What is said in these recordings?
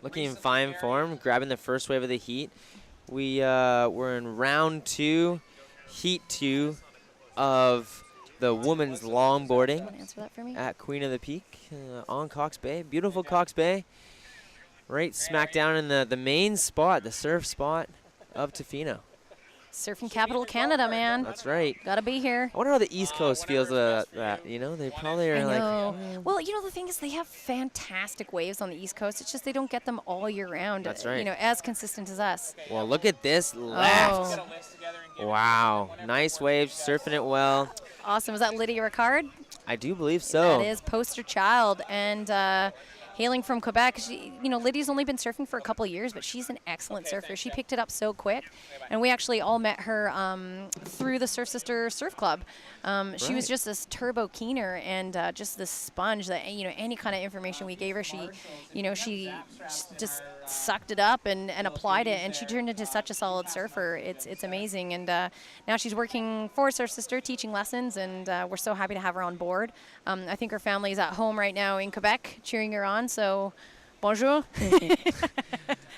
looking in fine form, grabbing the first wave of the heat. We're in round 2, heat 2 of the women's longboarding Answer that for me. at Queen of the Peak on Cox Bay. Beautiful Cox Bay. Right smack down in the main spot, the surf spot of Tofino. Surfing capital of Canada, man. That's right. Gotta be here. I wonder how the East Coast feels that, you know? They probably are I like, know. Well, you know, the thing is they have fantastic waves on the East Coast. It's just they don't get them all year round. That's right. You know, as consistent as us. well, look at this left. Oh, Wow. Nice waves, surfing it well. awesome. Is that Lydia Ricard? I do believe so. That is poster child. And hailing from Quebec, you know, Lydia's only been surfing for a couple of years, but she's an excellent surfer. She picked it up so quick. And we actually all met her through the Surf Sister Surf Club. She was Right. just this turbo keener and just this sponge that, you know, any kind of information we gave her, she just sucked it up and applied it, and she turned into such a solid surfer. It's amazing. And now she's working for Surf Sister, teaching lessons, and we're so happy to have her on board. I think her family is at home right now in Quebec cheering her on, so bonjour.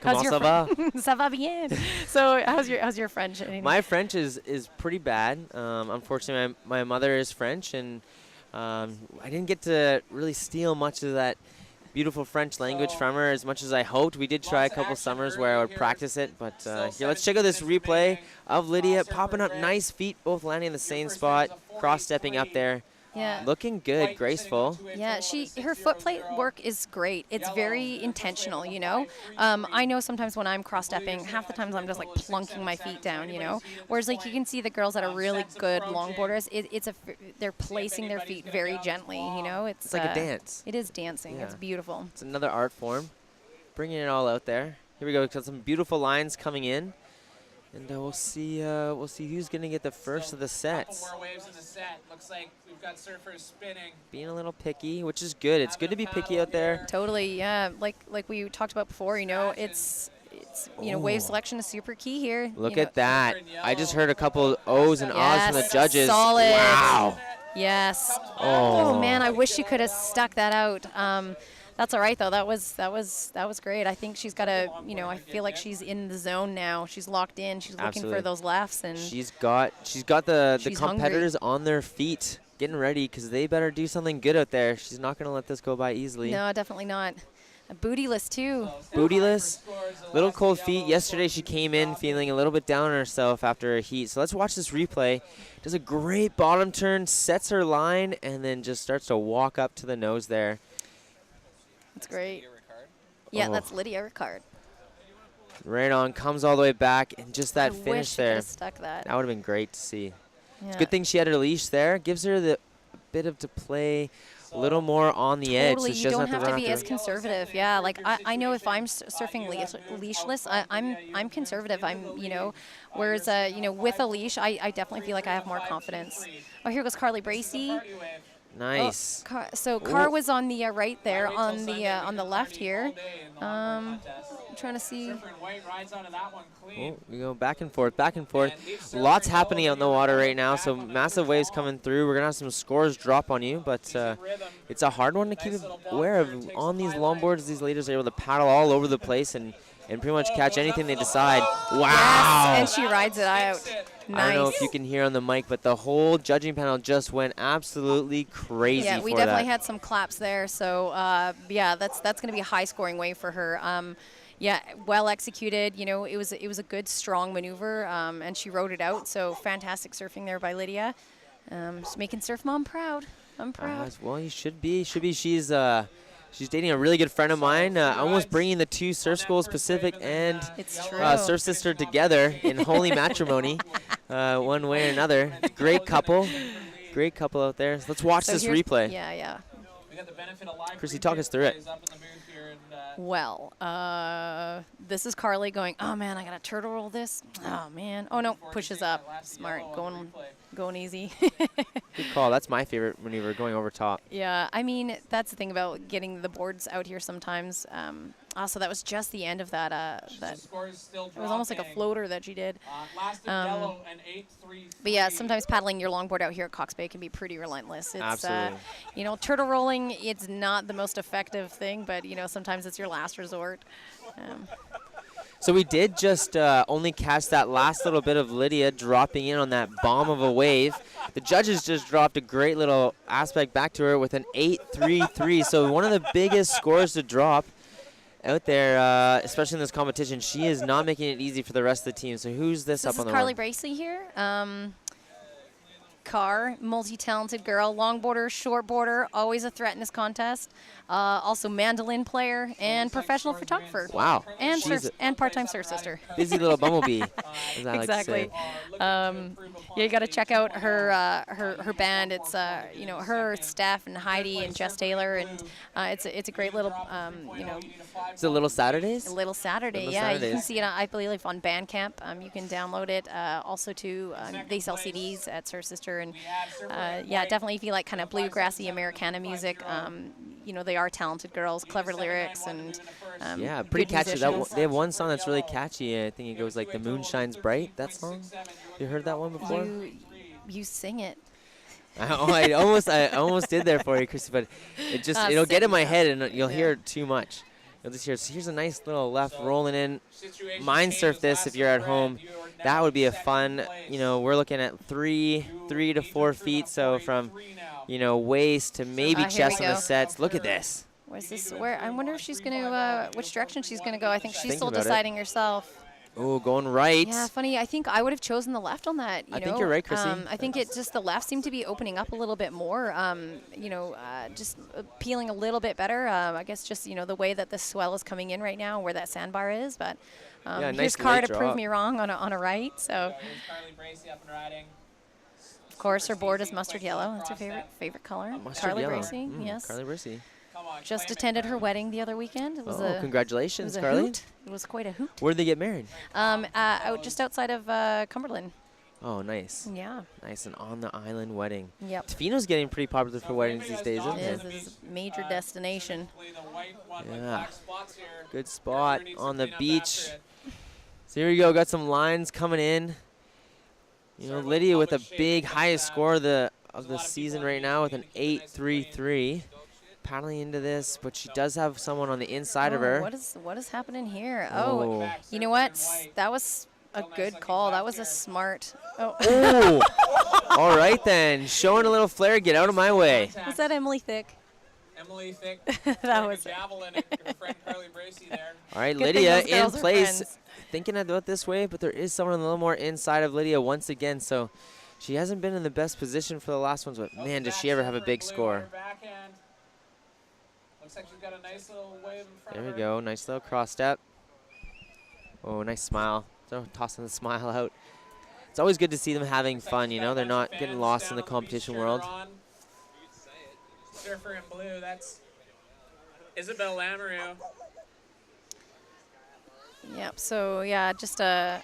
Comment ça va? Ça va bien. So how's your French? My French is pretty bad. Unfortunately, my mother is French, and I didn't get to really steal much of that beautiful French language from her as much as I hoped. We did try a couple summers where I would practice it, but here, let's check out this replay of Lydia popping up nice feet, both landing in the same spot, cross-stepping up there. Yeah. Looking good, graceful. Yeah, her foot plate work is great. It's very intentional, you know. I know sometimes when I'm cross-stepping, half the times I'm just like plunking my feet down, you know. Whereas like you can see the girls that are really good longboarders, they're placing their feet very gently, you know. It's like a dance. It is dancing. Yeah. It's beautiful. It's another art form, bringing it all out there. Here we go. Got some beautiful lines coming in, and we'll see who's gonna get the first of the sets. Couple more waves in the set. Looks like we've got surfers spinning. Being a little picky, which is good. It's good to be picky out there. Totally, yeah. Like we talked about before, you know, it's you know, wave selection is super key here. Look you know. at that. I just heard a couple O's and A's from the Yes, judges. solid. Wow. Yes. Oh. Oh man, I wish she could have stuck that out. That's all right though. That was great. I think she's got I feel like she's in the zone now. She's locked in. She's looking Absolutely. for those lefts, and She's got the She's competitors on their feet, getting ready, because they better do something good out there. She's not going to let this go by easily. no, definitely not. A bootyless too. Bootyless, little cold feet. Yesterday she came in feeling a little bit down on herself after a heat. So let's watch this replay. Does a great bottom turn, sets her line, and then just starts to walk up to the nose there. That's great. Yeah, Oh. that's Lydia Ricard. Right on, comes all the way back, and just that I wish finish she could there. have stuck that. That would have been great to see. Yeah. Good thing she had her leash there. Gives her the bit of to play a little more on the edge. Totally, So she you doesn't don't have to to run be out as conservative. Yeah, like I know if I'm surfing leashless, I'm conservative. Whereas with a leash, I definitely feel like I have more confidence. Oh, here goes Carly Bracey. Nice. So Car was on the right there, on the left here. I'm trying to see. Oh, we go back and forth, back and forth. Lots happening out in the water right now, so massive waves coming through. We're going to have some scores drop on you, but it's a hard one to keep aware of. On these longboards, these ladies are able to paddle all over the place and pretty much catch anything they decide. Wow. Yes, and she rides it out. Nice. I don't know if you can hear on the mic, but the whole judging panel just went absolutely crazy Yeah, we for definitely that. had some claps there. So yeah, that's going to be a high scoring wave for her. Yeah, well executed. You know, it was a good strong maneuver, and she rode it out. So fantastic surfing there by Lydia. Just making Surf Mom proud. I'm proud. Well, you should be. She's dating a really good friend of mine. Almost bringing the two Surf Schools, Pacific and It's true. Surf Sister, together in holy matrimony, one way or another. Great couple out there. So let's watch So this here's- replay. Yeah. Chrissy, talk us through it. Well, this is Carly going, oh man, I got to turtle roll this. Oh man. Oh no, pushes up. Smart, going easy. Good call. That's my favorite maneuver, going over top. Yeah, I mean, that's the thing about getting the boards out here sometimes. So that was just the end of that. The score is still It was almost like a dropping. floater that she did. Last of Dello, an 8-3. But yeah, sometimes paddling your longboard out here at Cox Bay can be pretty relentless. It's, Absolutely. you know, turtle rolling, it's not the most effective thing, but, you know, sometimes it's your last resort. So we did just only catch that last little bit of Lydia dropping in on that bomb of a wave. The judges just dropped a great little aspect back to her with an 8-3-3. So one of the biggest scores to drop out there, especially in this competition. She is not making it easy for the rest of the team. So who's this up This on is the Carly run? Bracey here. Carr, multi-talented girl, longboarder, shortboarder, always a threat in this contest. Also mandolin player and professional photographer. Wow. And She's surf, and part-time surf sister. a busy little bumblebee, as I like to Exactly. say. Yeah, you got to check out her band. It's you know, her, Steph, and Heidi and Jess Taylor, and it's a great little you know, Is it Little Saturdays? Little Saturday. Little Yeah, you can Saturdays. see it. I believe on Bandcamp. You can download it. Also to they sell CDs at Surf Sister, and yeah, definitely if you like kind of bluegrassy Americana music. You know, they are talented girls, clever lyrics, and Yeah, pretty good catchy. musicians. They have one song that's really catchy. I think it goes like "The Moon Shines Bright." That song. You heard that one before? You sing it. I almost did there for you, Chrissy, but it'll get in my head and you'll hear it too much. You'll just hear. So here's a nice little left rolling in. Mind surf this if you're at home. That would be a fun. You know, we're looking at 3 to 4 feet. So from, you know, waist to maybe Here we chest on the go. sets. Look at this. Where's this? Where? I wonder if she's gonna which direction she's gonna go. I think she's Thinking still about it. deciding herself. Oh, going right. Yeah, funny. I think I would have chosen the left on that. I think you're right, Chrissy. I think it just the left seemed to be opening up a little bit more. You know, just peeling a little bit better. I guess just, you know, the way that the swell is coming in right now, where that sandbar is. But Yeah, here's nice Cara late to prove drop. me wrong on a right. So Here's Carly Bracey up and riding. of course her board is mustard yellow. That's her favorite color. Mustard Carly yellow. Bracey, yes. Carly Bracey. Come on, Just claim it. attended her wedding the other weekend. It was Oh, a congratulations, it was a Carly. hoot. It was quite a hoot. Where did they get married? Just outside of Cumberland. Oh, nice. Yeah. Nice and on the island wedding. Yep. Tofino's getting pretty popular for weddings these days, isn't It it? is a major destination. Simply the white one with Yeah. black spots here. Good spot Everybody needs on to the clean up beach. after it. So here we go. Got some lines coming in. You know, Lydia with a big highest score of the season right now with an 8-3-3. Paddling into this, but she does have someone on the inside of Oh, her. what is happening here? Oh. Oh, you know what? That was a good call. That was a smart. Oh, Oh! All right then. Showing a little flair. Get out of my way. was that Emily Thick? Emily Thick. That was it. Javelin at her friend Carly Bracey there. All right, Good thing Lydia those in girls are place. friends. Thinking about this way, but there is someone a little more inside of Lydia once again. So she hasn't been in the best position for the last ones, but man, does she ever have a big score. Backhand. Looks like she's got a nice little wave in front There of we her. go. Nice little cross step. Oh, nice smile. They're tossing the smile out. It's always good to see them having fun, you know. They're not getting lost in the competition world. Surfer in blue, that's Isabel Lamoureux. Yep. So yeah, just a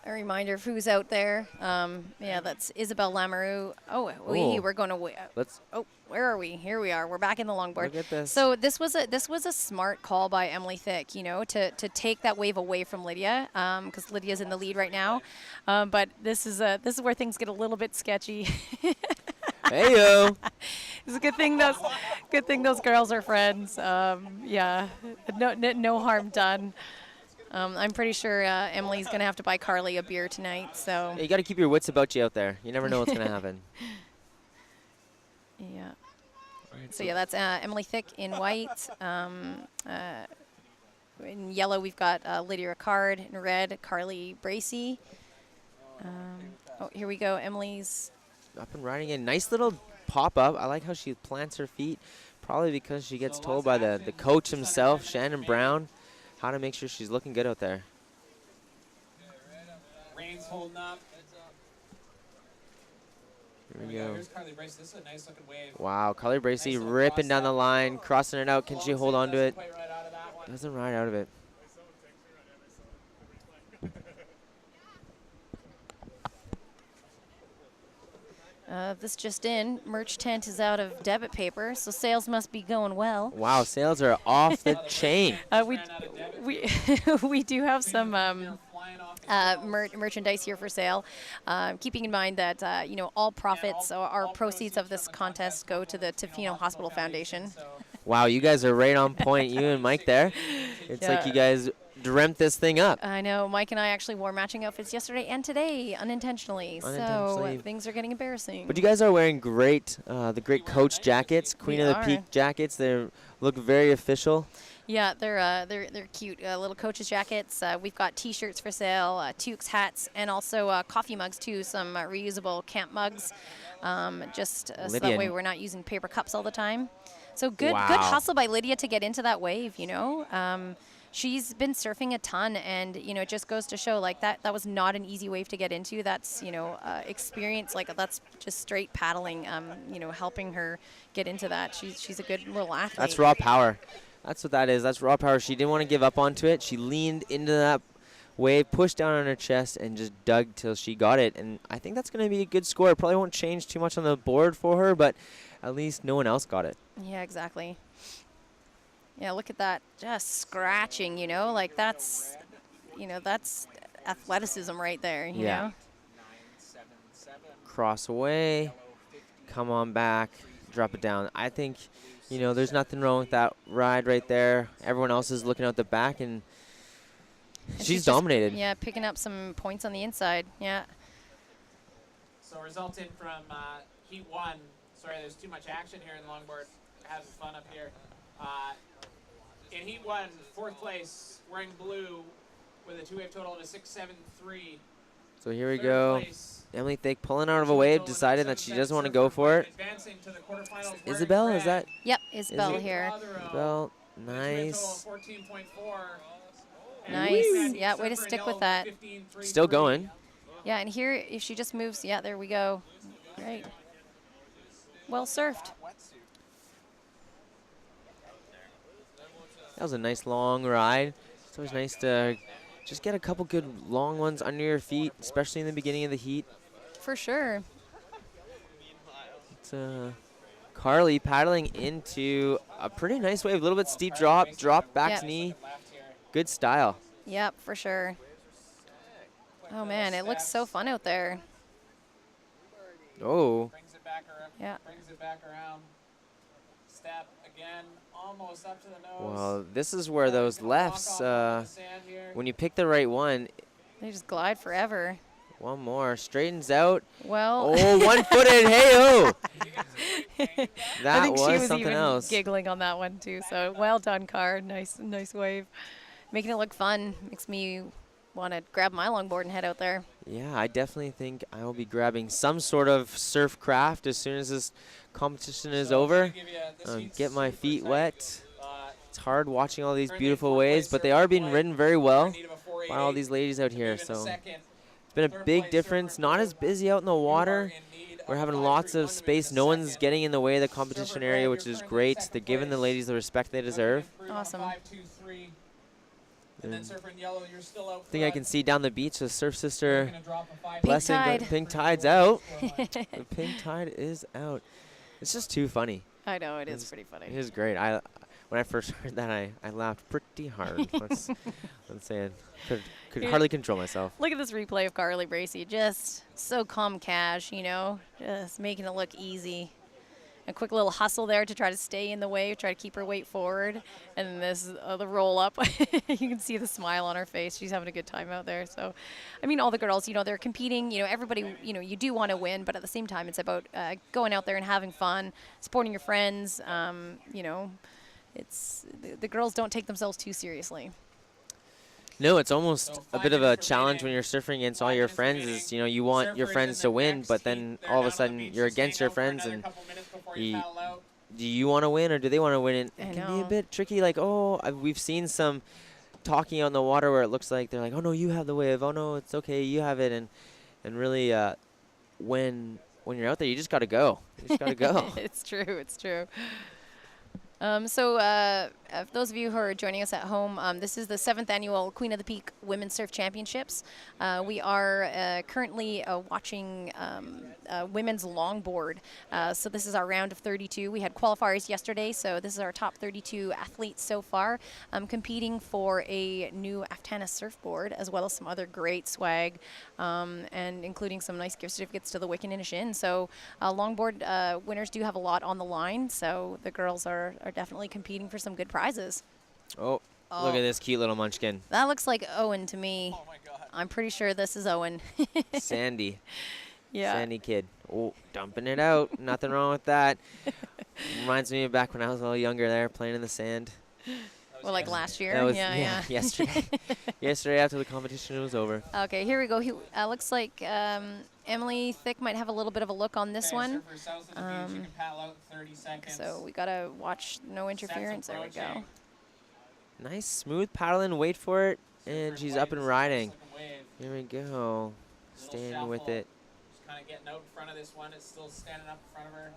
reminder of who's out there. Yeah, that's Isabel Lamoureux. Oh, Oh. we're going to. Let's Oh, where are we? Here we are. We're back in the longboard. look at this. So this was a smart call by Emily Thick, you know, to take that wave away from Lydia, because Lydia's in the lead right now. But this is where things get a little bit sketchy. Hey-yo. It's a good thing those girls are friends. Yeah, no harm done. I'm pretty sure Emily's gonna have to buy Carly a beer tonight. So You got to keep your wits about you out there. You never know what's going to happen. yeah. So yeah, that's Emily Thick in white. In yellow, we've got Lydia Ricard. In red, Carly Bracey. Oh, here we go. Emily's. Up and riding in. Nice little pop-up. I like how she plants her feet, probably because she gets told by the coach himself, Shannon Brown, how to make sure she's looking good out there. Rain's holding up. Here we go. Here's Carly Bracey. This is a nice looking wave. Wow, Carly Bracey Nice little ripping down cross the line, crossing it out. Can she hold on to it? Doesn't quite ride out of that one. Doesn't ride out of it. This just in, merch tent is out of debit paper, so sales must be going well. Wow, sales are off the chain. We we do have some Flying off the merchandise here for sale. Keeping in mind that you know, all profits or proceeds of this contest go to the Tofino Hospital Foundation. Wow, you guys are right on point. You and Mike there. It's like Yeah. you guys dreamt this thing up. I know Mike and I actually wore matching outfits yesterday and today unintentionally. Unintentionally. So things are getting embarrassing. But you guys are wearing great, the great Coach jackets, Queen We of the are. Peak jackets. They look very official. Yeah, they're cute little Coaches jackets. We've got T-shirts for sale, toques, hats, and also coffee mugs too. Some reusable camp mugs, so Lydia. that way we're not using paper cups all the time. So good Wow. hustle by Lydia to get into that wave. You know, she's been surfing a ton, and you know, it just goes to show like that was not an easy wave to get into. That's, you know, experience, like that's just straight paddling. You know, helping her get into that. She's a good little athlete. That's raw power. That's what that is. That's raw power. She didn't want to give up onto it. She leaned into that wave, pushed down on her chest, and just dug till she got it. And I think that's going to be a good score. It probably won't change too much on the board for her, but at least no one else got it. Yeah, exactly. Yeah, look at that, just scratching, you know, like that's, you know, that's athleticism right there, you Yeah. know. 977. Cross away, come on back, drop it down. I think, you know, there's nothing wrong with that ride right there. Everyone else is looking out the back, and And she's just, dominated. yeah, picking up some points on the inside. Yeah. So result in from Heat 1. Sorry, there's too much action here in longboard. Having fun up here. In Heat 1, fourth place, wearing blue with a two-wave total of a 673. So here we Third go. place, Emily Thick pulling out of a two-wave wave, total of decided that she 777 doesn't want to go surfer, for it. advancing to the quarterfinals wearing Isabel, is red. that Yep, Isabel it? here. Isabel? With a two-wave total of Nice. 14.4. And Nice. Wee. Yeah, way to Surfer in stick with yellow that. 15.33. Still going. Yeah, and here, if she just moves, yeah, there we go. Right. Well surfed. That was a nice long ride. It's always nice to just get a couple good long ones under your feet, especially in the beginning of the heat. For sure. It's Carly paddling into a pretty nice wave. A little bit steep drop back Yep. to knee. Left here. Good style. Yep, for sure. Oh man, it looks so fun out there. Oh, Brings it back around. Yeah. Brings it back around. Step again, almost up to the nose. well, this is where those Gonna walk lefts, off onto the sand here. when you pick the right one, They just glide forever. one more, straightens out. Well, Oh, one-footed, hey-oh. I That think she was was something even else. giggling on that one too. So well done, Car. Nice wave. Making it look fun. Makes me want to grab my longboard and head out there. Yeah, I definitely think I will be grabbing some sort of surf craft as soon as this competition is So I'm over. gonna give you this heat's Get my super feet tight. wet. It's hard watching all these Currently beautiful fourth place waves, but they surfer are being flight. ridden very We're well in need of a 488 by all these ladies out to here. move into So second. it's been a Third big place difference. surfer Not Drew. as busy out in the You are water. in need We're of having 531 lots to of move space. into No one's second. getting in the way of the competition Surfer area, Greg, which you're is currently great. second They're giving the place. ladies the respect they Looking to deserve. improve on Awesome. 523. And then And surfer in yellow, you're still out I think I front. can see down the beach the Surf You're Sister gonna drop a 5 Pink blessing. tide. But Pink Tide's out. The Pink Tide is out. It's just too funny. I know it is It's- pretty It funny. is great. When I first heard that, I laughed pretty hard. I'm saying, could Here- hardly control myself. Look at this replay of Carly Bracey. Just so calm, cash. You know, just making it look easy. A quick little hustle there to try to stay in the wave, try to keep her weight forward, and then this the roll up. You can see the smile on her face. She's having a good time out there. So, I mean, all the girls, you know, they're competing. You know, everybody, you know, you do want to win, but at the same time, it's about going out there and having fun, supporting your friends. You know, it's the girls don't take themselves too seriously. No, it's almost So a 5 bit of a minutes challenge when remaining. you're surfing against all 5 your minutes friends. remaining. Is you want your Surfers friends in to the win, next but heat, then they're all of down a on the sudden beach, you're just against staying your out for friends, another and couple minutes before you- you paddle out. do you want to win or do they want to win? I It can be a know. bit tricky. Like, we've seen some talking out in the water where it looks like they're like, oh no, you have the wave. Oh no, it's okay, you have it. And really, when you're out there, you just got to go. You just got to go. It's true. It's true. For those of you who are joining us at home, this is the 7th annual Queen of the Peak Women's Surf Championships. We are currently watching women's longboard. So this is our round of 32. We had qualifiers yesterday, so this is our top 32 athletes so far, competing for a new Aftana surfboard, as well as some other great swag, and including some nice gift certificates to the Wickaninnish Inn. So longboard winners do have a lot on the line, so the girls are definitely competing for some good prizes. Oh, look at this cute little munchkin. That looks like Owen to me. Oh my God. I'm pretty sure this is Owen. Sandy. Yeah. Sandy kid. Oh, dumping it out. Nothing wrong with that. Reminds me of back when I was a little younger there, playing in the sand. Well, like last year. That was yeah. yesterday. Yesterday after the competition was over. Okay, here we go. Looks like Emily Thick might have a little bit of a look on this Okay, one. surfer south of the beach, you can paddle out 30 seconds. So we gotta watch no interference. There we go. approaching. Nice, smooth paddling. Wait for it. And she's up and riding. Wave. Here we go. Staying with shuffle. it. Just kind of getting out in front of this one. It's still standing up in front of her.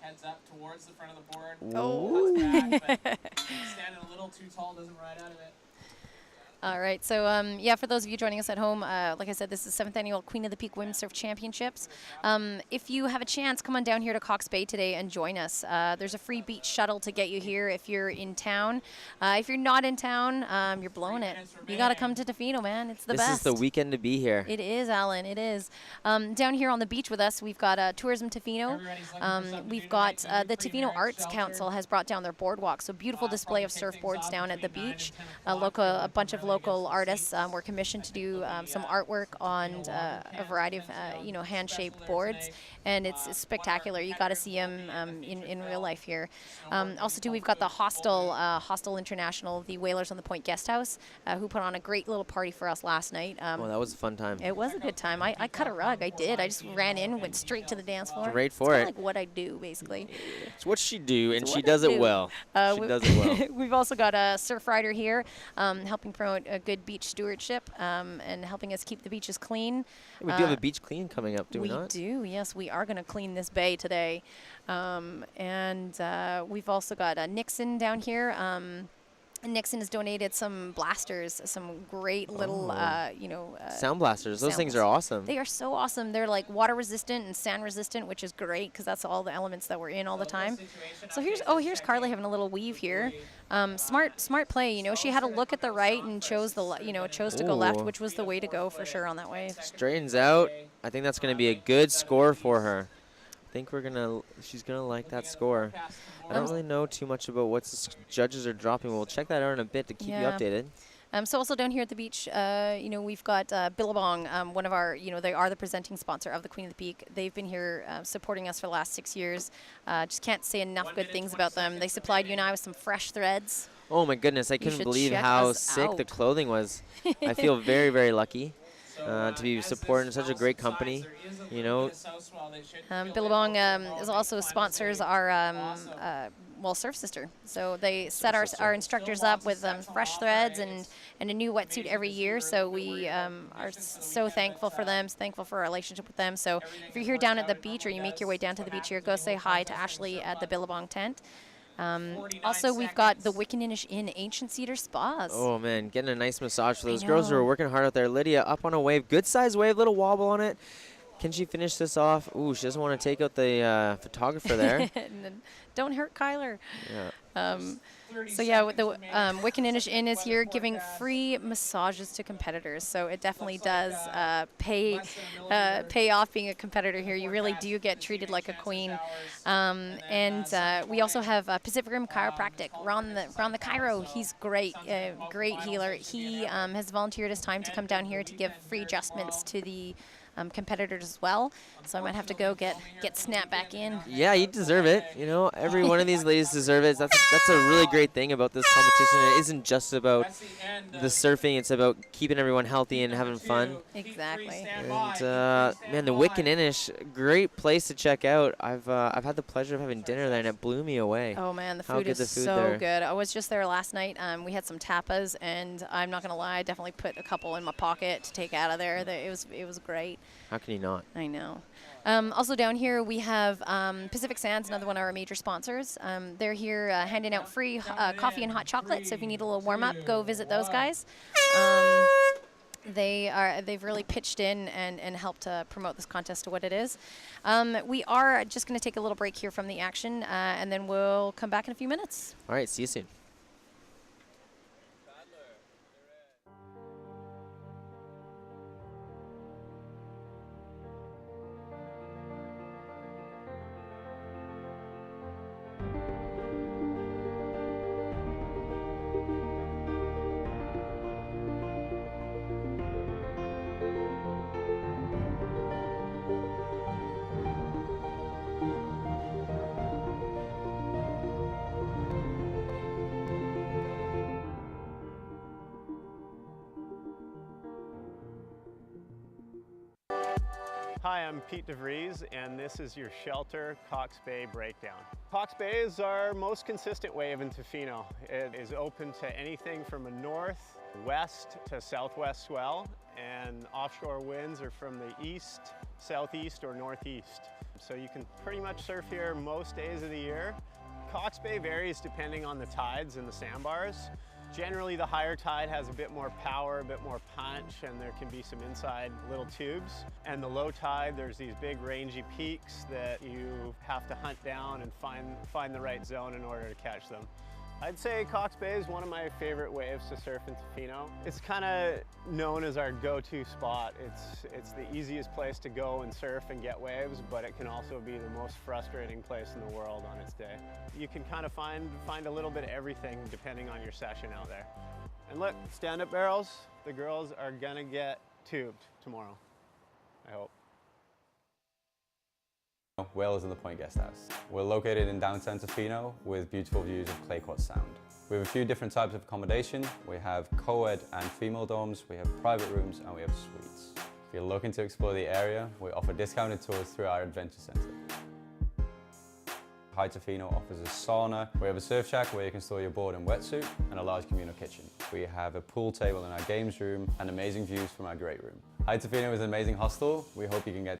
Heads up towards the front of the board. Oh. Cuts back, but standing a little too tall doesn't ride out of it. All right, so yeah, for those of you joining us at home, like I said, this is the 7th annual Queen of the Peak Women's Surf Championships. If you have a chance, come on down here to Cox Bay today and join us. There's a free beach shuttle to get you here if you're in town. If you're not in town, you're blowing it. You got to come to Tofino, man. It's the This best. is the weekend to be here. It is, Alan. It is. Down here on the beach with us, we've got Tourism Tofino. Everybody's looking for something to We've do got tonight. the Free Tofino direct Arts shelter. Council has brought down their boardwalk. So beautiful display of Probably kick things surfboards off down at the between 9 and beach. 10 o'clock. A bunch of local artists were commissioned to do some artwork on a variety of hand-shaped boards, and it's spectacular. You got to see them in real life here. Also, too, we've got the Hostel International, the Whalers on the Point Guest House, who put on a great little party for us last night. Well, that was a fun time. It was a good time. I cut a rug. I did. I just ran in, went straight to the dance floor. Great for it's kinda it. like what I do, basically. It's what she do, and It's she what I does it do. well. She we- does it well. We've also got a surf rider here helping promote a good beach stewardship and helping us keep the beaches clean. We do have a beach clean coming up, do we We not? do, yes. We are going to clean this bay today. We've also got Nixon down here. Nixon has donated some blasters, some great little, Sound blasters. Those things are awesome. They are so awesome. They're like water resistant and sand resistant, which is great because that's all the elements that we're in all the time. So here's Carly having a little weave here. Smart play. She had a look at the right and chose chose to go left, Ooh. which was the way to go for sure on that wave. Straightens out. I think that's going to be a good score for her. I think she's going to like that score. I don't really know too much about what the judges are dropping. We'll check that out in a bit to keep you Yeah. updated. So also down here at the beach, we've got Billabong, one of our, they are the presenting sponsor of the Queen of the Peak. They've been here supporting us for the last 6 years. Just can't say enough 1 good minute, things about them. They supplied you and I with some fresh threads. Oh my goodness, I couldn't should believe check how us sick the out. clothing was. I feel very, very lucky to be supporting such a great company. Billabong is also sponsors our Surf Sister. So they set our instructors up with fresh threads and a new wetsuit every year. So we are so thankful for them, thankful for our relationship with them. So if you're here down at the beach or you make your way down to the beach here, go say hi to Ashley at the Billabong tent. Also, we've got the Wickaninnish Inn Ancient Cedar Spas. Oh man, getting a nice massage for I those girls who are know. working hard out there. Lydia up on a wave, good size wave, little wobble on it. Can she finish this off? Ooh, she doesn't want to take out the photographer there. And then don't hurt Kyler. Yeah. So yeah, the Wickaninnish Inn is here giving free massages to competitors. So it definitely does pay off being a competitor here. You really do get treated like a queen. We also have Pacific Rim Chiropractic. Ron the Chiro, he's great, great healer. He has volunteered his time to come down here to give free adjustments to the competitors as well. So I might have to go get snapped back in. Yeah, you deserve it. Every one of these ladies deserve it. That's a really great thing about this competition. It isn't just about the surfing. It's about keeping everyone healthy and having fun. Exactly. And man, the Wickaninnish, great place to check out. I've had the pleasure of having dinner there, and it blew me away. Oh man, the How food good is the food so there. good. I was just there last night. We had some tapas, and I'm not gonna lie, I definitely put a couple in my pocket to take out of there. It was great. How can you not? I know. Also down here we have Pacific Sands, another one of our major sponsors. They're here handing out free coffee and hot chocolate, so if you need a little warm-up, go visit those guys. They've really pitched in and helped promote this contest to what it is. We are just going to take a little break here from the action, and then we'll come back in a few minutes. All right, see you soon. Hi, I'm Pete DeVries, and this is your Shelter Cox Bay Breakdown. Cox Bay is our most consistent wave in Tofino. It is open to anything from a north, west to southwest swell, and offshore winds are from the east, southeast, or northeast. So you can pretty much surf here most days of the year. Cox Bay varies depending on the tides and the sandbars. Generally, the higher tide has a bit more power, a bit more punch, and there can be some inside little tubes. And the low tide, there's these big rangy peaks that you have to hunt down and find the right zone in order to catch them. I'd say Cox Bay is one of my favorite waves to surf in Tofino. It's kind of known as our go-to spot. It's the easiest place to go and surf and get waves, but it can also be the most frustrating place in the world on its day. You can kind of find a little bit of everything depending on your session out there. And look, stand-up barrels, the girls are gonna get tubed tomorrow, I hope. Whalers in the Point Guesthouse. We're located in downtown Tofino with beautiful views of Clay Quad Sound. We have a few different types of accommodation. We have co-ed and female dorms, we have private rooms, and we have suites. If you're looking to explore the area, we offer discounted tours through our Adventure Center. High Tofino offers a sauna. We have a surf shack where you can store your board and wetsuit, and a large communal kitchen. We have a pool table in our games room and amazing views from our great room. High Tofino is an amazing hostel. We hope you can get.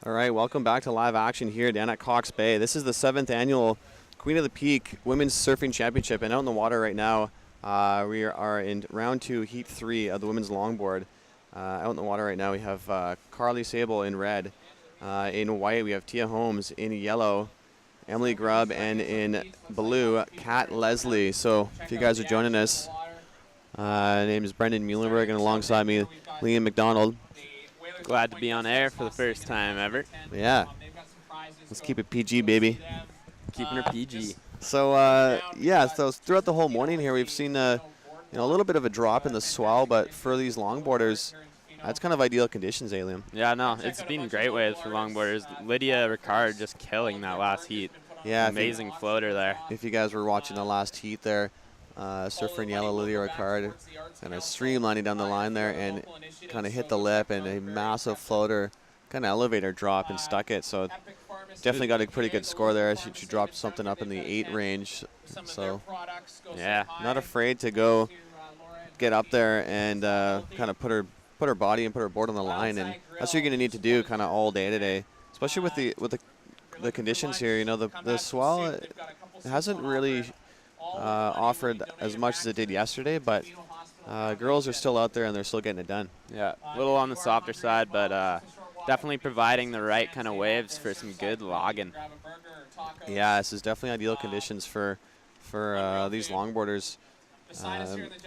All right, welcome back to live action here down at Cox Bay. This is the 7th annual Queen of the Peak Women's Surfing Championship, and out in the water right now, we are in round 2, heat 3 of the women's longboard. Out in the water right now, we have Carly Sable in red. In white, we have Tia Holmes. In yellow, Emily Grubb, and in blue, Kat Leslie. So if you guys are joining us, name is Brendan Muhlenberg, and alongside me, Liam McDonald. Glad to be on air for the first time ever. Yeah. Let's keep it PG, baby. Keeping her PG. So, yeah, so throughout the whole morning here, we've seen a little bit of a drop in the swell, but for these longboarders, that's kind of ideal conditions, Liam. Yeah, no, it's been great waves for longboarders. Lydia Ricard just killing that last heat. Yeah. Amazing floater there. If you guys were watching the last heat there, surfer in yellow, Lydia Ricard, kind of streamlining down the line there and kind of hit the lip, and a massive floater kind of elevator drop and stuck it. So definitely got a pretty good score there. She dropped something up in the 8 range. So yeah, not afraid to go get up there and kind of put her body and put her board on the line, and that's what you're going to need to do kind of all day today, especially with the conditions here. You know, the swell, it hasn't really offered as much as it did yesterday, but girls are still out there and they're still getting it done. Yeah, a little on the softer side, but definitely providing the right kind of waves for some good logging. Yeah, this is definitely ideal conditions for these longboarders.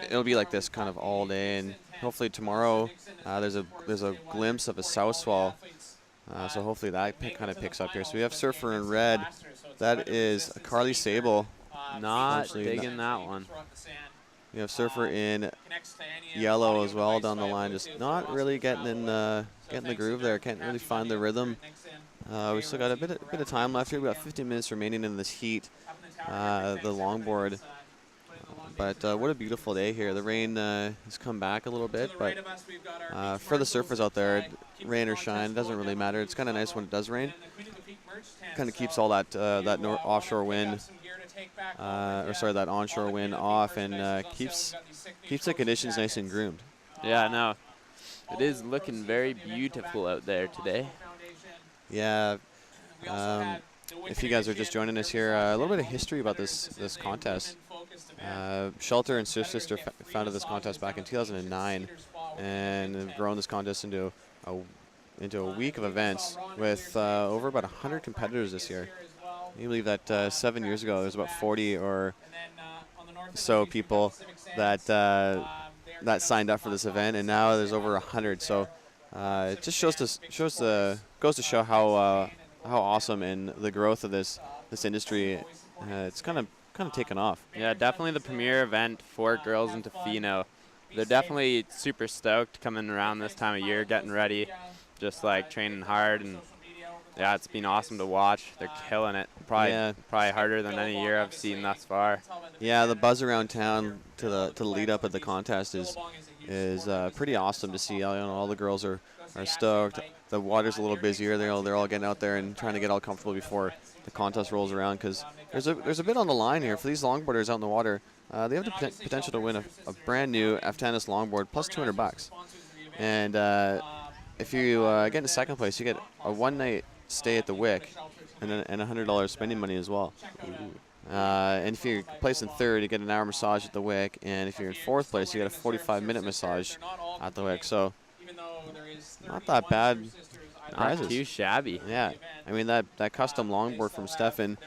It'll be like this kind of all day, and hopefully tomorrow there's a glimpse of a south swell, so hopefully that kind of picks up here. So we have surfer in red. That is Carly Sable. Not digging that one. We have surfer in yellow as well down the line, just not really getting in the groove there. Can't really find the rhythm. We still got a bit of time left here. We got 15 minutes remaining in this heat, the longboard. But what a beautiful day here. The rain has come back a little bit, but for the surfers out there, rain or shine, it doesn't really matter. It's kind of nice when it does rain. Kind of keeps all that offshore wind, that onshore wind off, and keeps the conditions nice and groomed. Yeah, no. It is looking very beautiful out there today. Yeah. If you guys are just joining us here, a little bit of history about this contest. Shelter and Surf Sister founded this contest back in 2009, and have grown this contest into a week of events with over about 100 competitors this year. You believe that 7 years ago there was about 40 or so people that signed up for this event, and now there's over 100. So it just goes to show how awesome and the growth of this industry. It's kind of taken off. Yeah, definitely the premier event for girls in Tofino. They're definitely super stoked coming around this time of year, getting ready, just like training hard, and yeah, it's been awesome to watch. They're killing it. Probably harder than any year I've seen thus far. Yeah, the buzz around town to the lead up of the contest is pretty awesome to see. All the girls are stoked. The water's a little busier. They're all getting out there and trying to get all comfortable before the contest rolls around, because there's a bit on the line here for these longboarders out in the water. They have the potential to win a brand new Aftanis longboard plus $200. And if you get into second place, you get a one-night stay at the Wick and $100 spending money as well. And if you place in third, you get an hour massage at the Wick, and if you're in fourth place, you get a 45-minute massage at the Wick. So not that bad prizes. Not too shabby. Yeah, I mean that custom longboard from Stefan,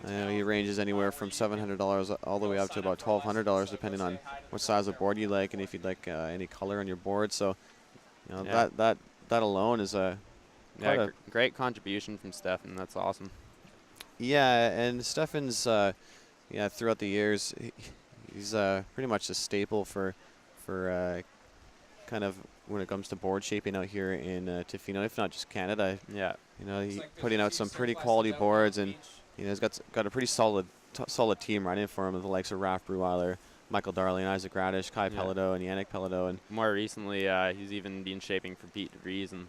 he ranges anywhere from $700 all the way up to about $1,200, depending on what size of board you like and if you'd like any color on your board. So that alone is a great contribution from Stefan. That's awesome. Yeah, and Stefan's throughout the years, he's pretty much a staple for kind of when it comes to board shaping out here in Tofino, if not just Canada. Yeah. He's putting out some pretty quality boards, and he's got a pretty solid team running for him with the likes of Raph Breweiler, Michael Darling, Isaac Radish, Kai Pelado, and Yannick Pelado. And more recently, he's even been shaping for Pete DeVries, and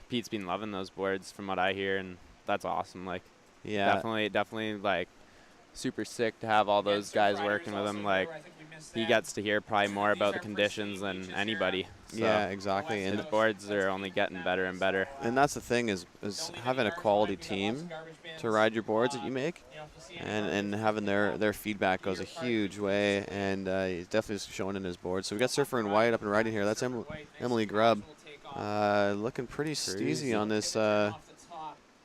Pete's been loving those boards from what I hear, and that's awesome. Like, yeah, definitely like super sick to have all those guys working with him. Like, he gets to hear probably more about the conditions than anybody. So yeah, exactly. And the boards are only getting better and better. And that's the thing is having a quality team to ride your boards that you make, and having their feedback goes a huge way, and he's definitely showing in his board. So we got Surfer in White up and riding here. That's Emily Grubb, looking pretty steezy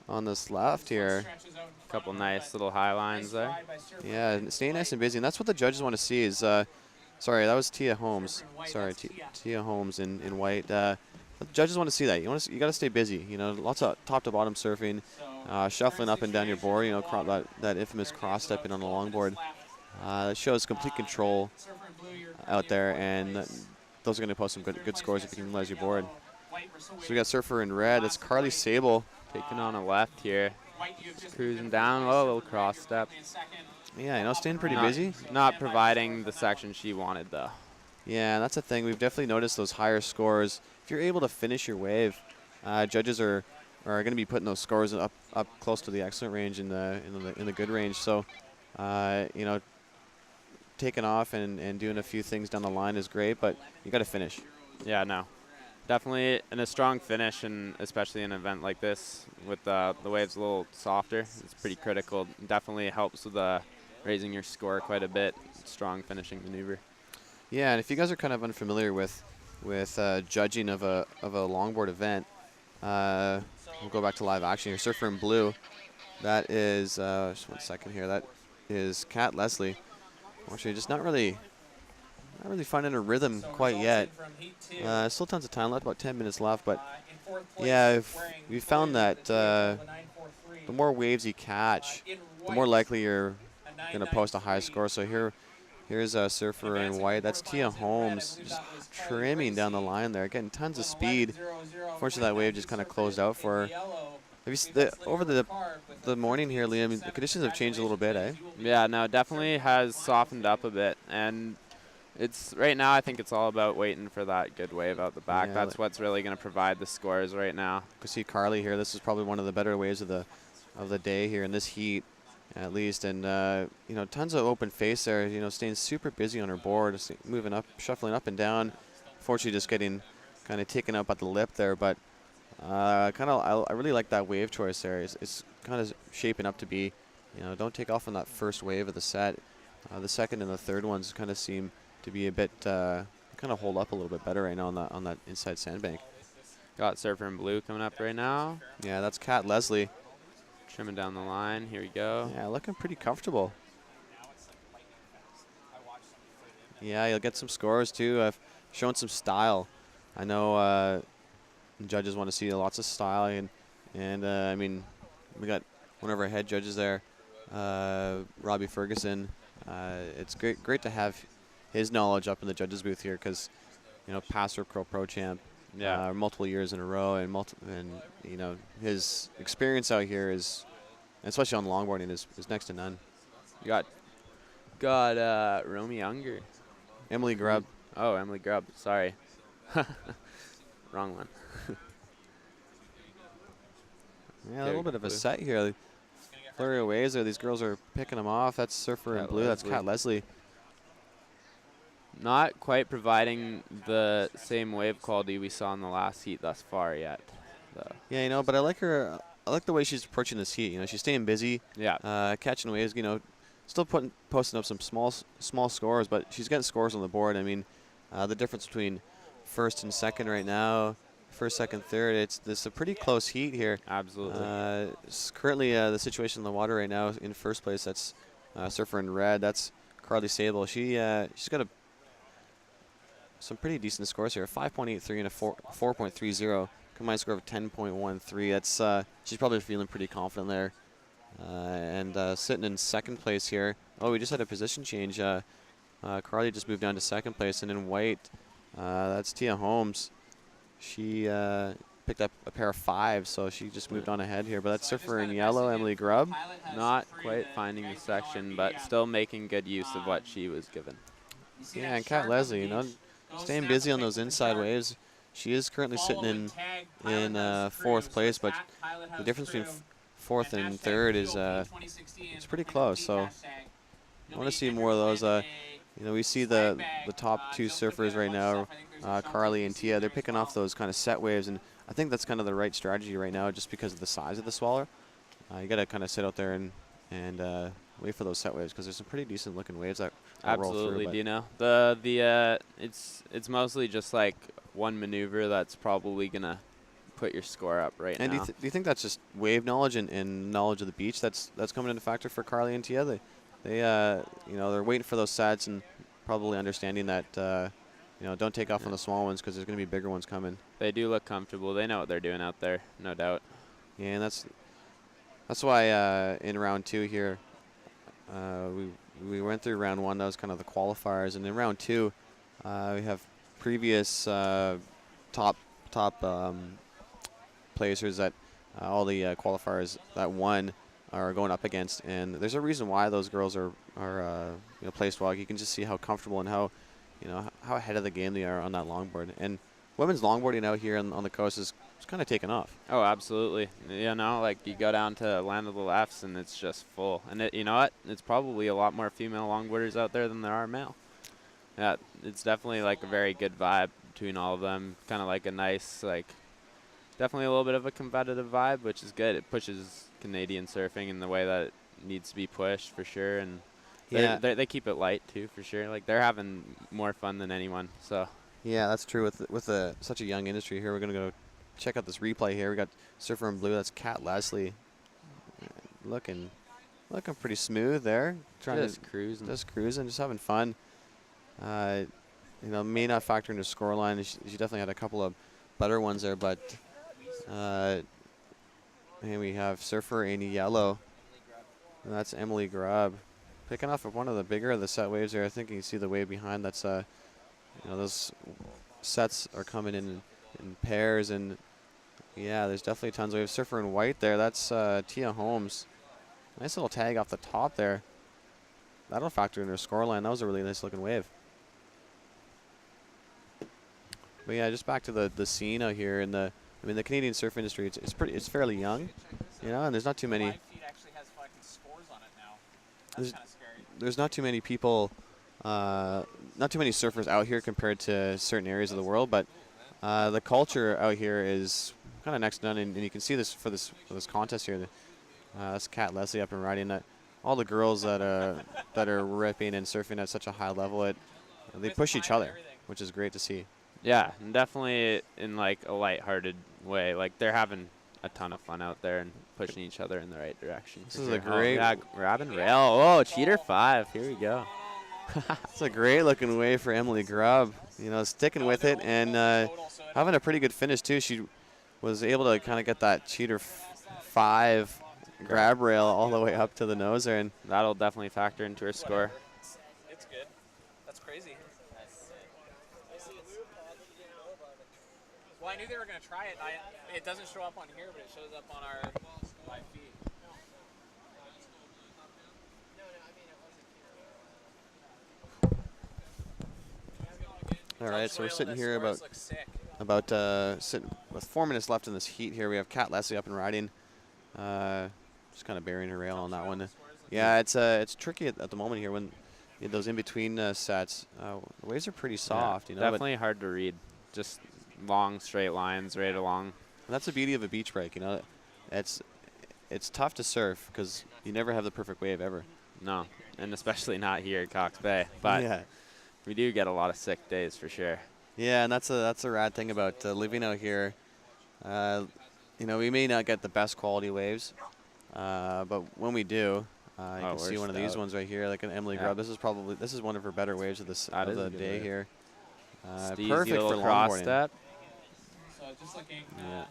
on this left here. A couple nice little high lines there. Yeah, staying nice and busy, and that's what the judges want to see. Is sorry, that was Tia Holmes. Sorry, Tia Holmes in white. The judges want to see that. You got to stay busy. Lots of top to bottom surfing, shuffling up and down your board. That infamous cross stepping on the longboard. That shows complete control out there, and those are going to post some good scores if you can utilize your board. So we got Surfer in red. It's Carly Sable taking on a left here. Cruising down, a little cross step. Yeah, staying pretty busy. Not providing the section she wanted, though. Yeah, that's the thing. We've definitely noticed those higher scores. If you're able to finish your wave, judges are going to be putting those scores up close to the excellent range in the good range. So, taking off and doing a few things down the line is great, but you got to finish. Yeah, no. Definitely in a strong finish, and especially in an event like this with the waves a little softer, it's pretty critical. Definitely helps with raising your score quite a bit. Strong finishing maneuver. Yeah, and if you guys are kind of unfamiliar with judging of a longboard event, we'll go back to live action here. Surfer in blue, that is just 1 second here. That is Kat Leslie. Actually, just not really finding a rhythm quite yet. Still tons of time left, about 10 minutes left, but yeah, we found that the more waves you catch, the more likely you're going to post a high score. So here's a Surfer in white. That's Tia Holmes just trimming down the line there, getting tons of speed. Unfortunately, that wave just kind of closed out for her. Over the morning here, Liam, the conditions have changed a little bit, eh? Yeah, no, it definitely has softened up a bit, and it's right now I think it's all about waiting for that good wave out the back. Yeah, that's what's really going to provide the scores right now. You can see Carly here. This is probably one of the better waves of the day here in this heat, at least. And tons of open face there. Staying super busy on her board, moving up, shuffling up and down. Fortunately, just getting kind of taken up at the lip there, but I really like that wave choice there. It's kind of shaping up to be, you know, don't take off on that first wave of the set. The second and the third ones kind of seem to be a bit, kind of hold up a little bit better right now on that inside sandbank. Got Surfer in Blue coming up right now. Yeah, that's Kat Leslie. Trimming down the line. Here we go. Yeah, looking pretty comfortable. Yeah, you'll get some scores too. I've shown some style. I know judges want to see lots of style, and I mean, we got one of our head judges there, Robbie Ferguson. It's great to have his knowledge up in the judges booth here, because, you know, past Surf Curl Pro Champ, multiple years in a row, and you know, his experience out here is, especially on longboarding, is next to none. You got Romy Unger. Emily Grubb. Oh, Emily Grubb. Sorry. Wrong one. Yeah, a little bit of a set here. Flurry of waves there. These girls are picking them off. That's Surfer in Blue. That's Kat Leslie. Not quite providing the same wave quality we saw in the last heat thus far yet. So. Yeah, you know, but I like her. I like the way she's approaching this heat. You know, she's staying busy. Yeah. Catching waves. You know, still posting up some small scores, but she's getting scores on the board. I mean, the difference between first and second right now, first, second, third, it's a pretty close heat here. Absolutely. Currently, the situation in the water right now in first place, that's Surfer in red. That's Carly Sable. She's got some pretty decent scores here. 5.83 and a 4.30. Combined score of 10.13. That's she's probably feeling pretty confident there. And sitting in second place here. Oh, we just had a position change. Carly just moved down to second place, and in white, that's Tia Holmes. She picked up a pair of 5, so she just moved on ahead here. But that's Surfer in yellow, Emily Grubb. Not quite finding the section, but still making good use of what she was given. Yeah, and Kat Leslie, you know, staying busy on those inside waves. She is currently sitting in fourth place, but the difference between fourth and third is it's pretty close. So I want to see more of those. You know, we see the top 2 surfers right now, Carly and Tia. They're picking off those kind of set waves, and I think that's kind of the right strategy right now, just because of the size of the swaller. You got to kind of sit out there and wait for those set waves, because there's some pretty decent looking waves that roll through. Absolutely, Dino. It's mostly just like one maneuver that's probably gonna put your score up right and now. Do you think that's just wave knowledge and knowledge of the beach that's coming into factor for Carly and Tia? They you know, they're waiting for those sets and probably understanding that you know, don't take off on the small ones, because there's going to be bigger ones coming. They do look comfortable. They know what they're doing out there, no doubt. Yeah, and that's why in round 2 here, we went through round 1. That was kind of the qualifiers, and in round 2, we have previous top placers that all the qualifiers that won are going up against, and there's a reason why those girls are you know, placed well. You can just see how comfortable and how, you know, how ahead of the game they are on that longboard. And women's longboarding out here on the coast is kind of taken off. Oh, absolutely. You know, like you go down to Land of the Lefts and it's just full. And you know what? It's probably a lot more female longboarders out there than there are male. Yeah, it's definitely like a very good vibe between all of them. Kind of like a nice, like, definitely a little bit of a competitive vibe, which is good. It pushes Canadian surfing in the way that it needs to be pushed, for sure. And yeah, they keep it light too, for sure. Like, they're having more fun than anyone. So yeah, that's true. With such a young industry here, we're gonna go check out this replay here. We got Surfer in Blue. That's Kat Leslie, looking pretty smooth there. Just cruising, just having fun. You know, may not factor into scoreline. She definitely had a couple of better ones there, but and we have Surfer in yellow, and that's Emily Grubb, picking off of one of the bigger of the set waves there. I think you can see the wave behind. That's you know, those sets are coming in pairs, and yeah, there's definitely tons of waves. Surfer in white there. That's Tia Holmes. Nice little tag off the top there. That'll factor in her scoreline. That was a really nice looking wave. But yeah, just back to the scene out here in the, I mean, the Canadian surf industry. It's fairly young, you know, and there's not too many. There's not too many people, not too many surfers out here compared to certain areas of the world. But The culture out here is kind of next to none, and you can see this for this contest here. That's Kat Leslie up and riding that. All the girls that are ripping and surfing at such a high level, they push each other, which is great to see. Yeah, and definitely in like a lighthearted way. Like they're having a ton of fun out there and pushing each other in the right direction. This is a great yeah, grab and rail. Oh, cheater 5. Here we go. It's a great looking wave for Emily Grubb. You know, sticking with it and having a pretty good finish too. She was able to kind of get that cheater 5 grab rail all the way up to the nose there, and that'll definitely factor into her score. It's good. That's crazy. Well, I knew they were going to try it. It doesn't show up on here, but it shows up on our live feed. all right, so we're sitting here about sitting with 4 minutes left in this heat here. We have Kat Leslie up and riding. Just kind of burying her rail on that one. Yeah, it's tricky at the moment here when you have those in-between sets. The waves are pretty soft. Yeah, you know, definitely hard to read. Just long, straight lines right along. And that's the beauty of a beach break. You know, it's tough to surf because you never have the perfect wave ever. No, and especially not here at Cox Bay. But yeah, we do get a lot of sick days for sure. Yeah, and that's a rad thing about living out here. You know, we may not get the best quality waves, but when we do, you can see one of these ones right here, like an Emily Grubb. This is one of her better waves of the day wave here. Perfect for cross step. So just looking. Yeah.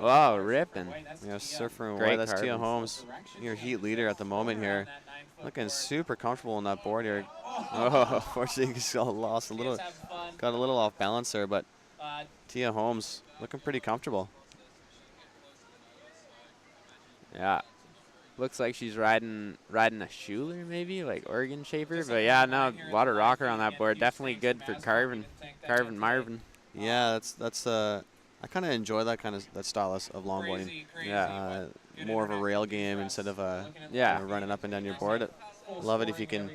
Wow, ripping. Yeah, surfer in Great white. That's Tia carbon. Holmes, your heat leader at the moment here. Looking super comfortable on that board here. Oh, unfortunately, he lost a little, got a little off balance there, but Tia Holmes looking pretty comfortable. Yeah. Looks like she's riding a Schuler maybe, like Oregon Shaper. But yeah, no, a lot of rocker on that board. Definitely good for Carvin Marvin. Yeah, that's I kind of enjoy that style of longboarding. Yeah. More of a rail game instead of running up and down your board. Love it if you can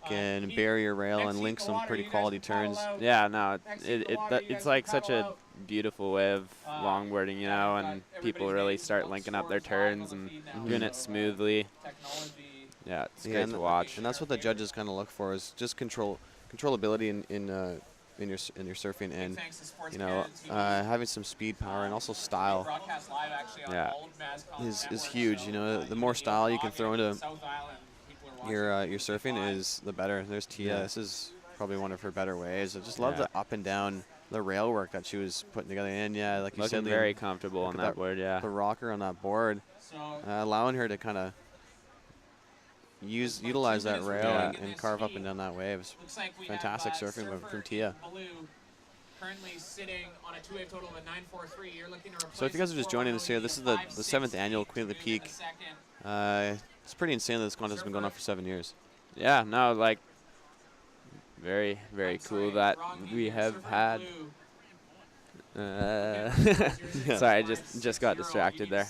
bury your rail and link some pretty quality turns. Yeah, no, it's like such a beautiful way of longboarding, you know, and people really start linking up their turns and doing it smoothly. Yeah, it's great to watch. And that's what the judges kind of look for, is just controllability in your surfing, and you know, having some speed, power, and also style. Yeah, is huge. You know, the more style you can throw into your surfing is the better. There's Tia. Yeah. This is probably one of her better ways. I just love the up and down, the rail work that she was putting together. And yeah, like you said, very comfortable on that board. Yeah, the rocker on that board, allowing her to kind of utilize that rail and carve up and down that wave. It's fantastic surfing from Tia. Currently sitting on a two-wave total of a 9.43. You're looking to replace. So if you guys are just joining us here, this is the 7th annual Queen of the Peak. It's pretty insane that this contest has been going on for 7 years. Yeah, no, like very, very cool that we have had. Sorry, I just got distracted there.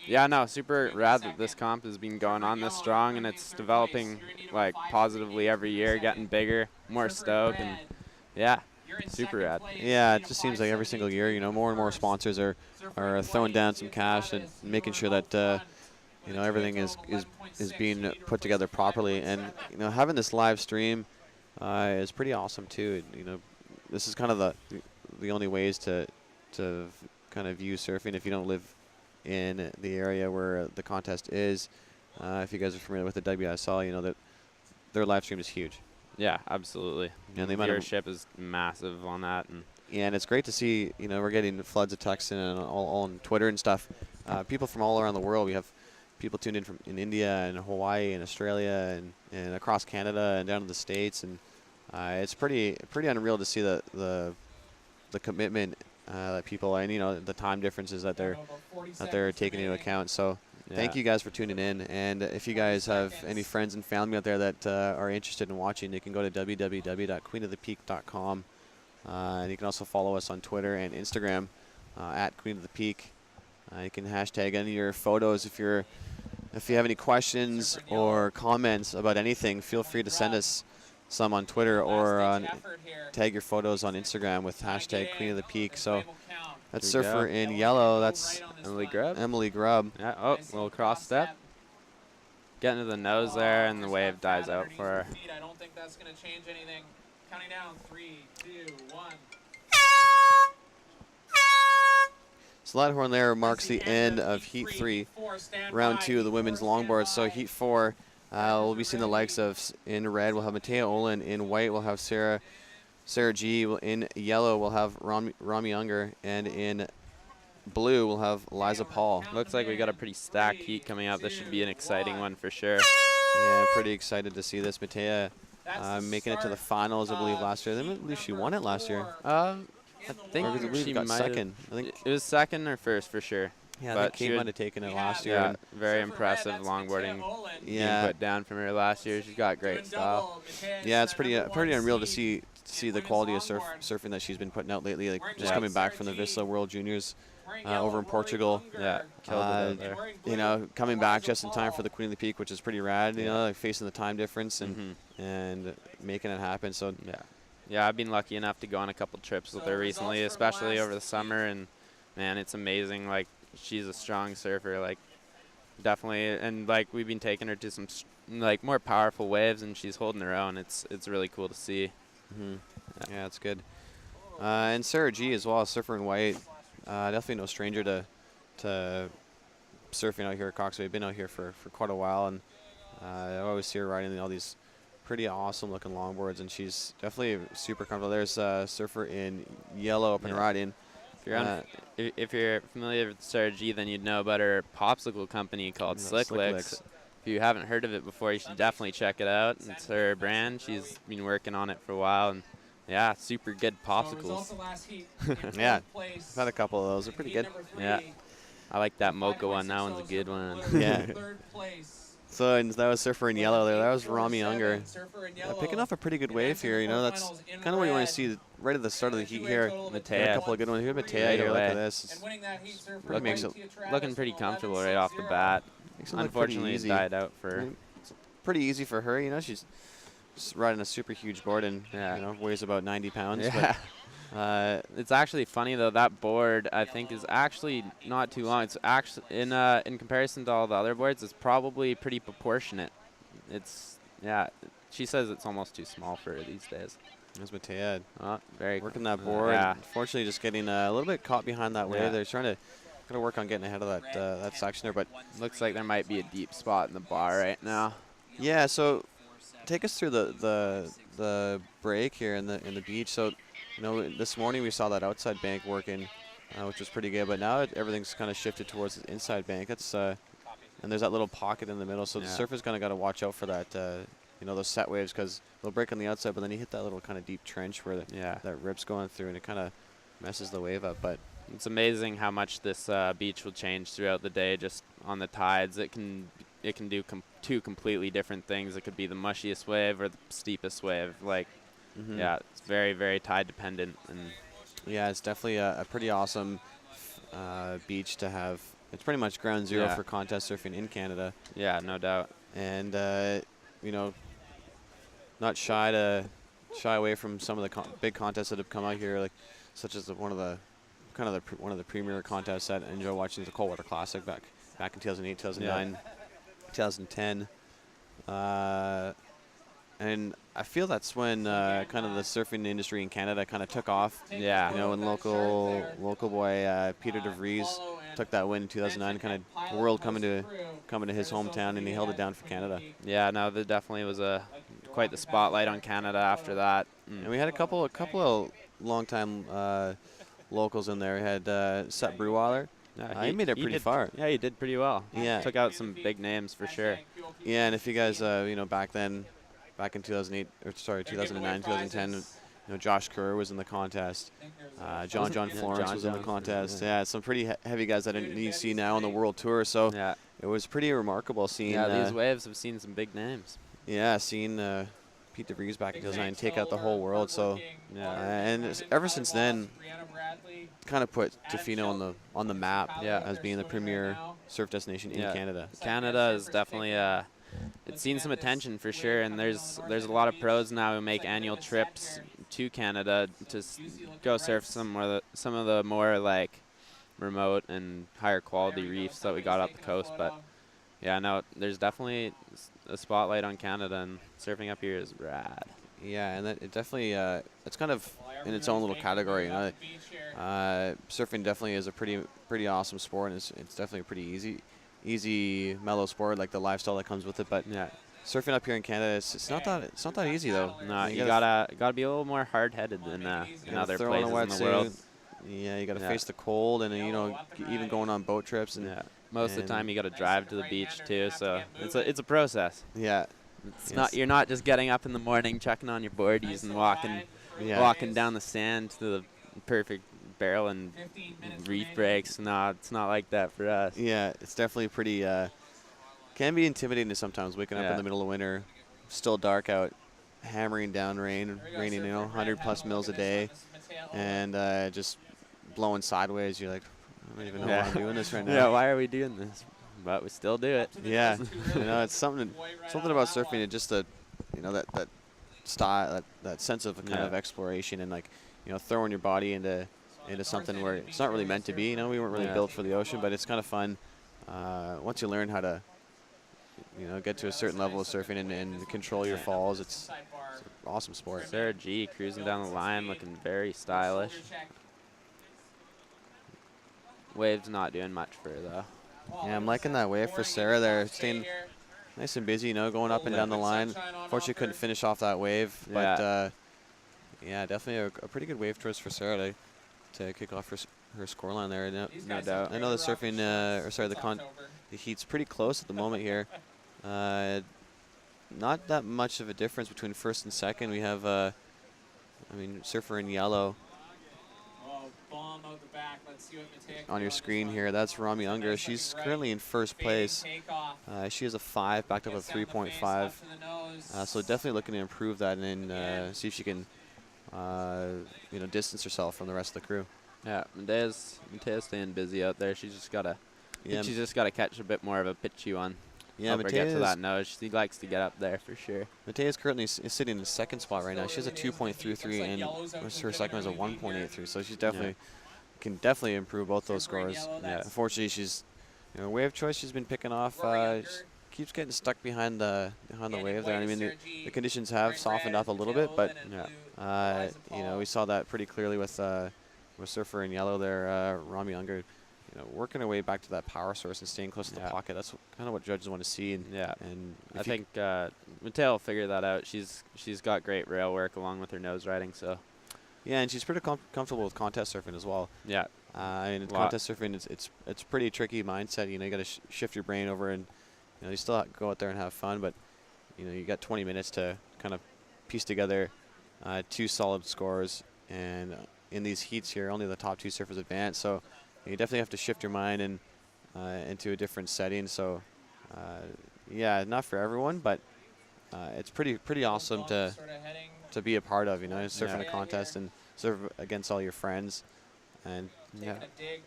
Yeah, no, super rad that this comp has been going on this strong, and it's developing like positively every year, getting bigger, more stoked, and yeah, super rad. Yeah, it just seems like every single year, you know, more and more sponsors are throwing down some cash and making sure that you know, everything is being put together properly, and you know, having this live stream is pretty awesome too. You know, this is kind of the only ways to kind of view surfing if you don't live in the area where the contest is. If you guys are familiar with the WSL, you know that their live stream is huge. Yeah, absolutely. And the viewership is massive on that, and it's great to see. You know, we're getting floods of texts and all on Twitter and stuff. People from all around the world. We have people tuned in from India and Hawaii and Australia and across Canada and down to the States, and it's pretty unreal to see the commitment that people, and you know, the time differences that they're taking into account. So thank you guys for tuning in, and if you guys have any friends and family out there that are interested in watching, you can go to www.queenofthepeak.com, and you can also follow us on Twitter and Instagram at Queen of the Peak. You can hashtag any of your photos. If you have any questions or comments about anything, feel free to send us some on Twitter or tag your photos on Instagram with hashtag Queen of the Peak. So that's There we surfer go. in yellow. That's Emily Grubb. Emily Grubb. Yeah, oh, little cross step. Getting to the nose there, and the wave dies out for her. I don't think that's going to change anything. Counting down, 3, 2, 1. Slide there marks the end of Heat 3, round 2 of the women's longboard. So Heat 4, we'll be seeing the likes of, in red, we'll have Matea Olin. In white, we'll have Sarah G. In yellow, we'll have Rami Unger. And in blue, we'll have Liza Paul. Looks like we got a pretty stacked heat coming up. This should be an exciting one for sure. Yeah, I'm pretty excited to see this. Matea making it to the finals, I believe, last year. I believe she won it last year. I think Or I believe she got might second. I have. think, It was second or first for sure. yeah, I but think she Kate would- might have taken it last year. Yeah, and very impressive longboarding being Yeah, put down from her last year. She's got great style. yeah, it's pretty unreal to see the quality of surfing that she's been putting out lately. Like just Yeah. coming back from the Vissla World Juniors over in Portugal. Yeah, killed it out there. You know, coming back just in time for the Queen of the Peak, which is pretty rad. You know, like facing the time difference and making it happen. So Yeah, I've been lucky enough to go on a couple trips with her recently, especially over the summer, and man, it's amazing. Like, she's a strong surfer, like, definitely, and like we've been taking her to some like more powerful waves, and she's holding her own. It's really cool to see. yeah, it's good. And Sarah G as well, surfer in white. Definitely no stranger to surfing out here at Cox Bay. Been out here for quite a while, and I always see her riding all these pretty awesome looking longboards, and she's definitely super comfortable. There's a surfer in yellow up and riding. If you're, if you're familiar with Sarah G, then you'd know about her popsicle company called Slick Licks. If you haven't heard of it before, you should definitely check it out. It's her brand. She's been working on it for a while, and yeah, super good popsicles. Yeah, I've had a couple of those. They're pretty good. Yeah, I like that mocha one. That one's a good one. Yeah. So and that was surfer in yellow there. That was Rami Unger. Picking off a pretty good wave here. You know, that's kind of what you want to see right at the start of the heat here. Matea. A couple of good ones here. Matea here, look at this. Looking pretty comfortable right off the bat. Makes it look pretty Unfortunately, it easy. died out for her. It's pretty easy for her. You know, she's just riding a super huge board and you know weighs about 90 pounds. Yeah. But, It's actually funny though. That board I think is actually not too long. It's actually in comparison to all the other boards, it's probably pretty proportionate. It's She says it's almost too small for her these days. there's Matea Very working that board. Yeah. Unfortunately, just getting a little bit caught behind that wave. Yeah. They're trying to work on getting ahead of that that section there. But Looks like there might be a deep spot in the bar right now. yeah, so take us through the break here in the beach. So, you know, this morning we saw that outside bank working, which was pretty good. But now everything's kind of shifted towards the inside bank. That's and there's that little pocket in the middle. So the surfer's kind of got to watch out for that. You know, those set waves because they'll break on the outside, but then you hit that little kind of deep trench where that rip's going through, and it kind of messes the wave up. But It's amazing how much this beach will change throughout the day just on the tides. It can do two completely different things. It could be the mushiest wave or the steepest wave. Like, yeah, it's very, very tide dependent. And yeah, it's definitely a pretty awesome beach to have. It's pretty much ground zero for contest surfing in Canada. yeah, no doubt. And you know, not shy away from some of the big contests that have come out here, like such as one of the premier contests that I enjoy watching, the Coldwater Classic back in 2008, 2009, 2010. And I feel that's when kind of the surfing industry in Canada kind of took off. Yeah. You know, when local boy Peter DeVries took that win in 2009, kind of the world coming to his hometown, and he held it down for Canada. Yeah, no, there definitely was quite the spotlight on Canada after that. And we had a couple of long-time locals in there. We had Seth Breweiler. He made it pretty far. Yeah, he did pretty well. Yeah. Took out some big names for sure. Yeah, and if you guys, you know, back in 2009, 2010, you know, Josh Kerr was in the contest. John Florence was in the contest. Yeah, some pretty heavy guys that you see now on the World Tour. So it was pretty remarkable seeing. Yeah, these waves have seen some big names. Yeah, seeing Pete DeVries back in 2009 take out the whole world. So and ever since then, kind of put Tofino on the map as being the premier surf destination in Canada. Canada is definitely it's seen some attention for sure. And there's a lot of pros now who make annual trips to Canada to go surf some of the more like remote and higher quality reefs that we got up the coast. But yeah, no, there's definitely a spotlight on Canada, and surfing up here is rad. Yeah, and it definitely it's kind of in its own little category. You know, surfing definitely is a pretty awesome sport, and it's definitely a pretty easy mellow sport, like the lifestyle that comes with it. But yeah, surfing up here in Canada, it's not that easy though. No, you gotta be a little more hard-headed than in other places in the world. Yeah, you gotta face the cold, and you know, even going on boat trips. And most of the time you gotta drive to the beach too, so it's a process. Yeah. You're not just getting up in the morning, checking on your boardies and walking down the sand to the perfect barrel and reef breaks. No, it's not like that for us. Yeah, it's definitely pretty can be intimidating sometimes, waking up in the middle of winter, still dark out, hammering down raining, you know, 100+ mils a day, and just blowing sideways. You're like, I don't even know why I'm doing this right now. Yeah, why are we doing this? But we still do it. Yeah, you know, it's something about surfing. It just you know, that style, that sense of kind of exploration, and like, you know, throwing your body into something where it's not really meant to be. You know, we weren't really built for the ocean, but it's kind of fun once you learn how to, you know, get to a certain level of surfing and control your falls. It's an awesome sport. Sarah G cruising down the line, looking very stylish. Wave's not doing much for her though. Yeah, I'm liking that wave for Sarah there, staying nice and busy, you know, going up and down the line. Fortunately, couldn't finish off that wave, but yeah, definitely a pretty good wave choice for Sarah to kick off her scoreline there. No doubt. I know the surfing, the heat's pretty close at the moment here. Not that much of a difference between first and second. We have, I mean, surfer in yellow. On your screen here, that's Rami Unger. She's currently in first place. She has a 5, backed up a 3.5. So definitely looking to improve that and see if she can, you know, distance herself from the rest of the crew. Yeah, Medea's staying busy out there. She's just gotta, she's just gotta catch a bit more of a pitchy one. Yeah, Metea get to that nose. She likes to get up there for sure. Metea is currently sitting in the second spot right now. She has a 2.33 and her second is a 1.83. So she's definitely can definitely improve both those scores. Yeah. Unfortunately, she's, you know, wave choice she's been picking off. Keeps getting stuck behind the wave there. I mean, the conditions have softened up a little bit, but you know, we saw that pretty clearly with surfer in yellow there, Rami Unger. You know, working her way back to that power source and staying close to the pocket. That's kind of what judges want to see. And and I think Metea will figure that out. She's got great rail work along with her nose riding. So yeah, and she's pretty comfortable with contest surfing as well. Yeah, and contest surfing it's pretty tricky mindset. You know, you got to shift your brain over, and you know, you still go out there and have fun, but you know, you got 20 minutes to kind of piece together 2 solid scores. And in these heats here, only the top 2 surfers advance. So you definitely have to shift your mind and into a different setting. So, yeah, not for everyone, but it's pretty awesome to be a part of. You know, surfing a contest and surf against all your friends, and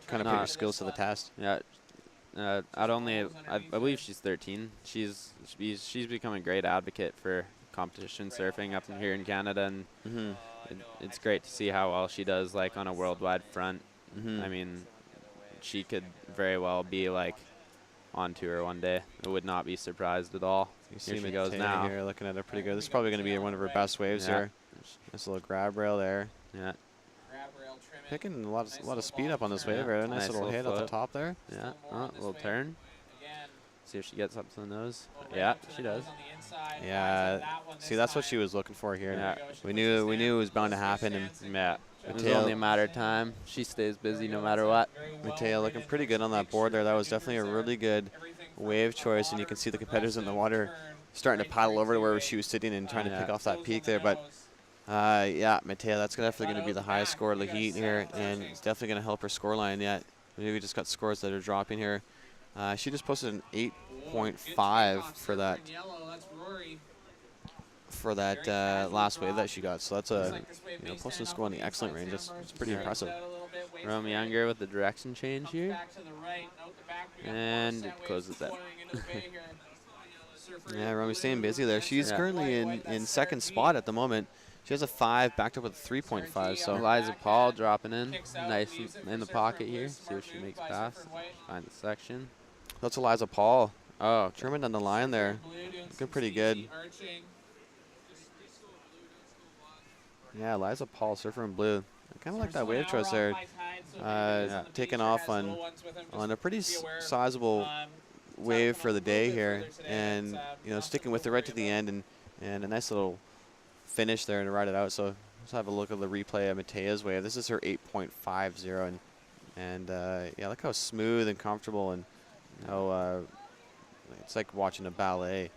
kind of put your skills to the test. Yeah, I believe she's 13. She's become a great advocate for competition surfing up in here in Canada, and it's great to see how well she does, like on a worldwide front. I mean, she could very well be like on tour one day. I would not be surprised at all. You see she goes now. Here, looking at her pretty good. This is probably going to be one of her best waves here. Nice little grab rail there. Yeah. Picking a lot of speed up on this wave. Right? Nice little hit at the top there. Yeah. A little turn. See if she gets up to the nose. Yeah, she does. Yeah. See, that's what she was looking for here. Yeah. We knew it was bound to happen. And it was only a matter of time. She stays busy no matter what. Metea looking pretty good on that board there. That was definitely a really good wave choice, and you can see the competitors in the water starting to paddle over to where she was sitting and trying to pick off that peak there. But yeah, Metea, that's definitely going to be the highest score of the heat here, and it's definitely going to help her scoreline. Yeah, maybe we just got scores that are dropping here. She just posted an 8.5 for that last wave that she got. So that's a posting score on the excellent range. It's pretty impressive. Rami Unger with the direction change here. And it closes that. Yeah, Romy staying busy there. She's currently in second spot at the moment. She has a 5 backed up with a 3.5. So Eliza Paul dropping in, nice in the pocket here. See if she makes pass. Find the section. that's Eliza Paul. Oh, okay. German on the line there. Looking pretty good. Yeah, Eliza Paul, surfer in blue. I kind of like that wave choice there. Taking off on a pretty sizable wave for the day here, and sticking with it right to the end, and a nice little finish there to ride it out. So let's have a look at the replay of Matea's wave. This is her 8.50, and yeah, look how smooth and comfortable, and how it's like watching a ballet.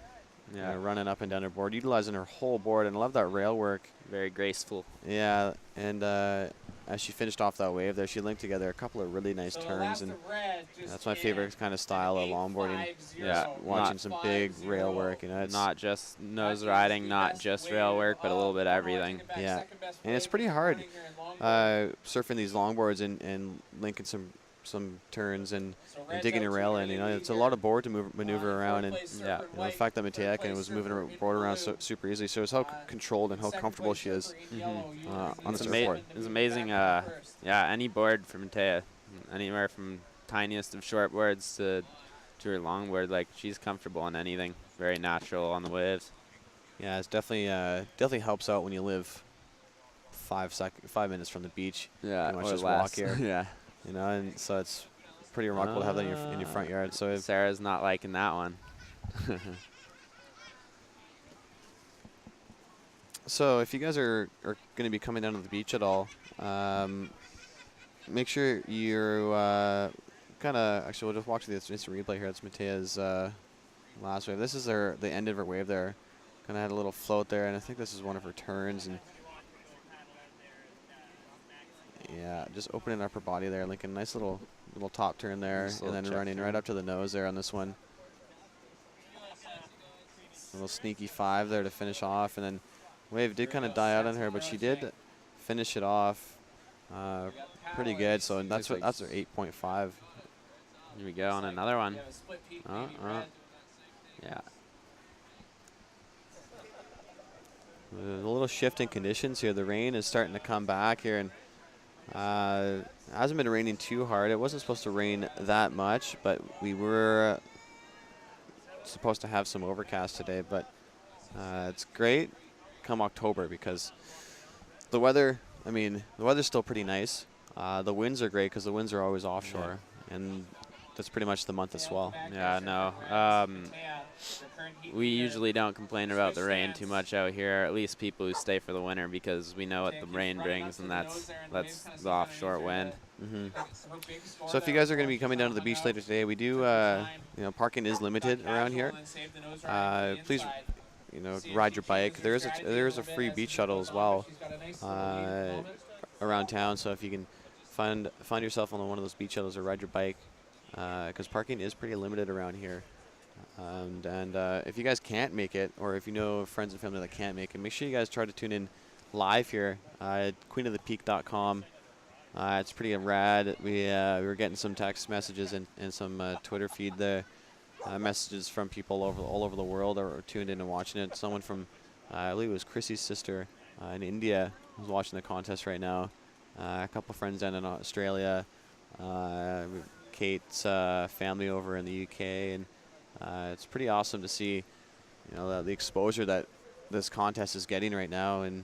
Yeah, running up and down her board, utilizing her whole board, and I love that rail work. Very graceful. Yeah, and as she finished off that wave there, she linked together a couple of really nice turns, and that's my favorite kind of style of longboarding. Yeah, watching some big rail work. It's not just nose riding, not just rail work, but a little bit of everything. Yeah, and it's pretty hard surfing these longboards and linking some turns and digging a rail in. It's a lot of board to maneuver around, and the fact that Matea was moving her board around super easily shows how controlled and how comfortable she is on the surfboard. It's amazing. Yeah, any board from Matea, anywhere from tiniest of short boards to her longboard, like she's comfortable on anything. Very natural on the waves. Yeah, it's definitely helps out when you live 5 minutes from the beach. Yeah, pretty much or just less. walk here. Yeah. And so it's pretty remarkable to have that in your front yard. So Sarah's not liking that one. So if you guys are going to be coming down to the beach at all, make sure you're actually we'll just watch this instant replay here. It's Matea's last wave. This is the end of her wave there. Kind of had a little float there, and I think this is one of her turns. And yeah, just opening up her body there, like a nice little top turn there, and then running right up to the nose there on this one. A little sneaky 5 there to finish off, and then wave did kind of die out on her, but she did finish it off pretty good. So that's her 8.5. Here we go on another one. Yeah. There's a little shift in conditions here. The rain is starting to come back here, and hasn't been raining too hard. It wasn't supposed to rain that much, but we were supposed to have some overcast today. But it's great come October because the weather's still pretty nice. The winds are great because the winds are always offshore, and that's pretty much the month of swell. Yeah, no. We usually don't complain about the rain too much out here, at least people who stay for the winter, because we know what the rain brings, and that's the offshore wind. So if you guys are going to be coming down to the beach later today, we do, parking is limited around here. Please, ride your bike. There is a free beach shuttle as well around town. So if you can find yourself on one of those beach shuttles or ride your bike, because parking is pretty limited around here. And if you guys can't make it, or if you know friends and family that can't make it, make sure you guys try to tune in live here at queenofthepeak.com. It's pretty rad. We were getting some text messages and some Twitter feed there, messages from people all over the world that are tuned in and watching it. Someone from, I believe it was Chrissy's sister in India, who's watching the contest right now. A couple friends down in Australia. Kate's family over in the UK, and it's pretty awesome to see, the exposure that this contest is getting right now, and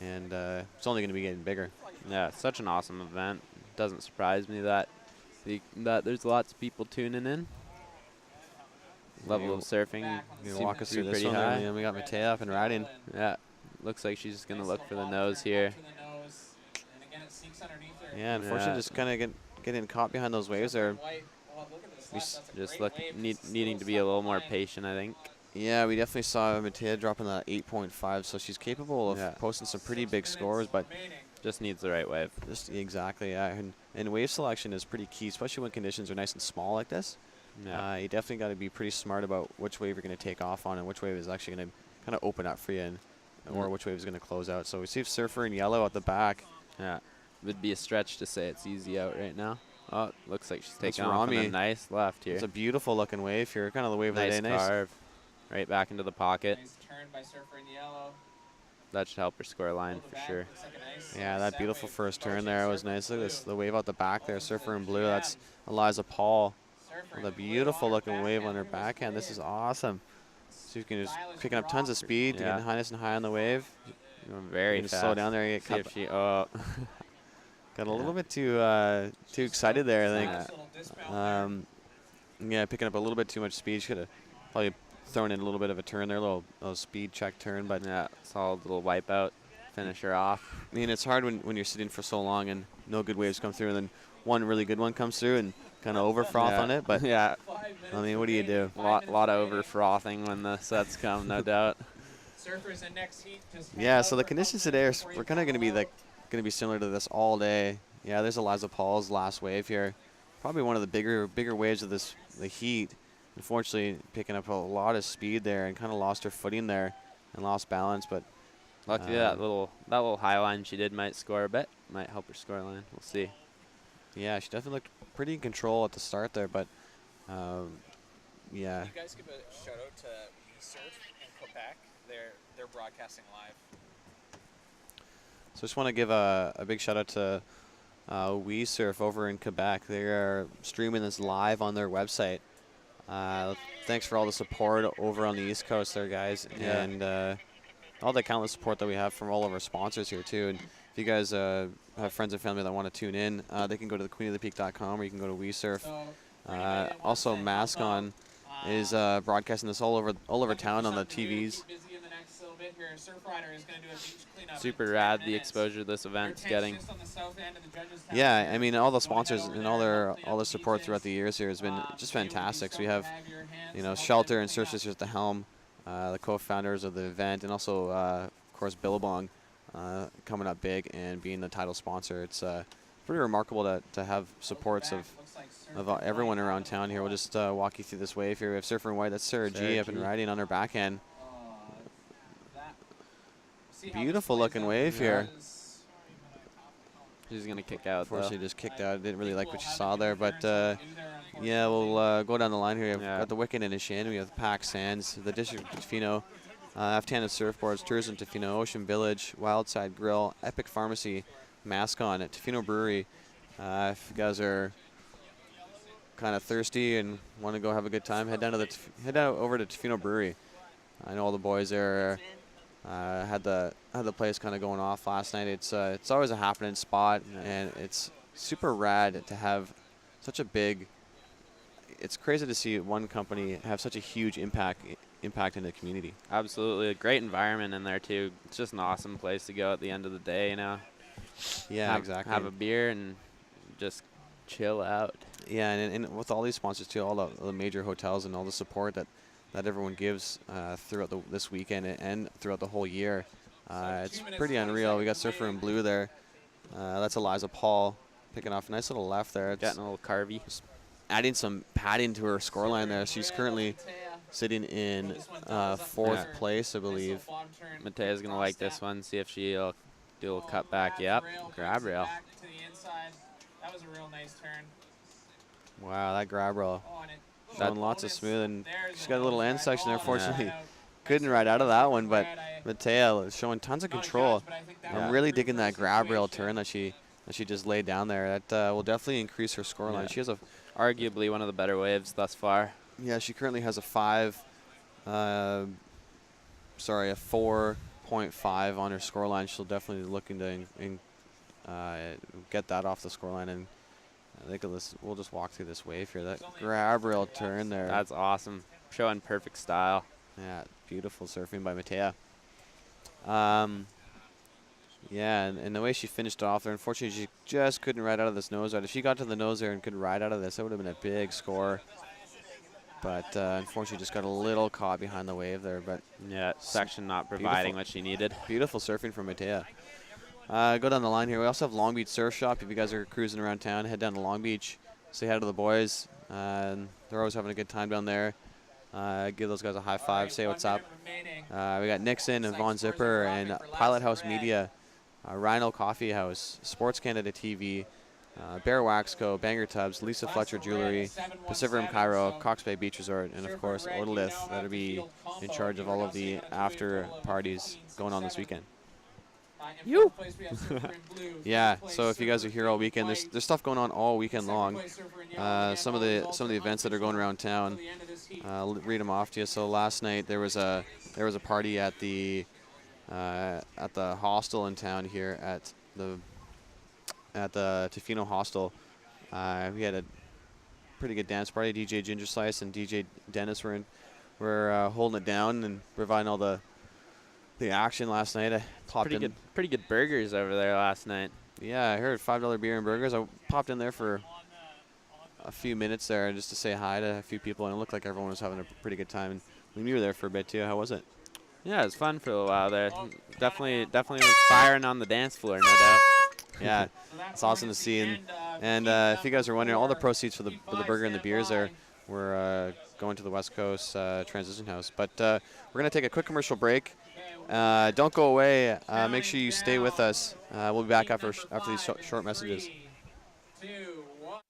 it's only going to be getting bigger. Yeah, it's such an awesome event. Doesn't surprise me that there's lots of people tuning in. Level of surfing. You walk us through this pretty one, high. and we got Matea up and riding. Yeah, looks like she's gonna look for the nose here. Yeah, unfortunately, just kind of getting caught behind those waves there. Just needing to be a little more patient, I think. Yeah, we definitely saw Matea dropping that 8.5, so she's capable of posting some pretty big scores, but just needs the right wave. Just exactly, yeah. And wave selection is pretty key, especially when conditions are nice and small like this. Yeah. You definitely got to be pretty smart about which wave you're going to take off on and which wave is actually going to kind of open up for you, or which wave is going to close out. So we see Surfer in yellow at the back. Yeah, would be a stretch to say it's easy out right now. Oh, looks like she's taking off Romy. on a nice left here. It's a beautiful looking wave here, kind of the wave of the day. Nice carve. right back into the pocket. Nice turn by surfer in yellow. That should help her score line for sure. Looks like a nice Yeah, that set beautiful wave. first turn Approaching there was surfer nice. Look at this, blue. the wave out the back there, surfer in blue. That's Eliza Paul Surfer with a in blue beautiful on her looking wave on her backhand. backhand. This is awesome. So you can just Stylish picking up tons of drop. speed to Yeah. get nice and high on the wave. Going very You can fast. slow down there. You get See if cut, she, oh, got a Yeah. little bit too excited there, I Nice think. little dismount there. Yeah, picking up a little bit too much speed. She could have probably thrown in a little bit of a turn there, a little speed check turn. But yeah, solid little wipeout. Finish her off. I mean, it's hard when you're sitting for so long and no good waves come through, and then one really good one comes through and kind of over froth on it. But yeah, 5 minutes I mean, what do you do? a lot of over frothing when the sets come, no doubt. Surfers in next heat just hang Yeah, out so the for a conditions couple today are minutes before you kind of going to be follow. going to be similar to this all day. Yeah, there's Eliza Paul's last wave here. Probably one of the bigger waves of the heat. Unfortunately, picking up a lot of speed there and kind of lost her footing there and lost balance. But Luckily, that little high line she did might score a bit. Might help her score line. We'll see. yeah, she definitely looked pretty in control at the start there. But yeah, Can you guys give a shout out to Surf in Quebec? They're broadcasting live. so just want to give a big shout out to We Surf over in Quebec. They are streaming this live on their website. Thanks for all the support over on the East Coast there, guys. Yeah. And all the countless support that we have from all of our sponsors here, too. And if you guys have friends and family that want to tune in, they can go to thequeenofthepeak.com or you can go to We Surf. So, bring it in, Also, one Mask set, On up. is broadcasting this all over Looking town for on the something to do, TVs. keep busy in the next little bit here. Surfrider is gonna do a beach cleanup in Super 10 rad the minutes. exposure this Their event's tent's getting. just on the south end of the judges' tent Yeah, here. I mean, all the So we'll head sponsors over and there all and their help clean all up the the support beaches. throughout the years here has been just They would be fantastic. So we stoked have, to your hands you know, and help Shelter and everything Surf up. Sisters at the helm, the co-founders of the event, and also, of course, Billabong coming up big and being the title sponsor. It's pretty remarkable to have supports of Looks like Surfer everyone White around on town here. top. We'll just walk you through this wave here. We have Surfer in White. That's Sarah G Sarah up and G. riding on her backhand. That- see how this Beautiful plays looking out wave here. because She's gonna kick out though. Unfortunately, just kicked out. Didn't really like what people she have saw there, but interference on the do there, yeah, unfortunately. we'll go down the line here. We've Yeah. got the Wicked in his shin. We have Pack Sands, the District of Tofino, Aftana Surfboards, Tourism Tofino, Ocean Village, Wildside Grill, Epic Pharmacy, Mask On at Tofino Brewery. If you guys are kind of thirsty and want to go have a good time, head over to Tofino Brewery. I know all the boys there had the place kind of going off last night. It's always a happening spot, and it's super rad to have such a big. It's crazy to see one company have such a huge impact in the community. Absolutely, a great environment in there too. It's just an awesome place to go at the end of the day, you know. Yeah, have, exactly. Have a beer and just chill out. Yeah, and with all these sponsors too, all the major hotels and all the support that everyone gives throughout this weekend and throughout the whole year, it's 2 minutes, pretty 20 unreal. We got seconds Surfer in remaining. Blue there. That's Eliza Paul picking off a nice little left there. It's Getting a little carvy. adding some padding to her scoreline there. She's currently sitting in fourth Yeah. place, I believe. Matea's gonna like this one. See if she'll do a little cut back. Yep, grab rail. Back to the inside. That was a real nice turn. Wow, that grab rail. Oh, and it Showing lots of smooth, and There's she's the got a little bonus end ride. section there. Oh, Fortunately, yeah. couldn't ride out of that one, but Brad, I- Matea showing tons of not a control. judge, but I think that I'm was really a digging that grab rail situation. turn that she just laid down there. That will definitely increase her scoreline. Yeah. She has a Arguably one of the better waves thus far. she currently has a 4.5 on her scoreline. She'll definitely be looking to get that off the scoreline, and I think we'll just walk through this wave here. That grab rail turn there. That's awesome. Showing perfect style. Yeah, beautiful surfing by Matea. Yeah, and the way she finished off there, unfortunately, she just couldn't ride out of this nose ride. If she got to the nose there and could ride out of this, that would have been a big score. But unfortunately, just got a little caught behind the wave there. But Yeah, section not providing what she needed. beautiful surfing from Matea. Go down the line here. We also have Long Beach Surf Shop. If you guys are cruising around town, head down to Long Beach. Say hi to the boys. They're always having a good time down there. Give those guys a high five. Say what's up. We got Nixon and Von Zipper and Pilot House Media, Rhino Coffee House, Sports Canada TV, Bear Wax Co., Banger Tubs, Lisa Fletcher Jewelry, Pacific Rim Cairo, Cox Bay Beach Resort, and of course Odalith that'll be in charge of all of the after parties going on this weekend. You. Yeah, so if you guys are here all weekend, there's stuff going on all weekend long. Some of the events that are going around town, I'll read them off to you. So last night there was a party at the hostel in town here at the Tofino Hostel. We had a pretty good dance party. DJ Ginger Slice and DJ Dennis were holding it down and providing all the action last night. I popped in. Pretty good burgers over there last night. Yeah, I heard $5 beer and burgers. I popped in there for a few minutes there just to say hi to a few people, and it looked like everyone was having a pretty good time. And Liam, you were there for a bit too. How was it? Yeah, it was fun for a while there. Definitely was firing on the dance floor, no doubt. Yeah, it's awesome to see. And if you guys are wondering, all the proceeds for the burger and the beers there were going to the West Coast Transition House. But we're going to take a quick commercial break. Don't go away. Make sure you stay with us. We'll be back after these short messages. 3, 2, 1.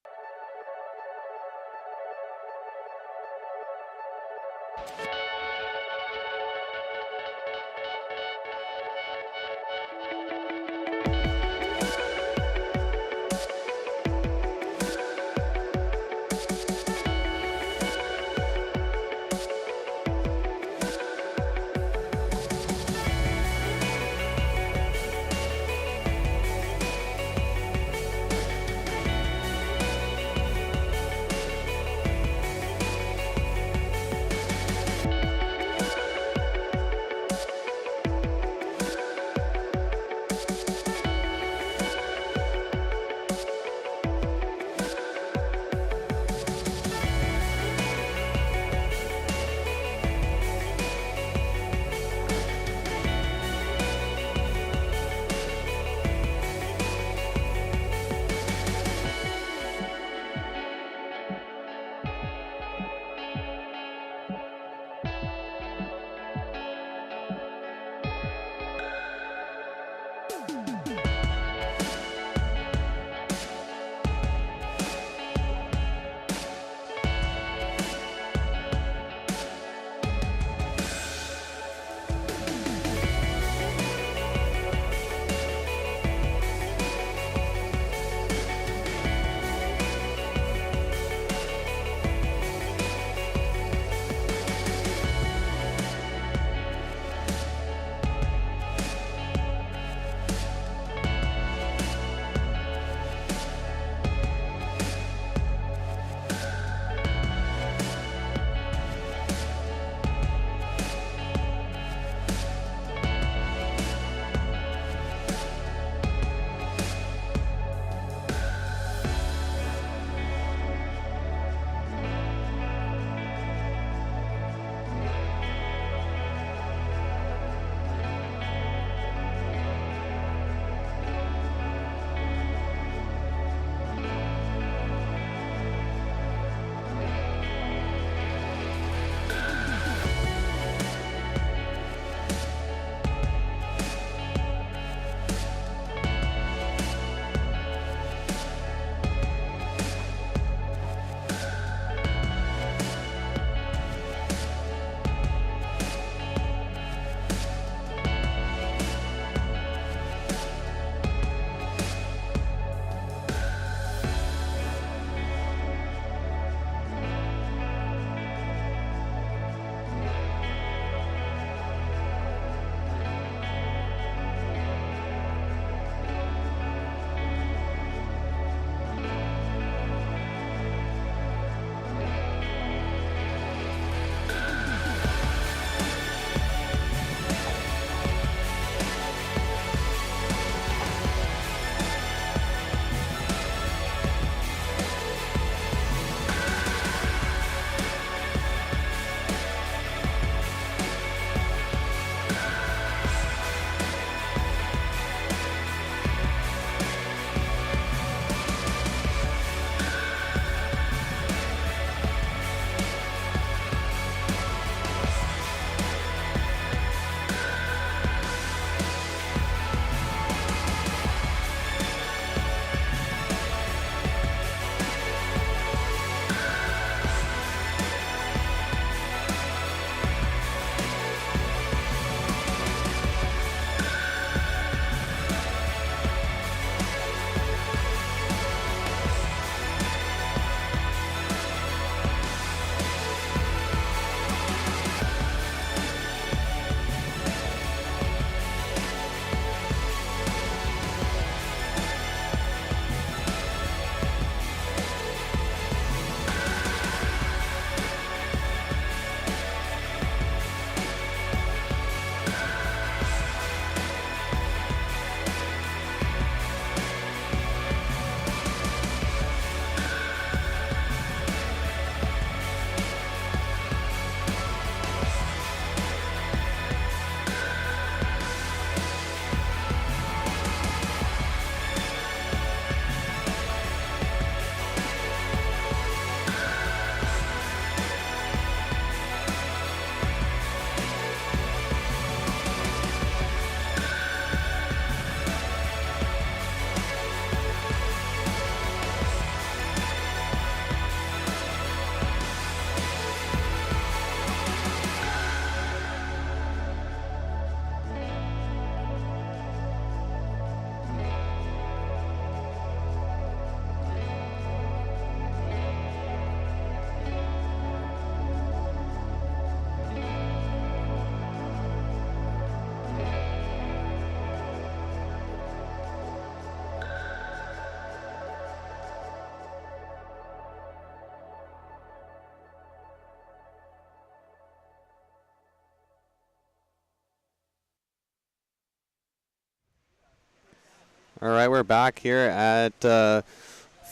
All right, we're back here at for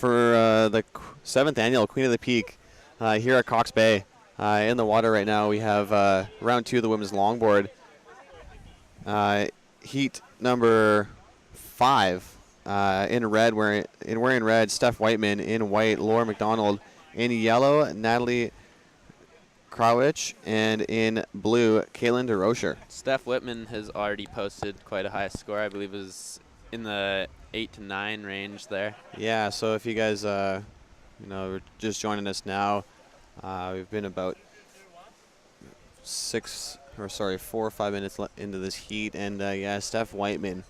the 7th annual Queen of the Peak here at Cox Bay. In the water right now, we have round 2 of the women's longboard. Heat number 5 in red, wearing red, Steph Whiteman. In white, Laura McDonald. In yellow, Natalie Krawich. And in blue, Caitlin DeRocher. Steph Whitman has already posted quite a high score. I believe it was in the 8 to 9 range there. Yeah, so if you guys are just joining us now, we've been about 4 or 5 minutes into this heat, and yeah, Steph Whiteman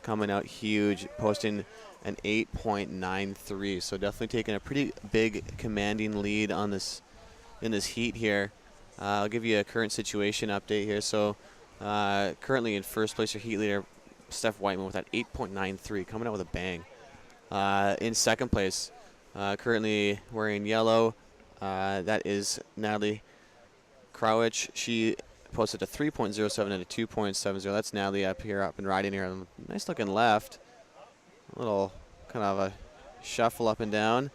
coming out huge, posting an 8.93. So definitely taking a pretty big commanding lead on this in this heat here. I'll give you a current situation update here. So currently in first place, your heat leader Steph Whiteman with that 8.93, coming out with a bang. In second place, currently wearing yellow, that is Natalie Krawich. She posted a 3.07 and a 2.70. That's Natalie up and riding here. Nice looking left. A little kind of a shuffle up and down.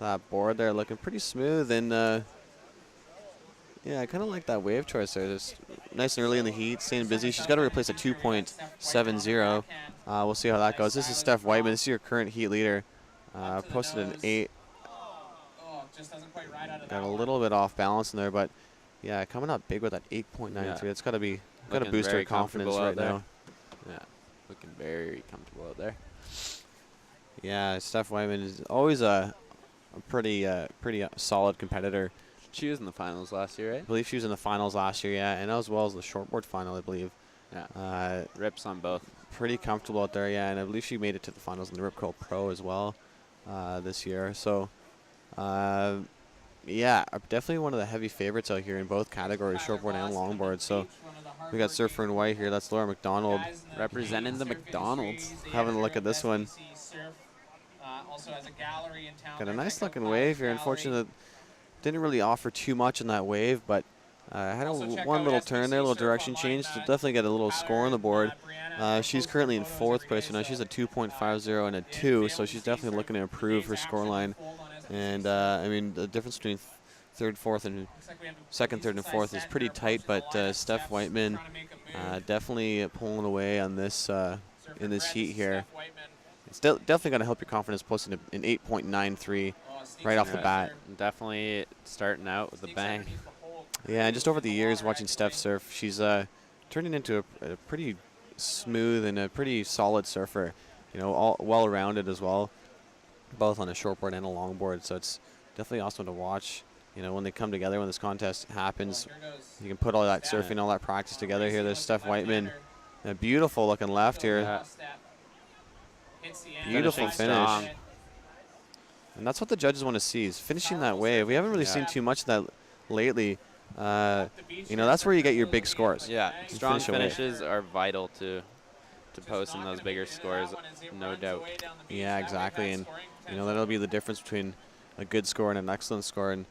That board there looking pretty smooth. And yeah, I kind of like that wave choice there. Just nice and early in the heat, staying busy. She's got to replace a 2.70. We'll see how that goes. This is Steph Whiteman. This is your current heat leader. Posted an 8. Got a little bit off balance in there, but yeah, coming up big with that 8.93. Yeah. It's got to boost her confidence right now. Yeah, looking very comfortable out there. Yeah, Steph Whiteman is always a pretty solid competitor. She was in the finals last year, right? I believe she was in the finals last year, yeah, and as well as the shortboard final, I believe. Yeah. Rips on both. Pretty comfortable out there, yeah, and I believe she made it to the finals in the Rip Curl Pro as well this year. So, yeah, definitely one of the heavy favorites out here in both categories, shortboard and longboard. So we got surfer in white here. That's Laura McDonald. Representing the McDonalds. Having a look at this one. Got a nice looking wave here. Unfortunately, didn't really offer too much in that wave, but had one little turn there, a little direction change to definitely get a little score on the board. She's currently in 4th place right now. She's a 2.50 and a 2, so she's definitely looking to improve her scoreline. And I mean, the difference between 3rd, 4th, and 2nd, 3rd, and 4th is pretty tight. But Steph Whiteman definitely pulling away on this in this heat here. It's definitely going to help your confidence, posting an 8.93 right off the bat. Definitely starting out with a bang. Yeah, and just over the years watching Steph surf, she's turning into a pretty smooth and a pretty solid surfer. You know, all well-rounded as well, both on a shortboard and a longboard. So it's definitely awesome to watch. You know, when they come together, when this contest happens, you can put all that surfing, all that practice together here. There's Steph Whiteman, a beautiful looking left here. Yeah. Beautiful finish. And that's what the judges want to see, is finishing that wave. We haven't really seen too much of that lately. You know, that's where you get your big scores. Yeah, strong finishes are vital to posting those bigger scores, no doubt. Yeah, exactly. And, you know, that'll be the difference between a good score and an excellent score. And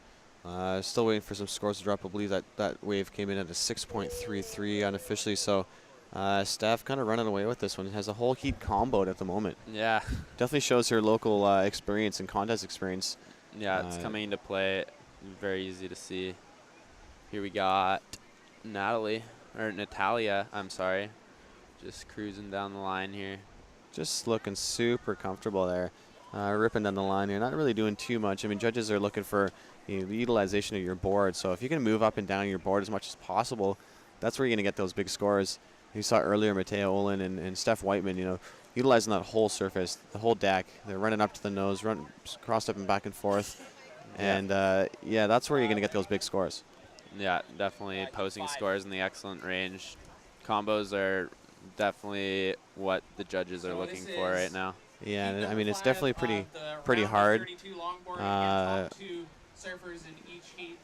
still waiting for some scores to drop. I believe that wave came in at a 6.33 unofficially. So Steph kind of running away with this one. Has a whole heat comboed at the moment. Yeah. Definitely shows her local experience and contest experience. Yeah, it's coming into play. Very easy to see. Here we got Natalia, I'm sorry. Just cruising down the line here. Just looking super comfortable there. Ripping down the line here. Not really doing too much. I mean, judges are looking for the utilization of your board. So if you can move up and down your board as much as possible, that's where you're going to get those big scores. You saw earlier Mattea Olin and Steph Whiteman, you know, utilizing that whole surface, the whole deck. They're running up to the nose, crossed up and back and forth. And, yeah, that's where you're going to get those big scores. Yeah, definitely posting scores in the excellent range. Combos are definitely what the judges are looking for right now. Yeah, I mean, it's definitely pretty hard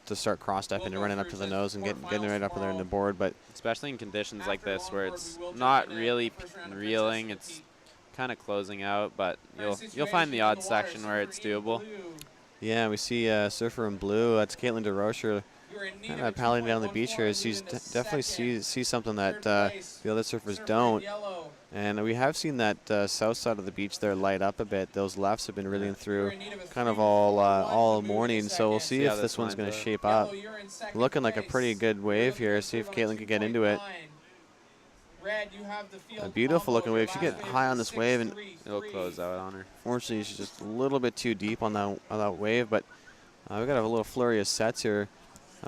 to start cross-stepping and running up to the nose and getting right up there in the board. But especially in conditions like this where it's not really reeling, it's kind of closing out, but you'll find the odd section where it's doable. Yeah, we see surfer in blue. That's Caitlin DeRocher kind of paddling down the beach here. She's definitely sees something that the other surfers don't. And we have seen that south side of the beach there light up a bit. Those lefts have been reeling through kind of all morning. So we'll see if this one's going to shape up. Looking like a pretty good wave here. See if Caitlin can get into it. A beautiful looking wave. She get high on this wave and It'll close out on her. fortunately she's just a little bit too deep on that wave. But we got a little flurry of sets here.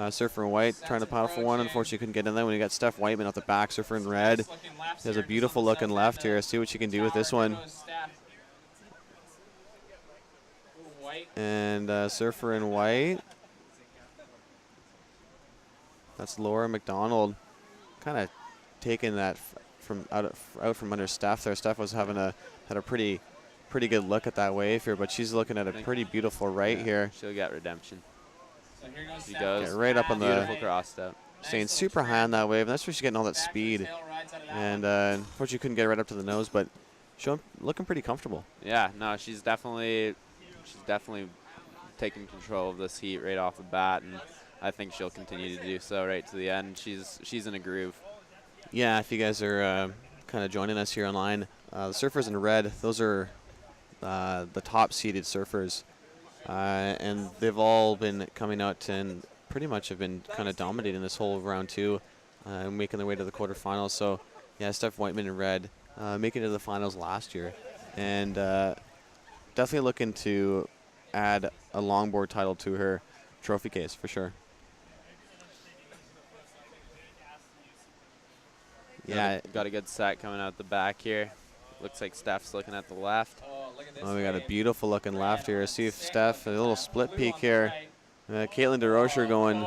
Surfer in white trying to paddle for one. Unfortunately couldn't get in there when you got Steph Whiteman at the back. Surfer in red. She has a beautiful looking left here. See what she can do with this one. And surfer in white. That's Laura McDonald. Kind of taking that from out from under Steph there. Steph was had a pretty good look at that wave here, but she's looking at a pretty beautiful right here. She'll get redemption. She Yeah, goes right up on the beautiful cross step. staying super high on that wave, and that's where she's getting all that speed. And unfortunately couldn't get right up to the nose, but looking pretty comfortable. Yeah, no, she's definitely taking control of this heat right off the bat, and I think she'll continue to do so right to the end. She's in a groove. Yeah, if you guys are kind of joining us here online, the surfers in red, those are the top seeded surfers. And they've all been coming out and pretty much have been kind of dominating this whole round 2 and making their way to the quarterfinals. So, yeah, Steph Whiteman in red making it to the finals last year. And definitely looking to add a longboard title to her trophy case for sure. Yeah, Got a good set coming out the back here. Looks like Steph's looking at the left. Oh, we got a beautiful looking left here. See if Steph, a little split peek here. Caitlin DeRocher going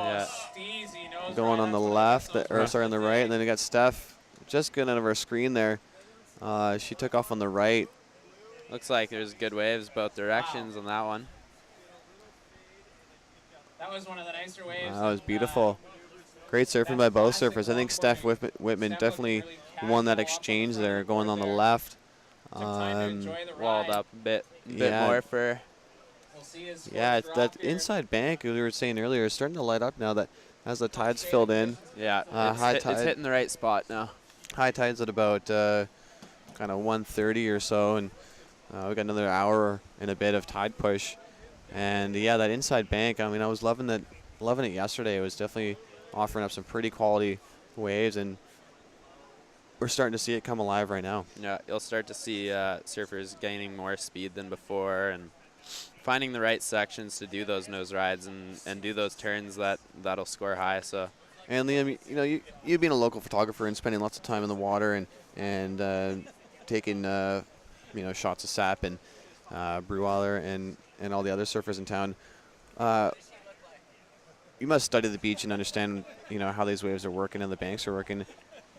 on the left, or sorry, on the right. And then we got Steph just good out of our screen there. She took off on the right. Looks like there's good waves both directions on that one. That was one of the nicer waves. That was beautiful. Great surfing by both surfers. I think Steph Whitman definitely won that exchange there, going on the left. Walled up a bit yeah. more for her. Yeah, that inside bank we were saying earlier is starting to light up now that as the tide's filled in. Yeah, it's hitting the right spot now. High tide's at about kind of 1:30 or so, and we got another hour and a bit of tide push. And yeah, that inside bank, I mean, I was loving it yesterday. It was definitely offering up some pretty quality waves, and we're starting to see it come alive right now. Yeah, you'll start to see surfers gaining more speed than before and finding the right sections to do those nose rides and do those turns that'll score high. So. And Liam, you know, you being a local photographer and spending lots of time in the water and taking shots of Sap and Breweiler and all the other surfers in town. You must study the beach and understand, how these waves are working and the banks are working.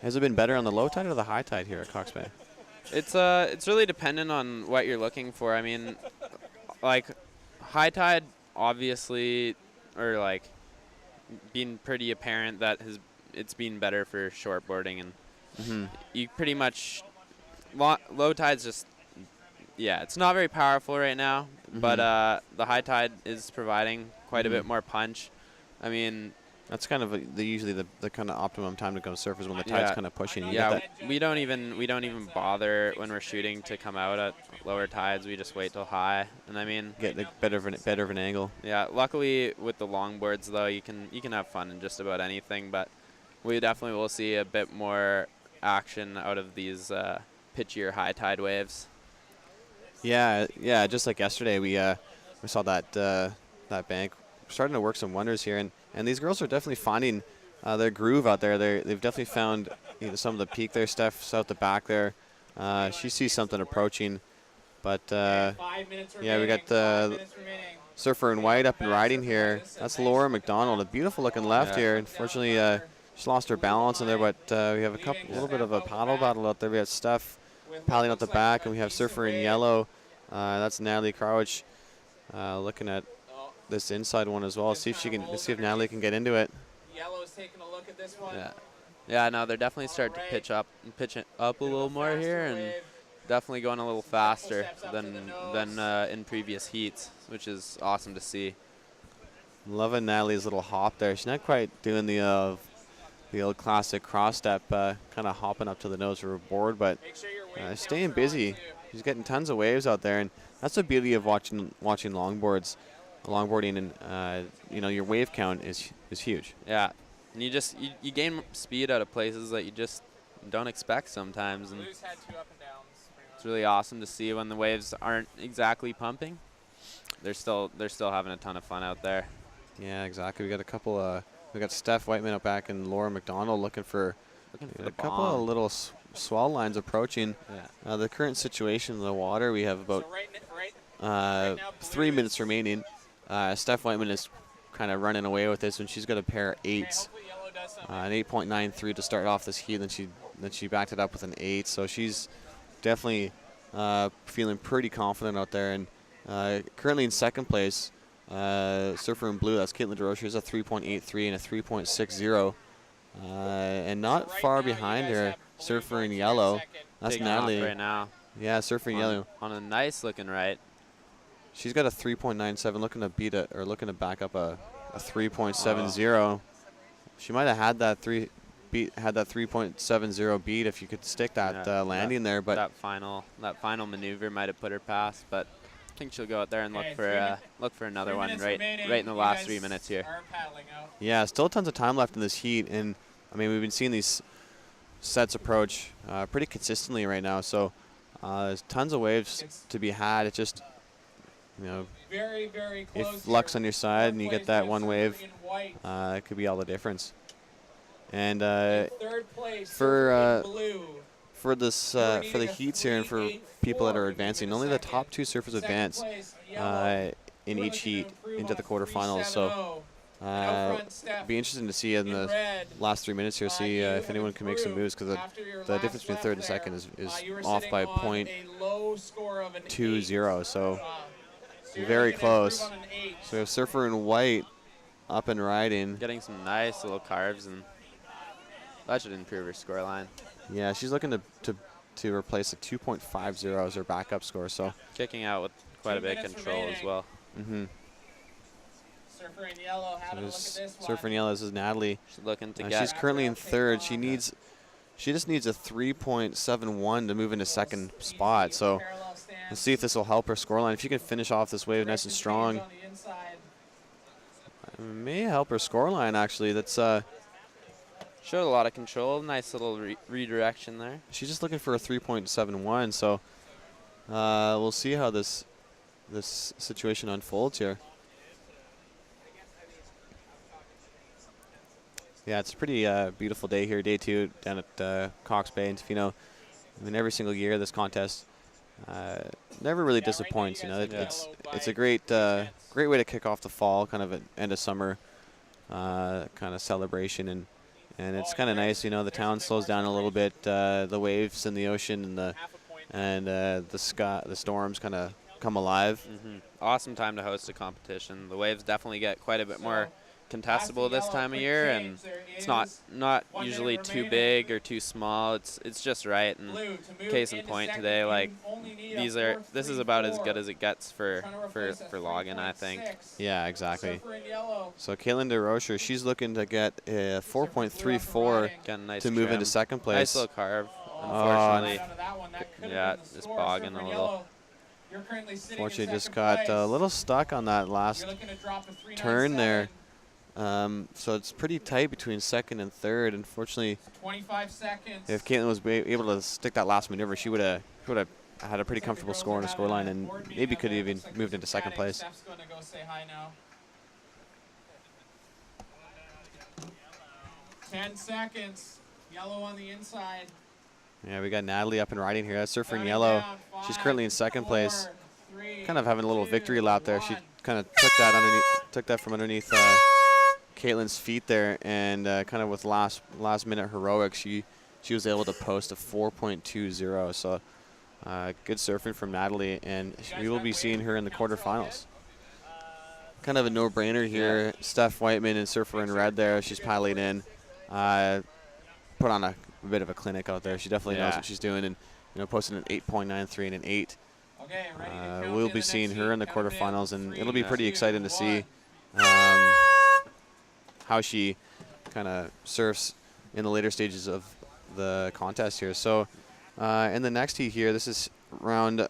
Has it been better on the low tide or the high tide here at Cox Bay? It's really dependent on what you're looking for. I mean, like high tide, obviously, or like being pretty apparent that it's been better for shortboarding, and you pretty much low tide's just it's not very powerful right now, but the high tide is providing quite a bit more punch. I mean, that's kind of usually the kind of optimum time to go surf is when the tide's kind of pushing. We don't even bother when we're shooting to come out at lower tides. We just wait till high, and I mean get the better of an angle. Yeah, luckily with the longboards though, you can have fun in just about anything, but we definitely will see a bit more action out of these pitchier high tide waves. Yeah, just like yesterday, we saw that bank starting to work some wonders here, and these girls are definitely finding their groove out there. They've definitely found some of the peak there. Steph's out the back there. She sees something approaching, but we got the surfer in white up and riding here. That's Laura McDonald, a beautiful looking left here. Unfortunately, she lost her balance in there, but we have a little bit of a paddle battle out there. We have Steph paddling out the back, and we have surfer in yellow. That's Natalie Krawich looking at this inside one as well. See if Natalie can get into it. Yellow's taking a look at this one. Yeah, no, they're definitely starting to pitch it up a little more here, and definitely going a little faster than in previous heats, which is awesome to see. Loving Natalie's little hop there. She's not quite doing the old classic cross step, kind of hopping up to the nose of her board, but staying busy. She's getting tons of waves out there, and that's the beauty of watching longboarding. And you know, your wave count is huge. Yeah, and you gain speed out of places that you just don't expect sometimes, and Blues had 2 up and downs. it's really awesome to see when the waves aren't exactly pumping. They're still having a ton of fun out there. Yeah, exactly. We got a couple. We got Steph Whiteman up back and Laura McDonald looking for the a couple of little swell lines approaching. Yeah. The current situation in the water, we have about So right now, 3 minutes remaining. Steph Whiteman is kind of running away with this, and she's got a pair of 8s, hopefully yellow does something. an 8.93 to start off this heat. Then she backed it up with an 8. So she's definitely feeling pretty confident out there. And currently in second place, surfer in blue, that's Caitlin DeRocher, is a 3.83 and a 3.60. And not Right far now, you behind guys her, have blue surfer in points in yellow. second. That's Taking off Natalie. right now. Yeah, surfer in yellow. On a nice looking right. She's got a 3.97, looking to back up a 3.70. She might have had that 3.70 beat if you could stick that landing there, but that final maneuver might have put her past, but I think she'll go out there and look for another 3 one minutes right remaining. in the You last guys 3 minutes here. are paddling out. yeah, still tons of time left in this heat, and I mean we've been seeing these sets approach pretty consistently right now, so there's tons of waves to be had. It's just, you know, Very, very close if luck's here. on your side and you Fourth get place that one surfer wave, in white. it could be all the difference. And In third place, for, surfer in blue. for this for the heats here and for people that are advancing, only the top 2 surfers Second advance place, yellow. in We're each looking heat to improve into on the a quarterfinals. So 3.70. Out front, Steph be interesting to see in in the red. last 3 minutes here, see You if have anyone can make some moves, because after your the last difference between lap third and there. second is You were off sitting by on a low score of an 0.20. So 8. So you're very looking to improve close. on an 8. So we have surfer in white up and riding. Getting some nice little carves, and that should improve her scoreline. Yeah, she's looking to replace a 2.50 as her backup score. So Kicking out with quite 2 a bit of minutes control as remaining. well. Surfer in yellow, having a look at this one. surfer in yellow. This is Natalie. She's looking to She's get currently in third. She just needs a 3.71 to move into second spot. So Parallel stance. let's see if this will help her scoreline. If she can finish off this wave nice and Direction strong, change on the inside. it may help her scoreline actually. That's showed a lot of control. Nice little redirection there. she's just looking for a 3.71. So we'll see how this situation unfolds here. Yeah, it's a pretty beautiful day here, day 2 down at Cox Bay in Tofino. I mean, every single year this contest never really disappoints. You know, it's a great way to kick off the fall, kind of an end of summer kind of celebration, and it's kind of nice. You know, the town slows down a little bit. The waves in the ocean and the sky, the storms kind of come alive. Awesome time to host a competition. The waves definitely get quite a bit more contestable this time of year, and it's not usually too big or too small. It's just right. And case in point today, like this is about as good as it gets for logging, I think. Yeah, exactly. So Caitlin DeRocher, she's looking to get a 4.34 Got a nice to move trim. into second place. Nice little carve. Unfortunately, yeah, just bogging a little. Unfortunately, just got a little stuck on that last turn there. So it's pretty tight between second and third. Unfortunately, 25 seconds. if Caitlin was able to stick that last maneuver, she would have had a pretty comfortable score on the scoreline, and maybe could have even moved into second place. Steph's going to go say hi now. 10 seconds. Yellow on the inside. Yeah, we got Natalie up and riding here. That's surfer in Counting yellow. down. She's 5, currently in second 4, place. 3, Kind of having a little 2, victory lap there. She 1. kind of took that from underneath Caitlin's feet there, and kind of with last minute heroics, she was able to post a 4.20. So good surfing from Natalie, and we will be seeing her in the quarterfinals. Kind of a no-brainer here. Steph Whiteman and surfer in red there. She's paddling in. Put on a bit of a clinic out there. She definitely knows what she's doing, and posted an 8.93 and an 8. Okay, ready to count We'll in be the seeing next her in the heat. Count 'em quarterfinals, and in. it'll be 3, pretty 2, exciting to see. 1. how she kind of surfs in the later stages of the contest here. So in the next heat here, this is round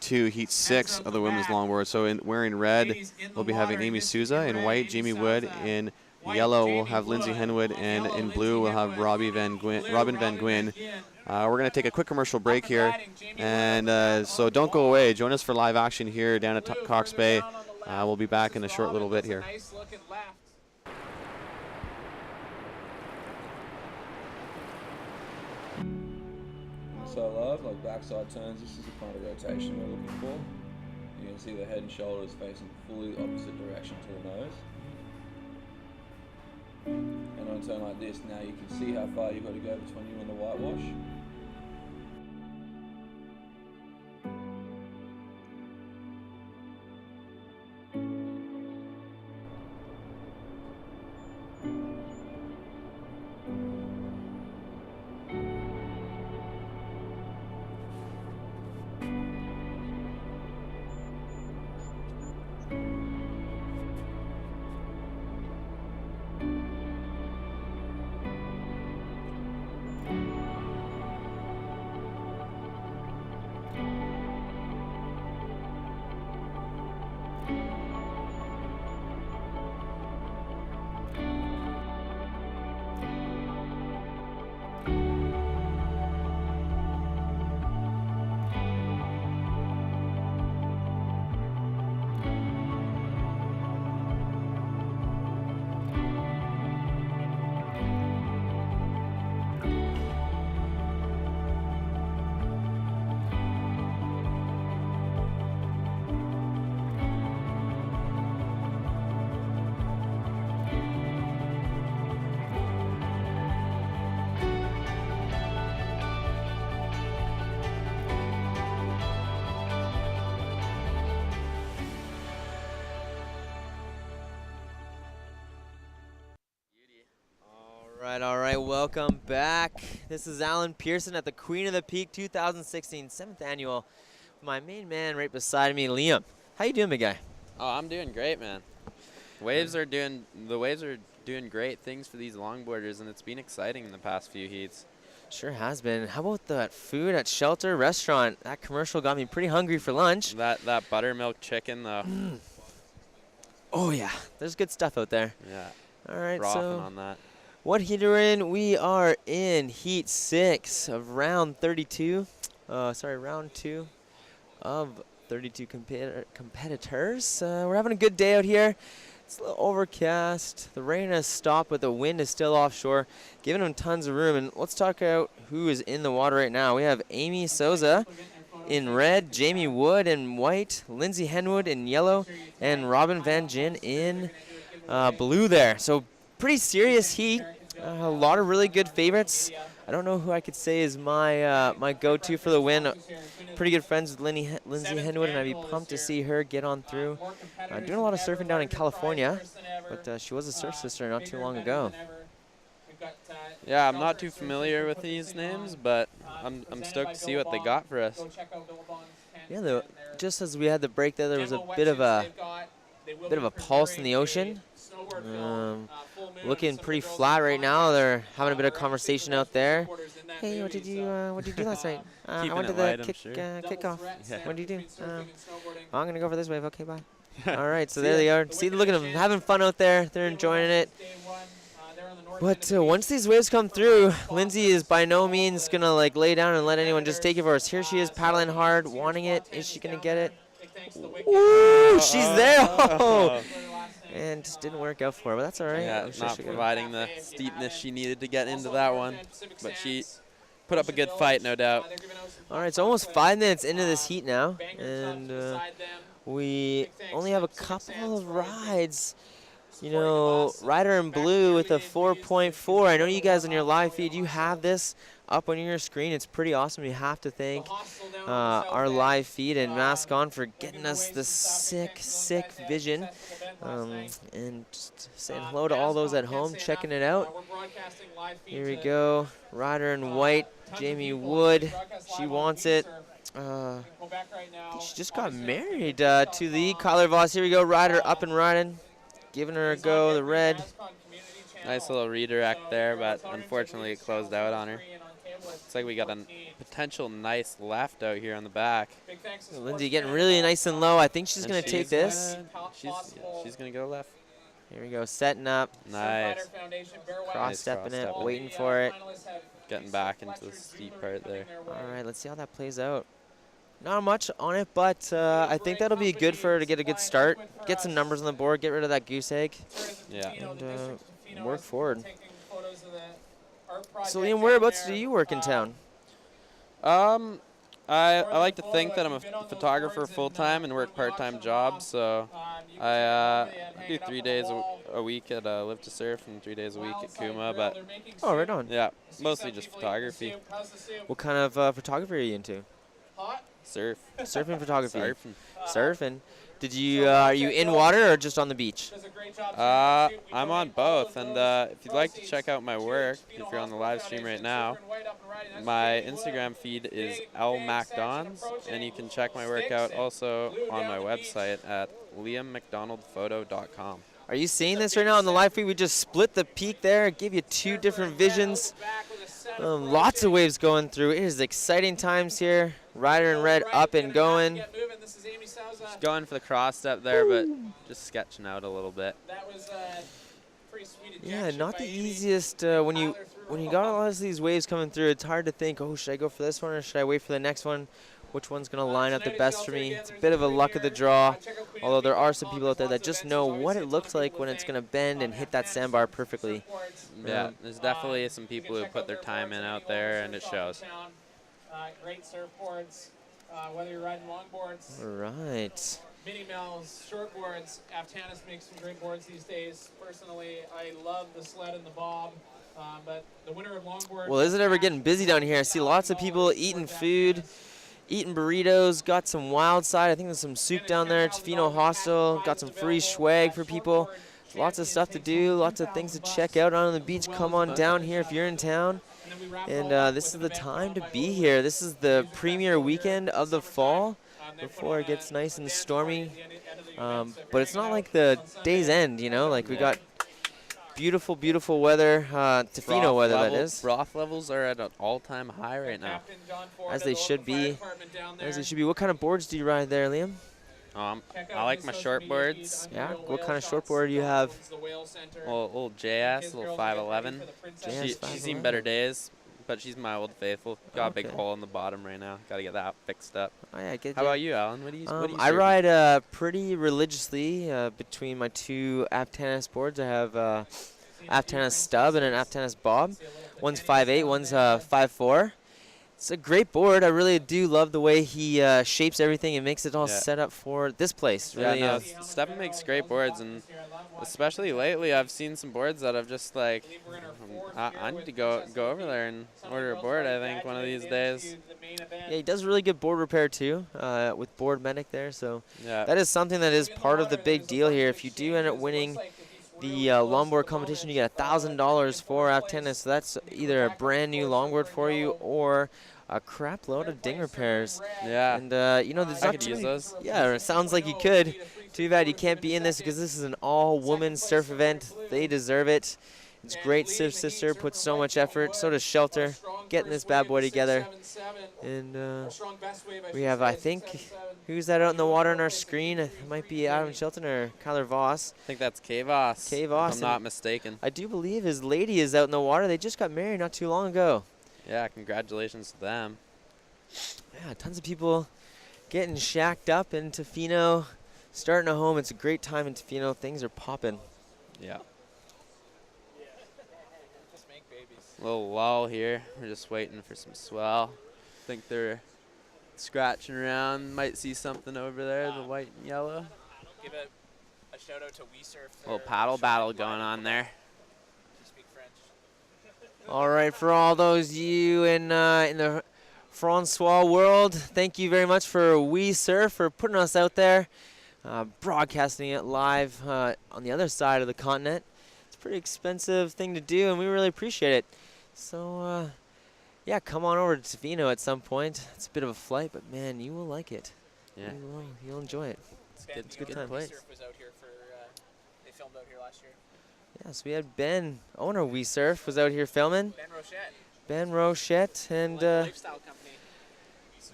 2, heat 6 of the women's longboard. So wearing red, we'll be having Amy Souza. In white, Jamie Wood. In yellow, we'll have Lindsay Henwood, and in blue, we'll have Robin Van Gwyn. We're going to take a quick commercial break here, and so don't go away. Join us for live action here down at Cox Bay. We'll be back in a short little bit here. So I love, like backside turns, this is the kind of rotation we're looking for. You can see the head and shoulders facing fully opposite direction to the nose. And on a turn like this, now you can see how far you've got to go between you and the whitewash. All right, welcome back. This is Alan Pearson at the Queen of the Peak 2016 7th annual. My main man right beside me, Liam. How you doing, big guy? Oh, I'm doing great, man. The waves are doing great things for these longboarders, and it's been exciting in the past few heats. Sure has been. How about that food at Shelter Restaurant? That commercial got me pretty hungry for lunch. That buttermilk chicken, though. Oh yeah, there's good stuff out there. Yeah. All right, Frothing so on that. what heat are we in? We are in heat 6 of round 32. Round 2 of 32 competitors. We're having a good day out here. It's a little overcast. The rain has stopped, but the wind is still offshore, giving them tons of room. And let's talk about who is in the water right now. We have Amy Souza in red, Jamie Wood in white, Lindsay Henwood in yellow, and Robin Van Gyn in blue there. So pretty serious heat. A lot of really good favorites. I don't know who I could say is my my go-to for the win. Pretty good friends with Lindsay Henwood, and I'd be pumped to see her get on through. Doing a lot of surfing down in California, but she was a surf sister not too long ago. Yeah, I'm not too familiar with these names, but I'm stoked to see what they got for us. Yeah, just as we had the break there was a bit of a pulse in the ocean. Looking pretty flat right now. They're having a bit of conversation out there. Hey, what did you do last night? I went to the kickoff. Yeah. What did you do? I'm gonna go for this wave. Okay, bye. All right, so there they are. See, look at them having fun out there. They're enjoying it. But once these waves come through, Lindsay is by no means gonna like lay down and let anyone just take it for us. Here she is paddling hard, wanting it. Is she gonna get it? Ooh, she's there. Oh. And just didn't work out for her, but that's all right. Yeah, sure not providing the steepness she needed to get into that one, but she put up a good fight, no doubt. All right, it's almost 5 minutes into this heat now, and we only have a couple of rides. You know, Rider in blue with a 4.4. I know you guys on your live feed, you have this up on your screen. It's pretty awesome. We have to thank our live feed and Mask On for getting us this sick vision. And just saying hello to all those at home checking it out. Here we go. Rider in white, Jamie Wood. She wants it. She just got married to the Kyler Voss. Here we go. Rider up and riding. Giving her a go, the red. Nice little redirect there, but unfortunately it closed out on her. Looks like we got a potential nice left out here on the back. Lindsay getting really nice and low. I think she's going to take this. She's going to go left. Here we go, setting up. Nice. Cross-stepping it, cross-stepping. waiting for it. Getting back into the steep part there. All right, let's see how that plays out. Not much on it, but I think that'll be good for her to get a good start, get some numbers on the board, get rid of that goose egg, Yeah. and work forward. So, Liam, whereabouts do you work in town? I like to think that I'm a photographer full-time and work part-time jobs, so I do 3 days a week at Live to Surf and 3 days a week at Kuma, but Oh, right on. yeah, mostly just photography. What kind of photography are you into? Surf. Surfing photography. Surfing. Surfing. Did you are you in water or just on the beach? I'm on both, and if you'd like to check out my work, if you're on the live stream right now, my Instagram feed is lmacdons, and you can check my work out also on my website at liammcdonaldphoto.com. Are you seeing this right now on the live feed? We just split the peak there, give you two different visions. Lots of waves going through. It is exciting times here. Rider in red up and going. Just going for the cross step there, but just sketching out a little bit. Yeah, not the easiest when you got a lot of these waves coming through. It's hard to think, oh, should I go for this one or should I wait for the next one? Which one's going to line up the best for me? It's a bit of a luck of the draw, although there are some people out there that just know what it looks like when it's going to bend and hit that sandbar perfectly. Yeah, there's definitely some people who put their time in out there, and it shows. Great surfboards, whether you're riding longboards. Right. Mini Mel's, shortboards. Aftanis makes some great boards these days. Personally, I love the sled and the bob, but the winner of longboard. Well, is it ever getting busy down here? I see lots of people eating food, eating burritos, got some wild side. I think there's some soup down there. Tofino Hostel, got some free swag for people. Lots of stuff to do, lots of things to check out on the beach. Come on down here if you're in town. And this is the time to be here. This is the premier weekend of the fall before it gets nice and stormy. But it's not like the day's end, you know, like we got beautiful, beautiful weather, Tofino weather that is. Froth levels are at an all-time high right now. As they should be. As they should be. What kind of boards do you ride there, Liam? I like my short boards. Yeah? What kind of short board do you have? Old JS, a little 511. She's seen better days, but she's my old faithful. Got a big hole in the bottom right now. Got to get that fixed up. Oh, yeah, How about you, Alan? What do you I ride pretty religiously between my two Aftanis boards. I have Aftanis Stub and an Aftanis Bob. One's 5'8", one's 5'4". It's a great board. I really do love the way he shapes everything and makes it all set up for this place. Really, yeah, no, Stefan makes great boards, and especially lately, I've seen some boards that I've just like, I need to go over there and order a board. I think one of these days. Yeah, he does really good board repair too, with Board Medic there. So that is something that is part of the big deal here. If you do end up winning the longboard competition, you get $1,000 for Aftanis. So that's either a brand new longboard for you or a crap load of ding repairs. Yeah. And you know, there's I not could too use many. those. Yeah, it sounds like you could. Too bad you can't be in this because this is an all-woman surf event. They deserve it. It's great. Surf Sister puts so much effort. So does Shelter, getting this bad boy together. And we have, I think, who's that out in the water on our screen? It might be Adam Shelton or Kyler Voss. I think that's K-Voss. K-Voss. If I'm not mistaken. I do believe his lady is out in the water. They just got married not too long ago. Yeah, congratulations to them. Yeah, tons of people getting shacked up in Tofino, starting a home. It's a great time in Tofino. Things are popping. Yeah. A little lull here. We're just waiting for some swell. I think they're scratching around. Might see something over there, the white and yellow. Give a shout out to WeSurf. A little paddle battle going on there. All right, for all those you in the Francois world, thank you very much for WeSurf for putting us out there, broadcasting it live on the other side of the continent. It's a pretty expensive thing to do, and we really appreciate it. So, yeah, come on over to Tofino at some point. It's a bit of a flight, but, man, you will like it. Yeah. You'll enjoy it. It's a good time. WeSurf was out here for, they filmed out here last year. Yes, we had Ben, owner of We Surf, was out here filming. Ben Rochette. Ben Rochette, and Lifestyle company.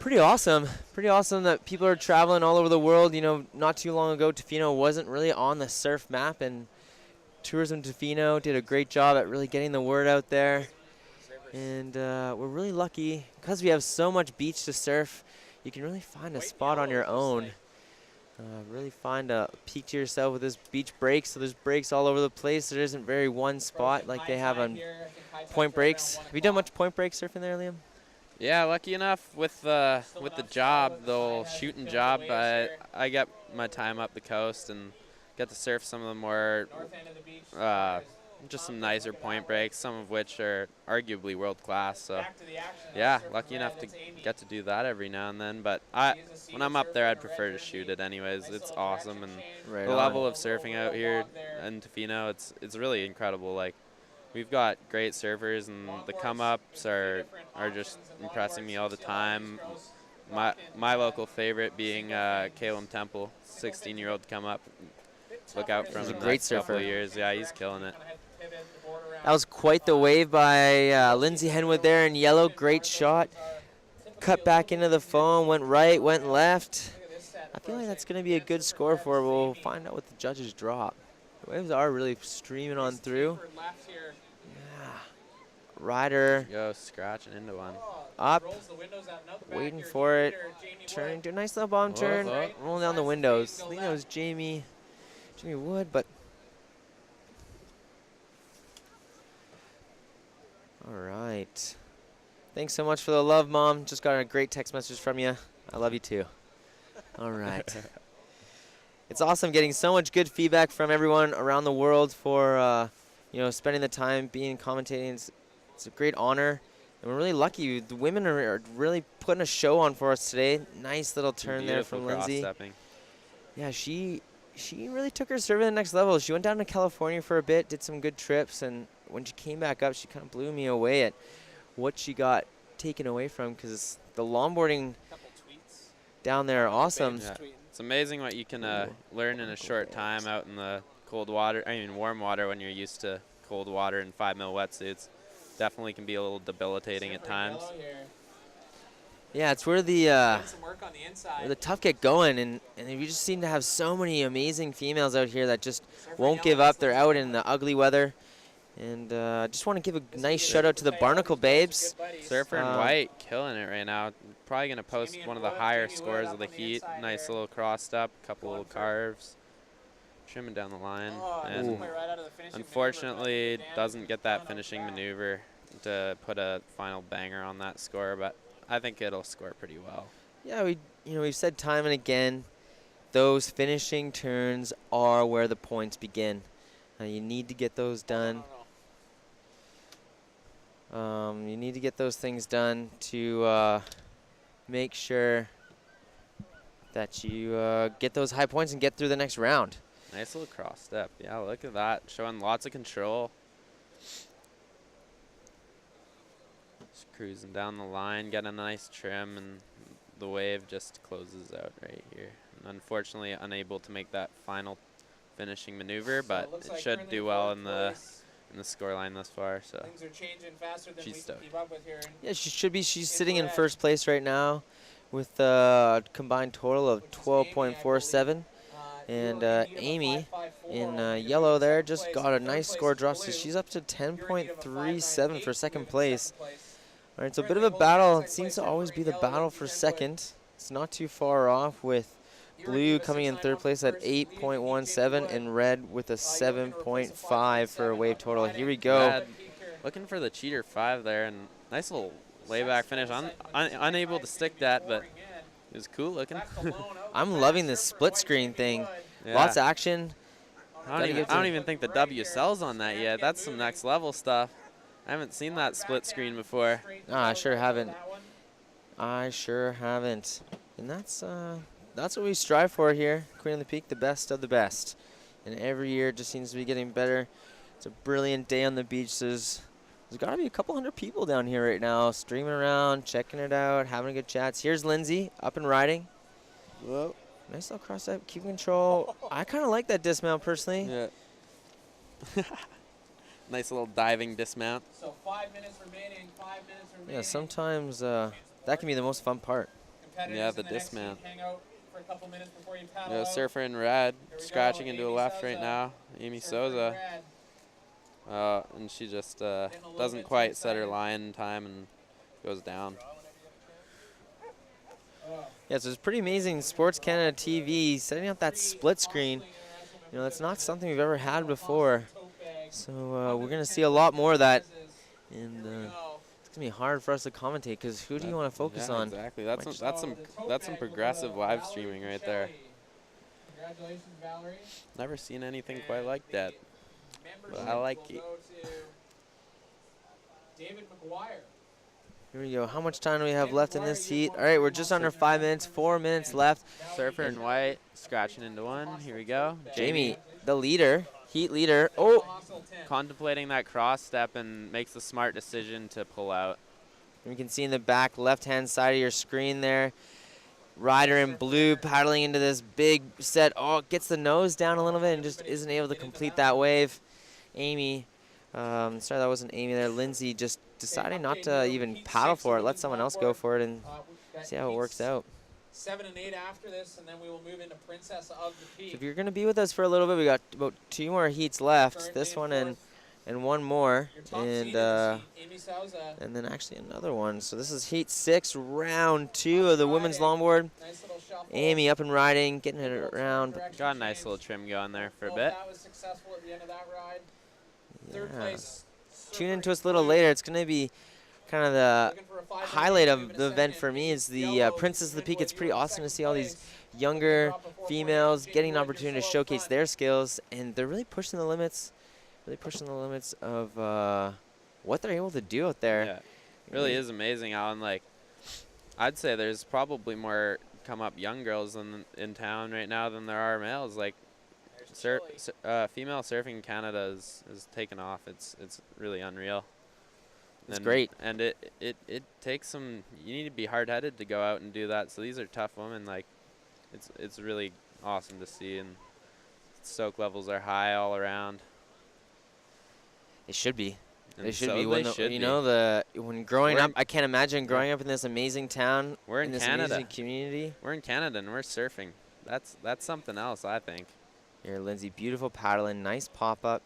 pretty awesome. Pretty awesome that people are traveling all over the world. You know, not too long ago, Tofino wasn't really on the surf map, and Tourism Tofino did a great job at really getting the word out there. And we're really lucky because we have so much beach to surf. You can really find a spot on your own. Really find a peak to yourself with this beach breaks. So there's breaks all over the place. There isn't very one spot like they have on Point Breaks. Have you done much Point Break surfing there, Liam? Yeah, lucky enough with the job, the whole shooting job, I get my time up the coast and get to surf some of the more, just some nicer point breaks, some of which are arguably world class. So yeah, lucky enough to get to do that every now and then. But when I'm up there, I'd prefer to shoot it anyways. It's awesome, and the level of surfing out here in Tofino, it's really incredible. Like, we've got great surfers, and the come-ups are just impressing me all the time. My local favorite being Caleb Temple, 16-year-old come-up. Look out for him in the next couple of years. Yeah, he's killing it. That was quite the wave by Lindsay Henwood there in yellow. Great shot. Cut back into the foam, went right, went left. I feel like that's going to be a good score for her. We'll find out what the judges drop. The waves are really streaming on through. Yeah. Ryder. Go scratching into one. Up. Waiting for it. Turning. Do a nice little bomb turn. Rolling down the windows. I think that was Jamie Wood, but all right. Thanks so much for the love, Mom. Just got a great text message from you. I love you too. All right. It's awesome getting so much good feedback from everyone around the world for spending the time being commentating. It's a great honor, and we're really lucky. The women are really putting a show on for us today. Nice little turn there from Lindsay. Yeah, she really took her surfing to the next level. She went down to California for a bit, did some good trips, and when she came back up, she kind of blew me away at what she got taken away from, because the longboarding down there are awesome. Yeah. It's amazing what you can learn in a short time out in the cold water, warm water when you're used to cold water and 5 mil wetsuits. Definitely can be a little debilitating at times. Yeah, it's where the tough get going, and you just seem to have so many amazing females out here that just won't give up. They're out in the ugly weather, and I just want to give a nice shout out to the Barnacle Babes. Surfer in white, killing it right now. Probably gonna post one of the higher scores of the heat. Nice little crossed up, couple little carves, trimming down the line, and unfortunately doesn't get that finishing maneuver to put a final banger on that score, but I think it'll score pretty well. Yeah, we've said time and again, those finishing turns are where the points begin. You need to get those done. You need to get those things done to make sure that you get those high points and get through the next round. Nice little cross step. Yeah, look at that, showing lots of control. Just cruising down the line, getting a nice trim, and the wave just closes out right here. And unfortunately, unable to make that final finishing maneuver, but it should do well in the scoreline thus far. So she's stoked. Yeah, she should be. She's sitting in first place right now with a combined total of 12.47. And Amy in yellow there just got a nice score drop, so she's up to 10.37 for second place. All right, so a bit of a battle. It seems to always be the battle for second. It's not too far off, with blue coming in third place at 8.17 and red with a 7.5 for a wave total. Here we go. Red, looking for the cheater 5 there, and nice little layback finish. Unable to stick that, but it was cool looking. I'm loving this split screen thing. Yeah. Lots of action. I don't even think the WSL's on that yet. That's some next level stuff. I haven't seen that split screen before. I sure haven't. I sure haven't. And that's what we strive for here. Queen of the Peak, the best of the best. And every year it just seems to be getting better. It's a brilliant day on the beach. There's got to be a couple hundred people down here right now, streaming around, checking it out, having good chats. Here's Lindsay up and riding. Whoa. Nice little cross up, keep control. I kind of like that dismount personally. Yeah. Nice little diving dismount. So 5 minutes remaining. 5 minutes remaining. Yeah, sometimes that can be the most fun part. Competitors Yeah, in the next heat, dismount. hang out for a couple minutes before you paddle Yeah, out. surfer in red, Here we scratching go, into the Amy left right Souza. now. Amy Surfer in Souza. red. And she just Getting a little doesn't bit too quite set her excited. line in time and goes down. Yeah, so it's pretty amazing. Sports Canada TV setting up that split screen. You know, that's not something we've ever had before. So we're going to see a lot more of that. And it's going to be hard for us to commentate because who do you want to focus Yeah, on? exactly. That's some progressive live streaming right there. Congratulations, Valerie. Never seen anything quite like that. But I like Will it. go to David McGuire. Here we go. How much time do we have left in this heat? All right, we're just under 5 minutes, 4 minutes left. Surfer in white, scratching into one. Here we go. Jamie, the leader, heat leader. Oh, Contemplating that cross step and makes the smart decision to pull out. you can see in the back left-hand side of your screen there, rider in blue paddling into this big set. Oh, gets the nose down a little bit and just isn't able to complete that wave. Amy, sorry that wasn't Amy there. Lindsay just deciding not to even paddle for it. Let someone else go for it and see how it works out. 7 and 8 after this, and then we will move into Princess of the So Peak. if you're going to be with us for a little bit, we got about 2 more heats left. Currently This in one fourth. and one more. Your top And seed in this heat, Amy Souza. and then actually another one. So this is heat 6, round 2 of the women's longboard. Nice little shuffle. Amy up and riding, getting it around. Got a nice little trim going there for a Well, bit. That was successful at the end of that ride. Third Yeah. place. Tune into us a little later. It's going to be kind of the highlight of the event for me is the Princess of the Peak. It's pretty awesome to see all these younger females getting an opportunity to showcase their skills, and they're really pushing the limits, of what they're able to do out there. Yeah, it really is amazing, Alan. Like, I'd say there's probably more come-up young girls in town right now than there are males. Like, female surfing in Canada is taken off. It's really unreal. It's great. And it takes some. You need to be hard-headed to go out and do that. So these are tough women. Like, it's really awesome to see, and soak levels are high all around. It should be. And They should so be. they When should be. when growing We're up, in- I can't imagine growing up in this amazing town. We're in this Canada. amazing community. We're in Canada and we're surfing. That's something else, I think. Here, Lindsay, beautiful paddling, nice pop up.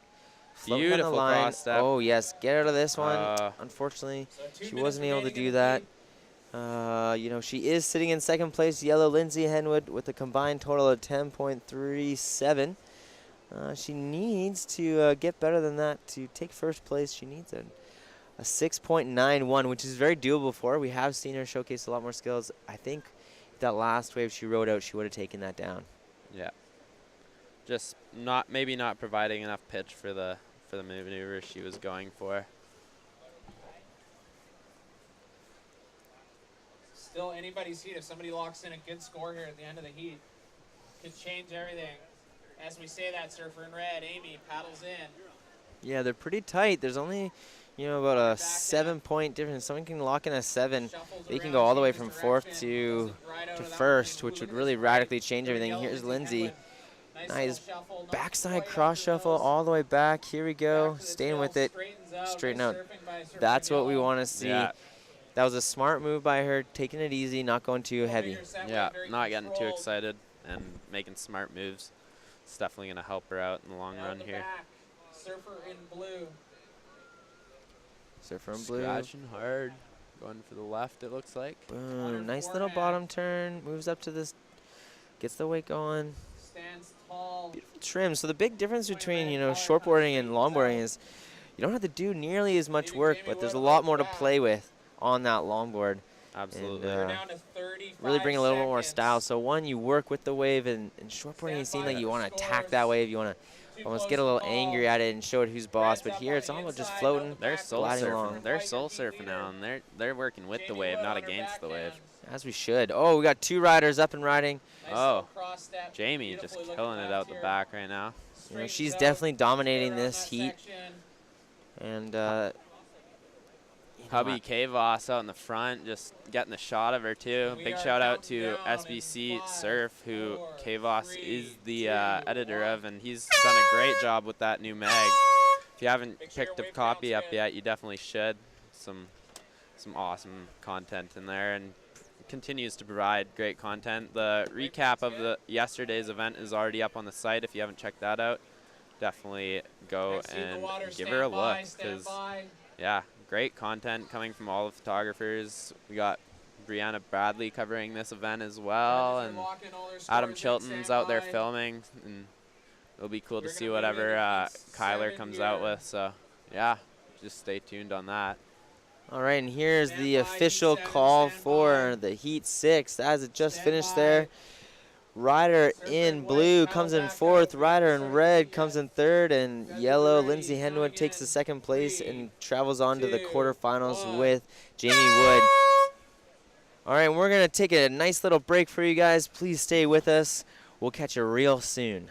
Floating on the Beautiful line. cross step. Oh yes, get out of this one. Uh, Unfortunately, So 2 she minutes wasn't able to remaining in do the that. heat. You know, she is sitting in second place. Yellow Lindsay Henwood with a combined total of 10.37. She needs to get better than that to take first place. She needs a 6.91, which is very doable for her. We have seen her showcase a lot more skills. I think that last wave she rode out, she would have taken that down. Yeah. Just maybe not providing enough pitch for the maneuver she was going for. Still anybody's heat. If somebody locks in a good score here at the end of the heat, could change everything. As we say that, surfer in red, Amy paddles in. Yeah, they're pretty tight. There's only, about a 7-point difference. Someone can lock in a 7. They can go all the way from fourth to first, which would really radically change everything. Here's Lindsay. Nice backside cross shuffle all the way back. Here we go. Staying with it. Straighten out. That's what we want to see. Yeah. That was a smart move by her, taking it easy, not going too heavy. Yeah, not getting too excited and making smart moves. It's definitely going to help her out in the long run here. Surfer in blue. Surfer in blue. Scratching hard. Going for the left, it looks like. Boom. Nice little bottom turn. Moves up to this. Gets the weight going. Stands tall. Beautiful trim. So the big difference between, shortboarding and longboarding is you don't have to do nearly as much work, but there's a lot more to play with on that longboard. Absolutely. And, We're down to 35 really bring a little bit more seconds. style. So one, you work with the wave, and shortboarding, it seems like you want to attack that wave. You want to almost get a little angry at it and show it who's boss. But here, it's all about just floating, They're soul gliding surfing. along. They're soul surfing now, and they're working with the wave, not against the wave. As we should. Oh, we got 2 riders up and riding. Oh, Jamie just killing it out the back right now. She's definitely dominating this heat. And Hubby K-Voss out in the front, just getting the shot of her too. Big shout out to SBC Surf, who K-Voss is the editor of, and he's done a great job with that new mag. if you haven't picked a copy up yet, you definitely should. Some awesome content in there, and continues to provide great content. The recap of the yesterday's event is already up on the site. If you haven't checked that out, definitely go and give her a look, because yeah, great content coming from all the photographers. We got Brianna Bradley covering this event as well, and Adam Chilton's out there filming, and it'll be cool to see whatever Kyler comes out with. So yeah, just stay tuned on that. All right, and here's the official call for the Heat 6 as it just finished there. Ryder in blue comes in 4th, Ryder in red comes in 3rd, and yellow, Lindsay Henwood takes the 2nd place and travels on to the quarterfinals with Jamie Wood. All right, we're going to take a nice little break for you guys. Please stay with us. We'll catch you real soon.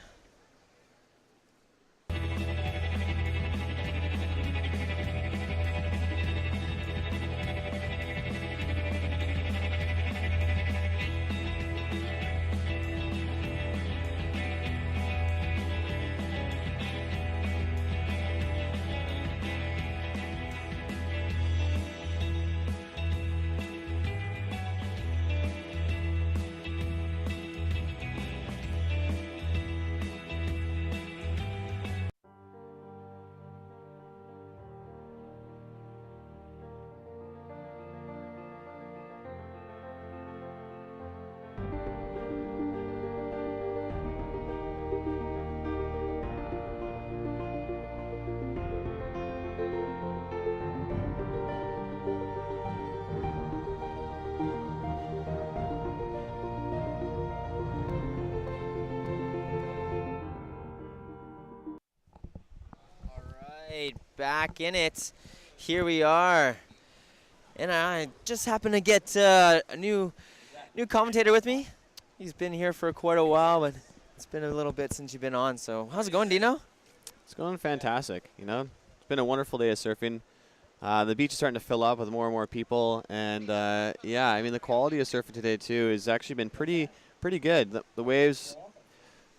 Back in it. Here we are. And I just happened to get a new commentator with me. He's been here for quite a while, but it's been a little bit since you've been on. So how's it going, Dino? It's going fantastic. You know, it's been a wonderful day of surfing. The beach is starting to fill up with more and more people, and yeah, I mean the quality of surfing today too has actually been pretty good. The waves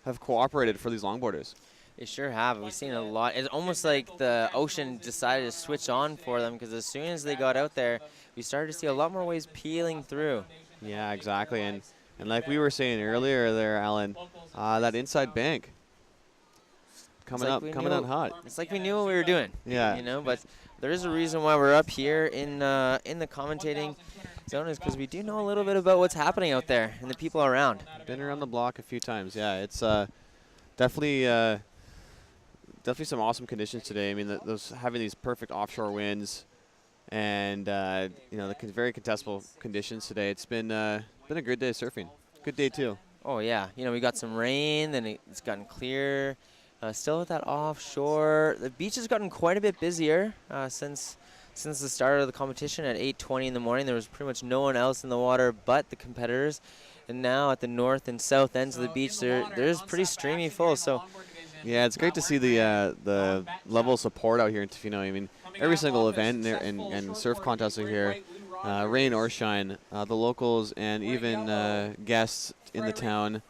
have cooperated for these longboarders. They sure have. We've seen a lot. It's almost like the ocean decided to switch on for them, because as soon as they got out there, we started to see a lot more waves peeling through. Yeah, exactly. And like we were saying earlier there, Alan, that inside bank coming out hot. It's like we knew what we were doing. Yeah. You know, but there is a reason why we're up here in the commentating zone, is because we do know a little bit about what's happening out there and the people around. Been around the block a few times. Yeah, it's definitely some awesome conditions today. I mean, those having these perfect offshore winds, and you know, the very contestable conditions today. It's been a good day of surfing. Good day too. Oh yeah, you know, we got some rain, then it's gotten clear. Still with that offshore. The beach has gotten quite a bit busier since the start of the competition at 8:20 in the morning. There was pretty much no one else in the water but the competitors. And now at the north and south ends of the beach, there's pretty streamy full. So yeah, it's great to see the level of support out here in Tofino. I mean, every single event and surf contest out here, rain or shine, the locals and even guests in the town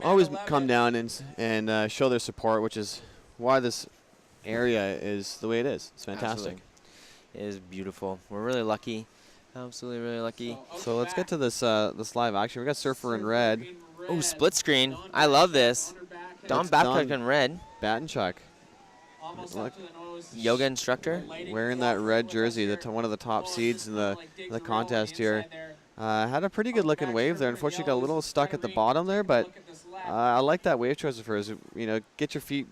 always come down and show their support, which is why this area is the way it is. It's fantastic. Absolutely. It is beautiful. We're really lucky. Absolutely really lucky. So let's get to this live action. We got Surfer in red. Oh, split screen. I love this. Don Babcock in red. Batenchuk. Yoga instructor. Wearing that red jersey, one of the top seeds in the contest here. Had a pretty good looking wave there. Unfortunately, got a little stuck at the bottom there, but I like that wave choice of hers. You know, get your feet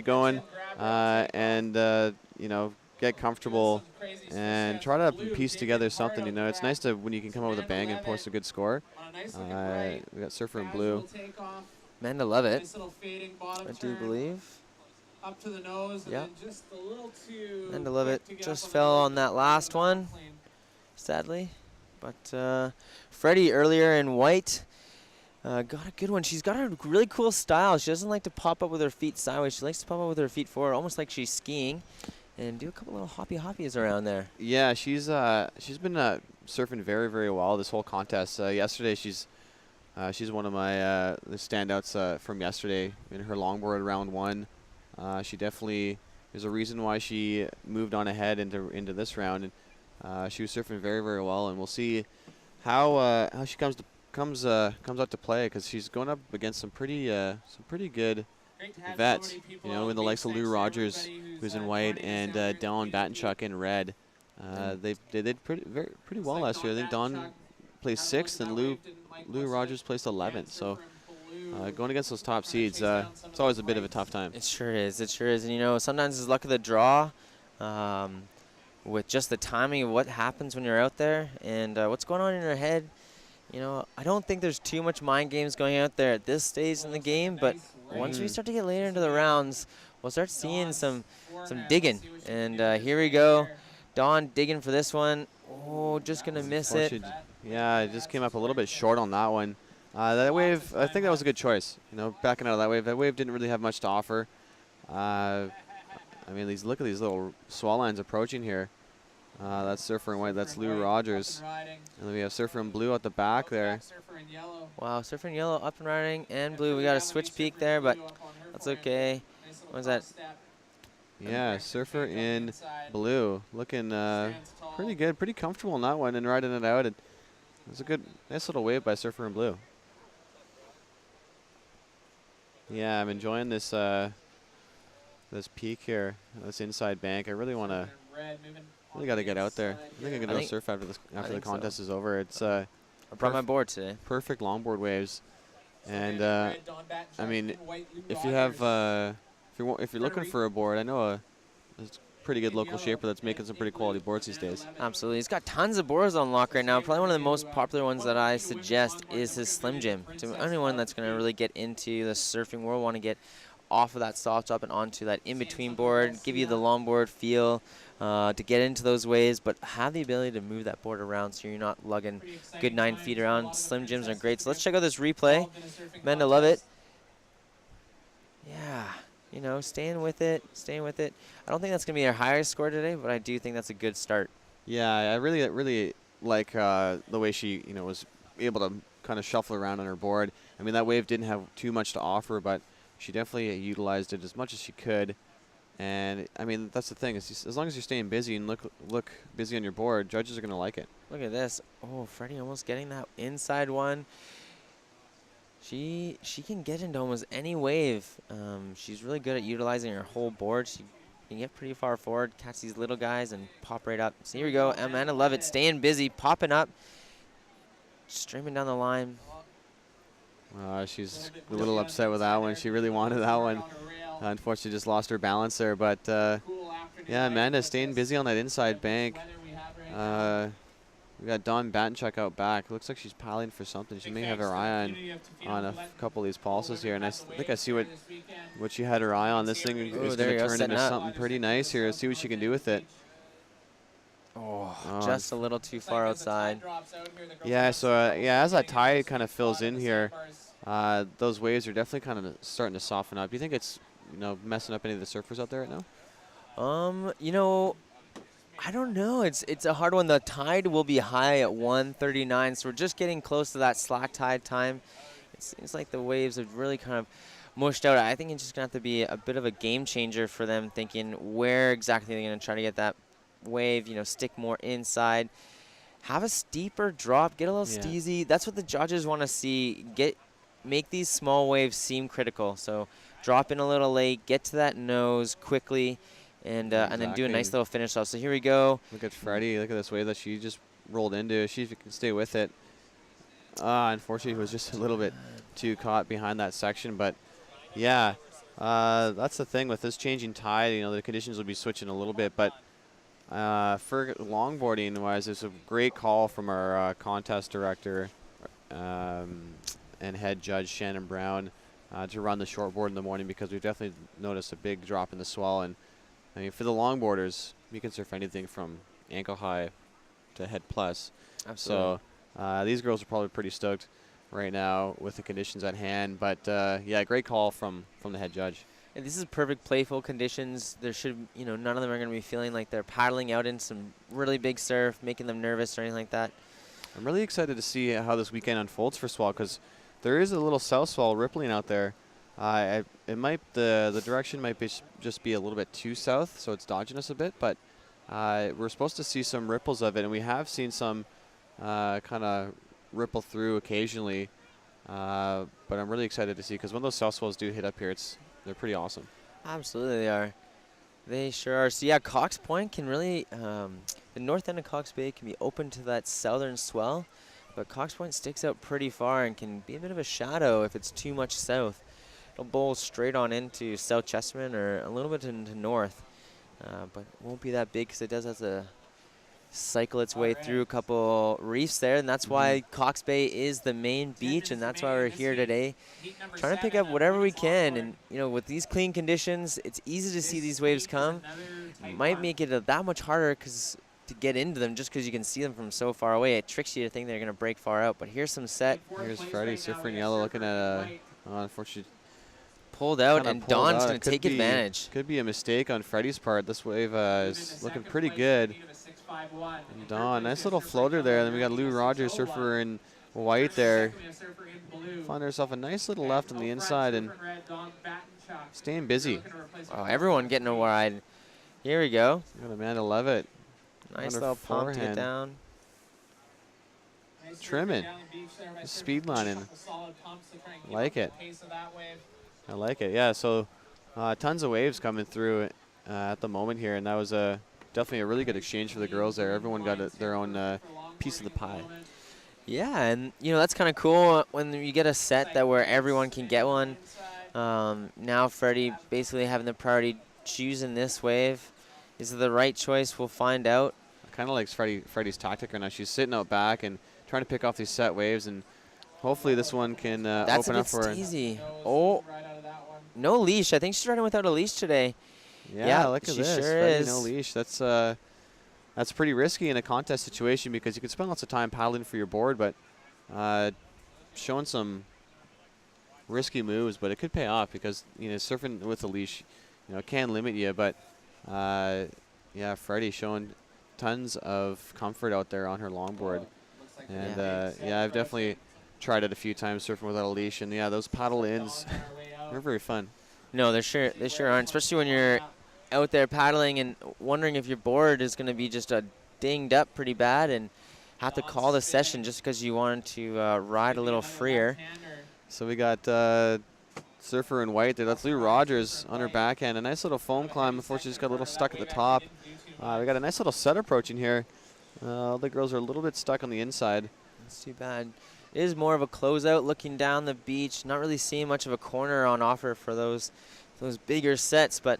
going, and you know, get comfortable and try to piece together something. You know, it's nice when you can come up with a bang and post a good score. We got Surfer in blue. Amanda Levitt, I do believe. Up to the nose, yeah. And just a little too Amanda Levitt just fell on that last one, sadly. But Freddie earlier in white got a good one. She's got a really cool style. She doesn't like to pop up with her feet sideways. She likes to pop up with her feet forward, almost like she's skiing, and do a couple little hoppies around there. Yeah, she's been surfing very, very well this whole contest. Yesterday, she's one of my the standouts from yesterday in her longboard round one. She definitely, there's a reason why she moved on ahead into this round, and she was surfing very, very well. And we'll see how she comes out to play, because she's going up against some pretty good vets, you know, in the likes of Lou Rogers, who's in white, and Dawn Batenchuk in red. They did pretty well last year. I think Dawn placed 6th, and Lou Rogers placed 11th. So going against those top seeds, it's always a bit of a tough time. It sure is. It sure is. And, you know, sometimes it's luck of the draw with just the timing of what happens when you're out there and what's going on in your head. You know, I don't think there's too much mind games going out there at this stage in the game, but once we start to get later into the rounds, we'll start seeing some digging. And here we go. Dawn digging for this one. Oh, just going to miss it. Yeah, it just came up a little bit short on that one. That wave, I think that was a good choice. You know, backing out of that wave. That wave didn't really have much to offer. I mean, look at these little swell lines approaching here. That's Surfer in white. That's Lou Rogers. And then we have Surfer in blue at the back there. Wow, Surfer in yellow up and riding, and blue. We got a switch peak there, but that's okay. What is that? Yeah, Surfer in blue. Looking pretty good, pretty comfortable in that one and riding it out. It was a good, nice little wave by Surfer in blue. Yeah, I'm enjoying this this peak here, this inside bank. I really want to, really got to get out there. I think I'm gonna go surf after the contest is over. It's I brought my board today. Perfect longboard waves, and I mean, if you have if you're looking for a board, I know a pretty good local shaper that's making some pretty quality boards these days. Absolutely. He's got tons of boards on lock right now. Probably one of the most popular ones that I suggest is his Slim Jim. To anyone that's going to really get into the surfing world, want to get off of that soft top and onto that in-between board, give you the longboard feel to get into those waves, but have the ability to move that board around so you're not lugging good 9 feet around. Slim Jims are great. So let's check out this replay. Amanda Lovett. Yeah. You know, staying with it, staying with it. I don't think that's going to be our highest score today, but I do think that's a good start. Yeah, I really like the way she, you know, was able to kind of shuffle around on her board. I mean, that wave didn't have too much to offer, but she definitely utilized it as much as she could. And, I mean, that's the thing. Is as long as you're staying busy and look busy on your board, judges are going to like it. Look at this. Oh, Freddie almost getting that inside one. She can get into almost any wave. She's really good at utilizing her whole board. She can get pretty far forward, catch these little guys, and pop right up. So here we go. Amanda Lovett staying busy, popping up, streaming down the line. She's a little upset with that one. She really wanted that one. Unfortunately, just lost her balance there. But, yeah, Amanda staying busy on that inside bank. We got Dawn Batenchuk out back. Looks like she's piling for something. She may have her eye on a couple of these pulses here, and I think I see what she had her eye on. This thing is going to turn into something pretty nice here. Let's see what she can do with it. Oh, just a little too far outside. Yeah, so yeah, as that tide kind of fills in here, those waves are definitely kind of starting to soften up. Do you think it's, you know, messing up any of the surfers out there right now? You know, I don't know. It's a hard one. The tide will be high at 1:39, so we're just getting close to that slack tide time. It seems like the waves have really kind of mushed out. I think it's just going to have to be a bit of a game changer for them, thinking where exactly they're going to try to get that wave, you know, stick more inside. Have a steeper drop, get a little steezy. That's what the judges want to see. Make these small waves seem critical. So drop in a little late, get to that nose quickly, and then do a nice little finish off. So here we go. Look at Freddie. Look at this wave that she just rolled into. She can stay with it. Unfortunately, it was just a little bit too caught behind that section. But, yeah, that's the thing with this changing tide. You know, the conditions will be switching a little bit. But for longboarding-wise, it's a great call from our contest director and head judge, Shannon Brown, to run the shortboard in the morning, because we've definitely noticed a big drop in the swell. And I mean, for the longboarders, you can surf anything from ankle high to head plus. Absolutely. So these girls are probably pretty stoked right now with the conditions at hand. But yeah, great call from the head judge. And this is perfect playful conditions. There should, you know, none of them are going to be feeling like they're paddling out in some really big surf, making them nervous or anything like that. I'm really excited to see how this weekend unfolds for swell, because there is a little south swell rippling out there. It might the direction might be just be a little bit too south, so it's dodging us a bit. But we're supposed to see some ripples of it, and we have seen some kind of ripple through occasionally. But I'm really excited to see, because when those south swells do hit up here, they're pretty awesome. Absolutely, they are. They sure are. So yeah, Cox Point can really, the north end of Cox Bay can be open to that southern swell, but Cox Point sticks out pretty far and can be a bit of a shadow if it's too much south. It'll bowl straight on into South Chesterman or a little bit into north, but it won't be that big because it does have to cycle its way through a couple reefs there, and that's why Cox Bay is the main beach, and that's why we're here today, trying to pick up whatever we can. And you know, with these clean conditions, it's easy to see these waves come. It might make it that much harder to get into them, just because you can see them from so far away. It tricks you to think they're going to break far out. But here's some set. Here's Freddie, surfer in yellow, looking at unfortunately pulled out, and Don's going to take advantage. Could be a mistake on Freddie's part. This wave is looking pretty good. And Don, nice little floater there. Then we got Lou Rogers, surfer in white there. Find herself a nice little left on the inside and staying busy. Oh, everyone getting a ride. Here we go. Got Amanda Levitt. Nice little pump to get down. Trimming. Speed lining. Like it. I like it. Yeah, so tons of waves coming through at the moment here, and that was definitely a really good exchange for the girls there. Everyone got their own piece of the pie. Yeah, and you know, that's kind of cool when you get a set that where everyone can get one. Now Freddie basically having the priority choosing this wave. Is it the right choice? We'll find out. I kind of like Freddie's tactic right now. She's sitting out back and trying to pick off these set waves, and hopefully this one can open up for her. That's easy. Oh, no leash. I think she's riding without a leash today. Yeah, look at this. Sure Freddie, is. no leash. That's pretty risky in a contest situation, because you can spend lots of time paddling for your board, but showing some risky moves, but it could pay off, because you know, surfing with a leash, you know, it can limit you. But yeah, Freddie showing tons of comfort out there on her longboard, and yeah, I've definitely tried it a few times surfing without a leash, and yeah, those paddle ins, they're very fun. No, they sure aren't, especially when you're out there paddling and wondering if your board is going to be just dinged up pretty bad and have to call the session just because you wanted to ride a little freer. So we got surfer in white there. That's Lou Rogers on her backhand. A nice little foam climb. Unfortunately, just got a little stuck at the top. We got a nice little set approaching here. All the girls are a little bit stuck on the inside. That's too bad. It is more of a closeout looking down the beach. Not really seeing much of a corner on offer for those bigger sets, but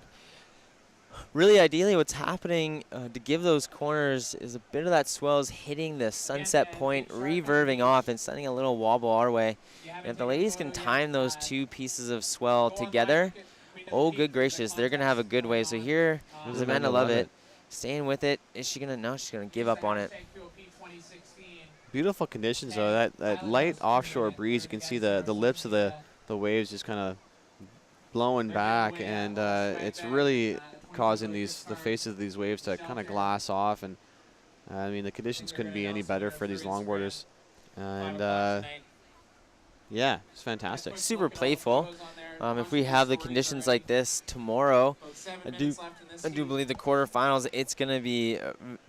really ideally what's happening to give those corners is a bit of that swells hitting the sunset point, reverving off and sending a little wobble our way. And if the ladies can time those two pieces of swell together, oh good gracious, they're going to have a good wave. So here is Amanda Levitt staying with it. Is she going to? No, she's going to give up on it. Beautiful conditions though. That light offshore breeze, you can see the lips of the waves just kind of blowing back, and it's really causing the faces of these waves to kind of glass off. And I mean, the conditions couldn't be any better for these longboarders, and yeah, it's fantastic. Super playful. If we have the conditions like this tomorrow, I do believe the quarterfinals, it's going to be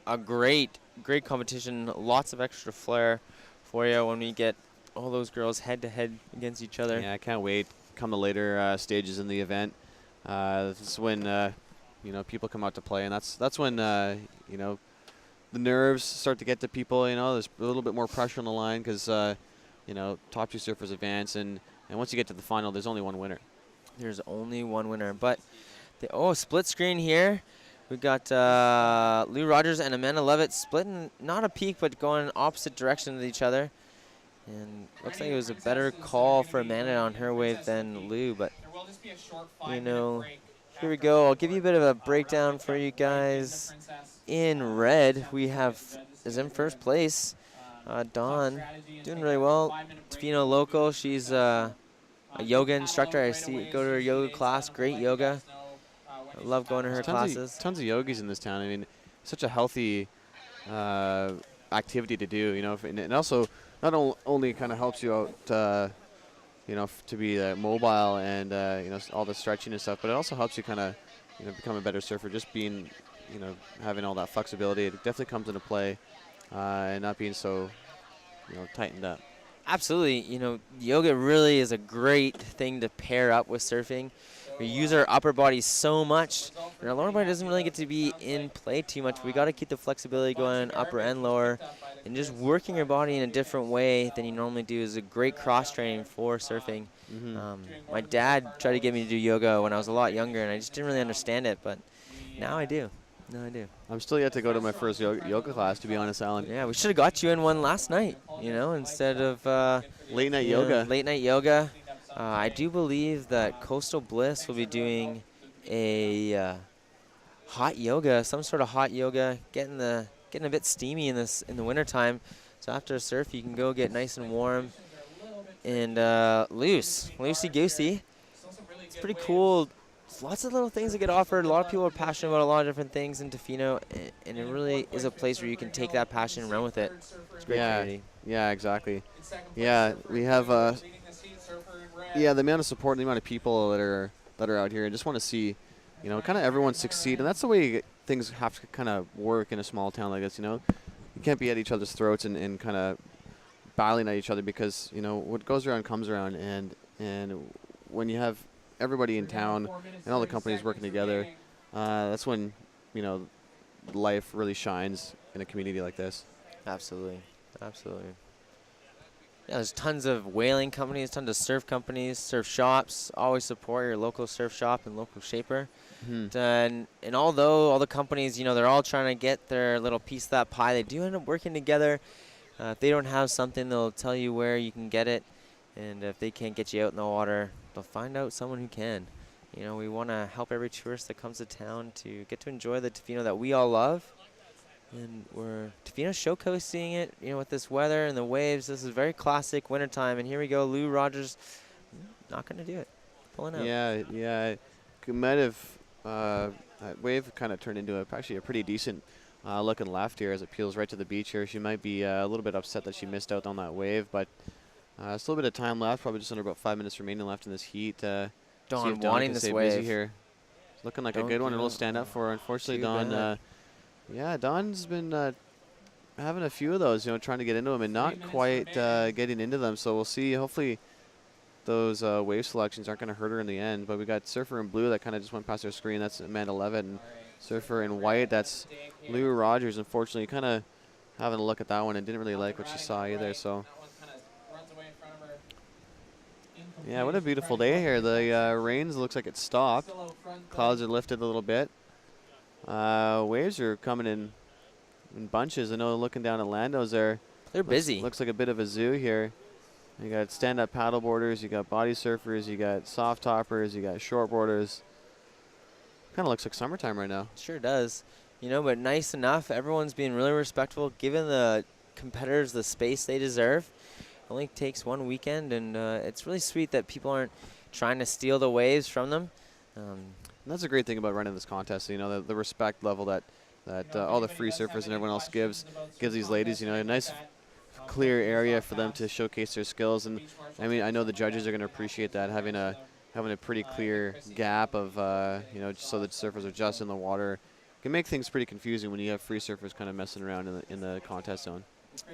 a great competition. Lots of extra flair for you when we get all those girls head-to-head against each other. Yeah, I can't wait. Come the later stages in the event. This is when you know, people come out to play, and that's when you know, the nerves start to get to people. You know, there's a little bit more pressure on the line because you know, top two surfers advance, and once you get to the final, there's only one winner. There's only one winner. But split screen here. We got Lou Rogers and Amanda Levitt splitting, not a peak, but going opposite directions with each other. And looks like it was a better call for Amanda on her wave than Lou, but you know, here we go. I'll give you a bit of a breakdown for you guys. In red, we is in first place. Dawn, doing really well. Tofino local. She's a yoga instructor. I go to her yoga class. Great yoga. I love going to her classes. Tons of yogis in this town. I mean, such a healthy activity to do, you know, and also not only kind of helps you out, you know, to be mobile and you know, all the stretching and stuff. But it also helps you kind of, you know, become a better surfer. Just being, you know, having all that flexibility, it definitely comes into play, and not being so, you know, tightened up. Absolutely. You know, yoga really is a great thing to pair up with surfing. We use our upper body so much, and our lower body doesn't really get to be in play too much. We got to keep the flexibility going, upper and lower, and just working your body in a different way than you normally do is a great cross training for surfing. My dad tried to get me to do yoga when I was a lot younger, and I just didn't really understand it, but now I do. Now I do. I'm still yet to go to my first yoga class, to be honest, Alan. Yeah, we should have got you in one last night, you know, instead of late night yoga. Late night yoga. I do believe that Coastal Bliss will be doing a hot yoga, some sort of hot yoga, getting a bit steamy in the wintertime. So after a surf, you can go get nice and warm and loosey goosey. It's pretty cool. There's lots of little things that get offered. A lot of people are passionate about a lot of different things in Tofino, and it really is a place where you can take that passion and run with it. It's a great community. Yeah, exactly. Yeah, we have. Yeah, the amount of support, the amount of people that are out here, I just want to see, you know, kind of everyone succeed, and that's the way things have to kind of work in a small town like this. You know, you can't be at each other's throats and kind of battling at each other, because you know what goes around comes around, and when you have everybody in town and all the companies working together, that's when, you know, life really shines in a community like this. Absolutely, absolutely. Yeah, there's tons of whaling companies, tons of surf companies, surf shops. Always support your local surf shop and local shaper. And although all the companies, you know, they're all trying to get their little piece of that pie, they do end up working together. If they don't have something, they'll tell you where you can get it. And if they can't get you out in the water, they'll find out someone who can. You know, we want to help every tourist that comes to town to get to enjoy the Tofino that we all love. And Tofino showcasing it, you know, with this weather and the waves. This is very classic wintertime. And here we go, Lou Rogers, not going to do it. Pulling out. Yeah. It might have, that wave kind of turned into actually a pretty decent looking left here as it peels right to the beach here. She might be a little bit upset that she missed out on that wave, but still a bit of time left, probably just under about 5 minutes remaining left in this heat. Dawn wanting this wave. Busy here. It's looking like a good one, and it'll stand up for her. Unfortunately, Dawn, Dawn's been having a few of those, you know, trying to get into them and not quite getting into them. So we'll see. Hopefully those wave selections aren't going to hurt her in the end. But we got Surfer in blue that kind of just went past our screen. That's Amanda Levitt. And Surfer in white, that's Lou Rogers. Unfortunately, kind of having a look at that one and didn't really like what she saw either. So yeah, what a beautiful day here. The rains looks like it stopped. Clouds are lifted a little bit. Waves are coming in bunches. I know looking down at Lando's there. They're busy. Looks like a bit of a zoo here. You got stand-up paddleboarders, you got body surfers, you got soft toppers, you got shortboarders. Kind of looks like summertime right now. Sure does. You know, but nice enough. Everyone's being really respectful, giving the competitors the space they deserve. It only takes one weekend, and it's really sweet that people aren't trying to steal the waves from them. And that's a great thing about running this contest. You know, the respect level that all the free surfers and everyone else gives these ladies. You know, a nice, clear area for them to showcase their skills. And I mean, I know the judges are going to appreciate that, having a pretty clear gap of you know, just so that surfers are just in the water. It can make things pretty confusing when you have free surfers kind of messing around in the contest zone.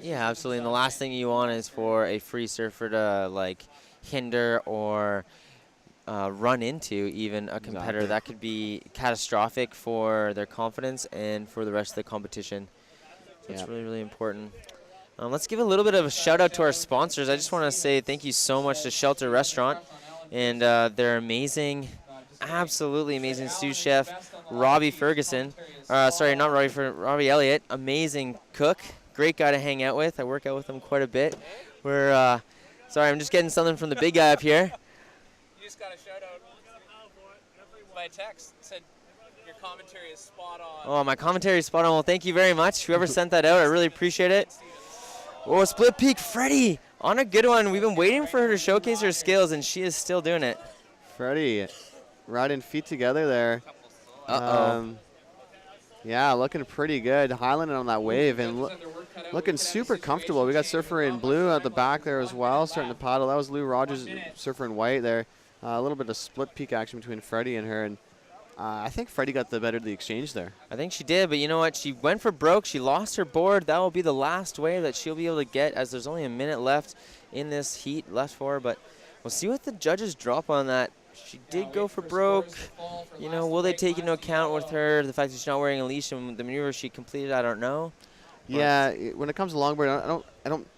Yeah, absolutely. And the last thing you want is for a free surfer to like hinder or run into even a competitor. That could be catastrophic for their confidence and for the rest of the competition. So it's really, really important. Let's give a little bit of a shout out to our sponsors. I just want to say thank you so much to Shelter Restaurant and their amazing, absolutely amazing sous chef, Robbie Ferguson. Sorry, not Robbie Elliott. Amazing cook. Great guy to hang out with. I work out with him quite a bit. Sorry, I'm just getting something from the big guy up here. You just got a shout out by text. Said your commentary is spot on. Oh, my commentary is spot on. Well, thank you very much. Whoever sent that out, I really appreciate it. Oh, Split Peak Freddie on a good one. We've been waiting for her to showcase her skills, and she is still doing it. Freddie riding feet together there. Uh-oh. Yeah, looking pretty good. Highlanding on that wave. And looking super comfortable. We got surfer in blue at the back there as well, starting to paddle. That was Lou Rogers, surfer in white there. A little bit of split peak action between Freddie and her, and I think Freddie got the better of the exchange there. I think she did, but you know what? She went for broke. She lost her board. That will be the last wave that she'll be able to get, as there's only a minute left in this heat left for her. But we'll see what the judges drop on that. She did go for broke. You know, will they take into account with her the fact that she's not wearing a leash and the maneuver she completed? I don't know. Yeah, when it comes to longboard,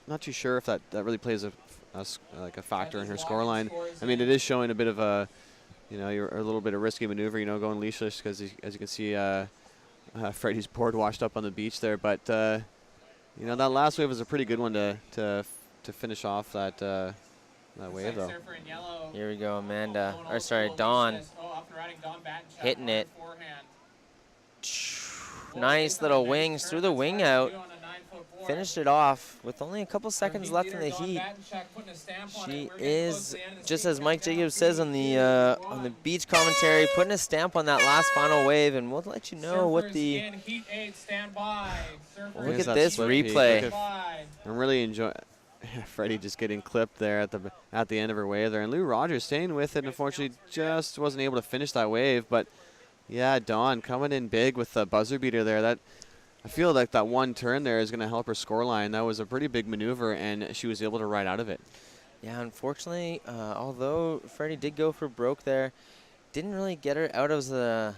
not too sure if that really plays a factor in her scoreline. I mean, it is showing a bit of a, you know, a little bit of risky maneuver, you know, going leashless, because as you can see, Freddie's board washed up on the beach there. But you know, that last wave was a pretty good one to finish off that wave though. Here we go, Amanda. Or sorry, Dawn. Hitting it. Nice little wings through the wing out. Finished it off with only a couple seconds left in the heat. She is, just as Mike Jacobs says on the beach commentary, putting a stamp on that last final wave, and we'll let you know what the. Look at this replay. I'm really enjoying Freddie just getting clipped there at the end of her wave there, and Lou Rogers staying with it. Unfortunately, just wasn't able to finish that wave. But yeah, Dawn coming in big with the buzzer beater there. That. I feel like that one turn there is going to help her scoreline. That was a pretty big maneuver, and she was able to ride out of it. Yeah, unfortunately, although Freddie did go for broke there, didn't really get her out of her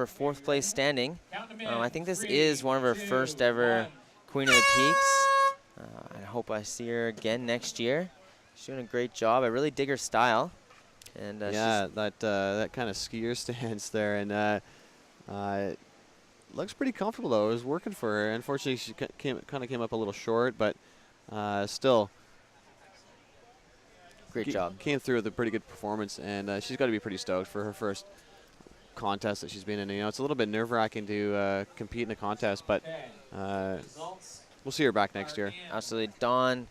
fourth place standing. I think this is one of her first ever Queen of the Peaks. I hope I see her again next year. She's doing a great job. I really dig her style. And yeah, that kind of skier stance there, and. Looks pretty comfortable though. It was working for her. Unfortunately, she kind of came up a little short, but still, great job. Came through with a pretty good performance, and she's got to be pretty stoked for her first contest that she's been in. You know, it's a little bit nerve-wracking to compete in a contest, but we'll see her back next year. Absolutely, Dawn.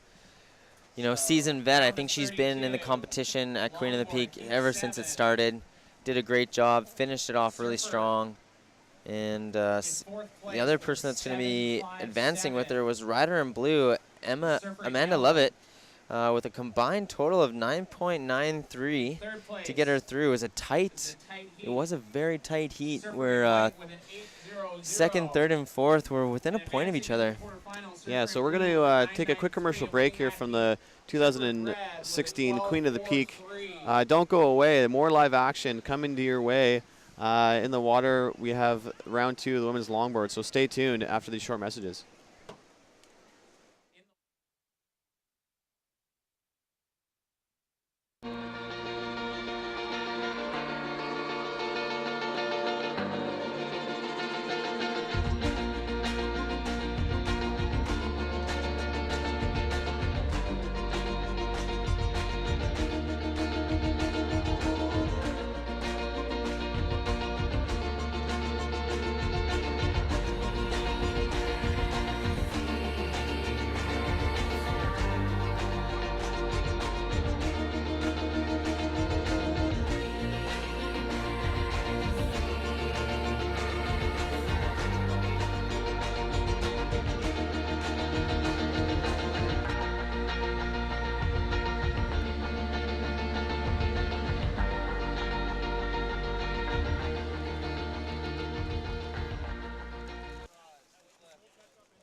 You know, seasoned vet. I think she's been in the competition at Queen of the Peak ever since it started. Did a great job. Finished it off really strong. And the other person that's going to be advancing with her was rider in blue, Amanda Lovett, with a combined total of 9.93 to get her through. It was a very tight heat where second, third, and fourth were within a point of each other. Yeah, so we're going to take a quick commercial break here from the 2016 Queen of the Peak. Don't go away. More live action coming to your way. In the water, we have round 2 of the women's longboard, so stay tuned after these short messages.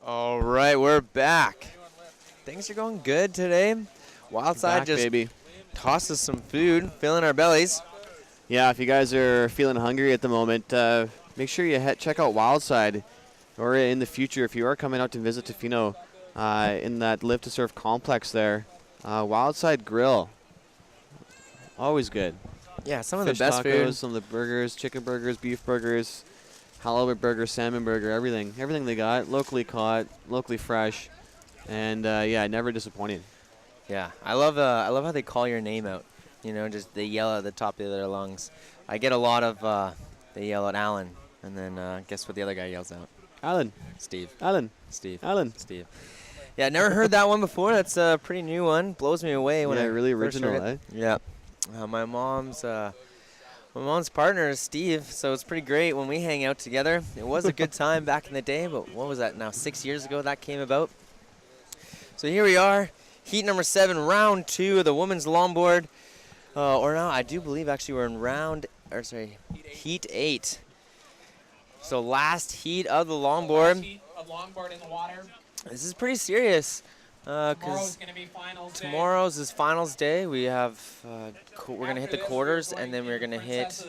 All right, we're back. Things are going good today. Wildside just tossed us some food, filling our bellies. Yeah, if you guys are feeling hungry at the moment, make sure you check out Wildside. Or in the future, if you are coming out to visit Tofino in that Live to Surf complex there, Wildside Grill. Always good. Yeah, some of Fish the best tacos, food. some of the burgers, chicken burgers, beef burgers, halibut burger, salmon burger, everything. Everything they got, locally caught, locally fresh, and yeah, never disappointing. Yeah, I love how they call your name out. You know, just they yell at the top of their lungs. I get a lot of they yell at Alan, and then guess what the other guy yells out? Alan. Steve. Alan. Steve. Alan. Steve. Yeah, never heard that one before. That's a pretty new one. Blows me away when Yeah, I really first original, heard it. eh? Yeah. My mom's my mom's partner is Steve, so it's pretty great when we hang out together. It was a good time back in the day, but what was that now? 6 years ago that came about. So here we are, heat number 7, round 2 of the women's longboard. Or now I do believe actually we're in heat 8. So last heat of the longboard. In the water. This is pretty serious. Tomorrow's gonna be finals day. Tomorrow's is finals day. We have we're gonna hit the quarters, and then we're gonna hit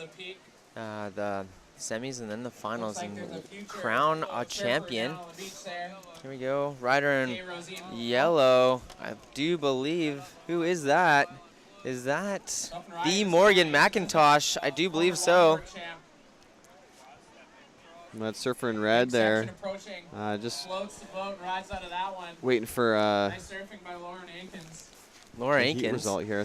the semis, and then the finals, and crown a champion. Here we go, rider in yellow. I do believe. Who is that? Is that the Morgan McIntosh? I do believe so. That surfer in red there. Just waiting for nice surfing by Lauren Aikens. Laura heat Aikens. result here.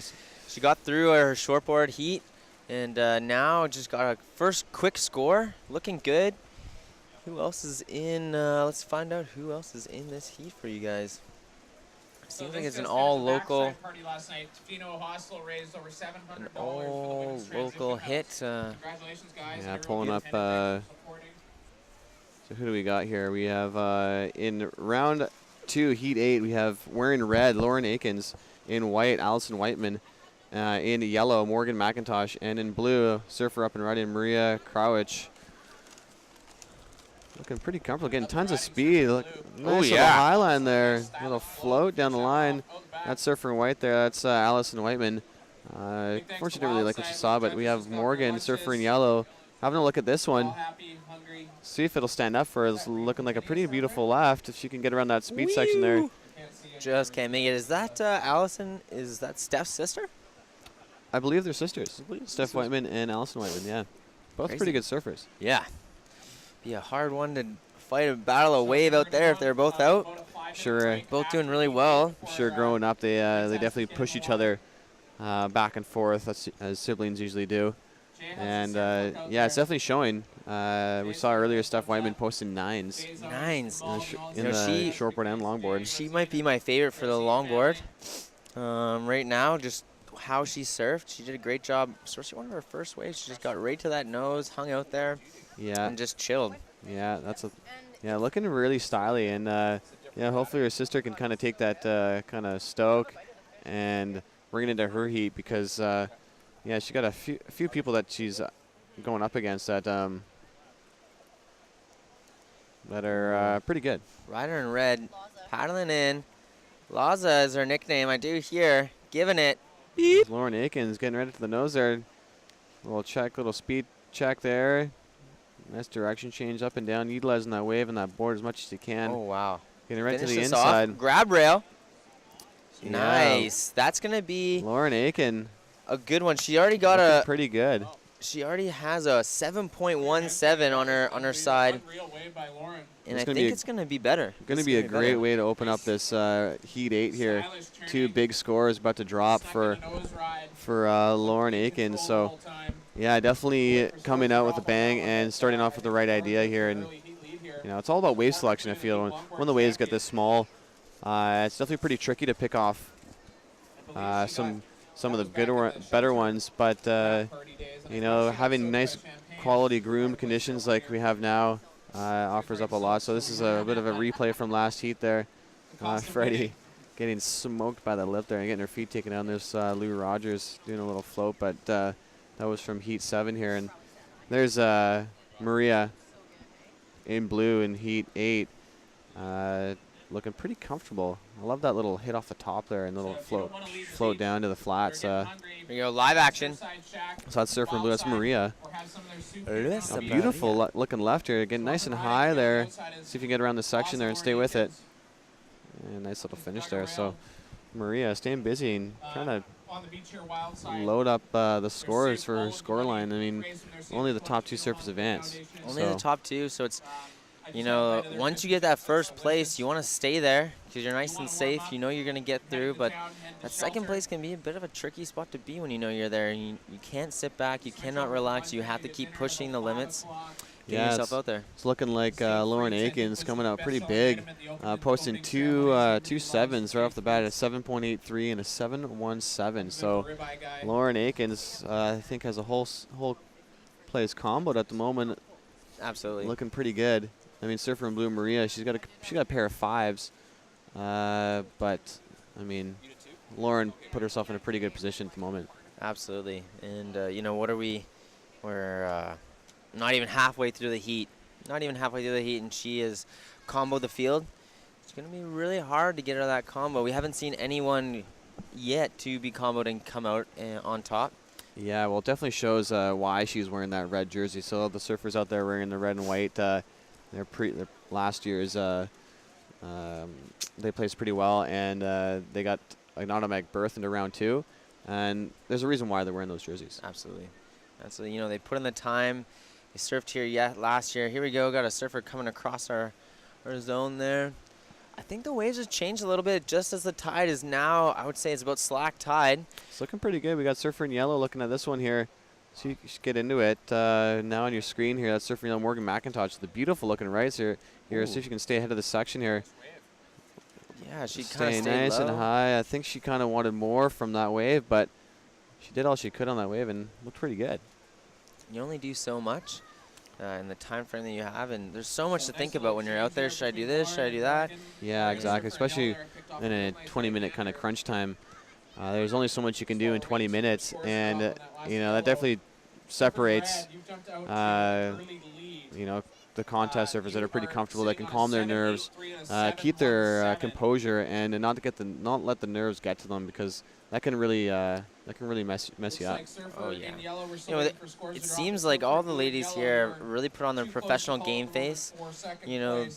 She got through her shortboard heat, and now just got a first quick score. Looking good. Who else is in? Let's find out who else is in this heat for you guys. Seems like it's an all-local. An all-local hit. Congratulations, guys. Yeah, pulling up. So who do we got here? We have in round 2, heat 8, we have wearing red, Lauren Aikens. In white, Allison Whiteman. In yellow, Morgan McIntosh. And in blue, surfer up and riding, Maria Krawich. Looking pretty comfortable, getting tons of speed. Look, nice little high line there. Little float down the line. That surfer in white there, that's Allison Whiteman. Unfortunately, didn't really like what you saw, but we have Morgan, surfer in yellow. Having a look at this one. See if it'll stand up for her. It's looking like a pretty beautiful left if she can get around that speed section there. Just can't make it. Is that Allison? Is that Steph's sister? I believe they're sisters. Steph Whiteman and Allison Whiteman, yeah. Both Crazy. pretty good surfers. Yeah. Be a hard one to fight a battle of wave out there if they're both out. Sure. Both doing really well. I'm sure growing up they definitely push each other back and forth as siblings usually do. And yeah, it's definitely showing. We saw earlier Steph Whiteman posting 9s. 9s. In the shortboard and longboard. She might be my favorite for the longboard. Right now, just how she surfed, she did a great job. Especially one of her first waves, she just got right to that nose, hung out there, and just chilled. Yeah, looking really stylish, and yeah, hopefully her sister can kind of take that kind of stoke and bring it into her heat because yeah, she got a few people that she's going up against that that are pretty good. Rider in red, paddling in. Laza is her nickname. I do hear giving it. Beep. Lauren Aikens getting ready to the nose there. Little speed check there. Nice direction change up and down, utilizing that wave and that board as much as you can. Oh, wow. Getting right Finish to the this inside. Off. Grab rail. Yeah. Nice. That's going to be Lauren Aiken. A good one. She already got pretty good. She already has a 7.17 on her side. And I think it's going to be better. Going to be a great way to open up this heat 8 here. 2 big scores about to drop for Lauren Aikens. So yeah, definitely coming out with a bang and starting off with the right idea here. And you know, it's all about wave selection. I feel when the waves get this small, it's definitely pretty tricky to pick off some of the better ones. But you know, having nice quality groomed conditions like we have now offers up a lot. So this is a bit of a replay from last heat there. Freddie getting smoked by the lip there and getting her feet taken down. There's Lou Rogers doing a little float, but that was from heat 7 here. And there's Maria in blue in heat 8, looking pretty comfortable. I love that little hit off the top there and the little float down to the flats. Here you go, live action. So that's surfer in blue. That's Maria. A beautiful looking left here. Getting nice and high there. See if you can get around the section there and stay with it. And nice little finish there. So Maria staying busy and trying to load up the scores for her scoreline. I mean, only the top 2 surfers advance. Only the top 2, so it's, you know, once you get that first place, you want to stay there because you're nice and safe. You know you're going to get through, but that second place can be a bit of a tricky spot to be when you know you're there. You can't sit back. You cannot relax. You have to keep pushing the limits. Get yourself out there. It's looking like Lauren Aikens coming out pretty big, posting two 7s right off the bat, a 7.83 and a 7.17. So Lauren Aikens, I think, has a whole place comboed at the moment. Absolutely. Looking pretty good. I mean, Surfer in Blue Maria, she got a pair of 5s. But, I mean, Lauren put herself in a pretty good position at the moment. Absolutely. And, you know, what are we? We're not even halfway through the heat. Not even halfway through the heat, and she has comboed the field. It's going to be really hard to get her that combo. We haven't seen anyone yet to be comboed and come out on top. Yeah, well, it definitely shows why she's wearing that red jersey. So the surfers out there wearing the red and white, their last year's, they placed pretty well, and they got an automatic berth into round 2. And there's a reason why they're wearing those jerseys. Absolutely. You know, they put in the time. They surfed here last year. Here we go. Got a surfer coming across our zone there. I think the waves have changed a little bit just as the tide is now, I would say it's about slack tide. It's looking pretty good. We got Surfer in Yellow looking at this one here. So you should get into it. Now on your screen here, that's Surfer in Yellow Morgan McIntosh. The beautiful looking rights here. See if you can stay ahead of the section here. Yeah, she kind of staying stayed nice low. and high. I think she kind of wanted more from that wave, but she did all she could on that wave and looked pretty good. You only do so much in the time frame that you have, and there's so much to think about when you're out there. Should I do this? Should I do that? Yeah, exactly. Especially in a 20-minute kind of crunch time. There's only so much you can do in 20 minutes, and you know that definitely separates you know, the contest surfers that are pretty comfortable, that can calm their nerves, keep their composure, and not let the nerves get to them, because that can really mess you up. Oh yeah. You know, it seems like all the ladies here really put on their professional game face. You know,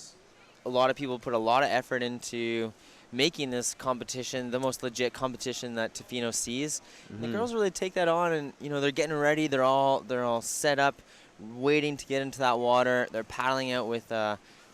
a lot of people put a lot of effort into making this competition the most legit competition that Tofino sees. The girls really take that on, and you know, they're getting ready. They're all set up, waiting to get into that water. They're paddling out with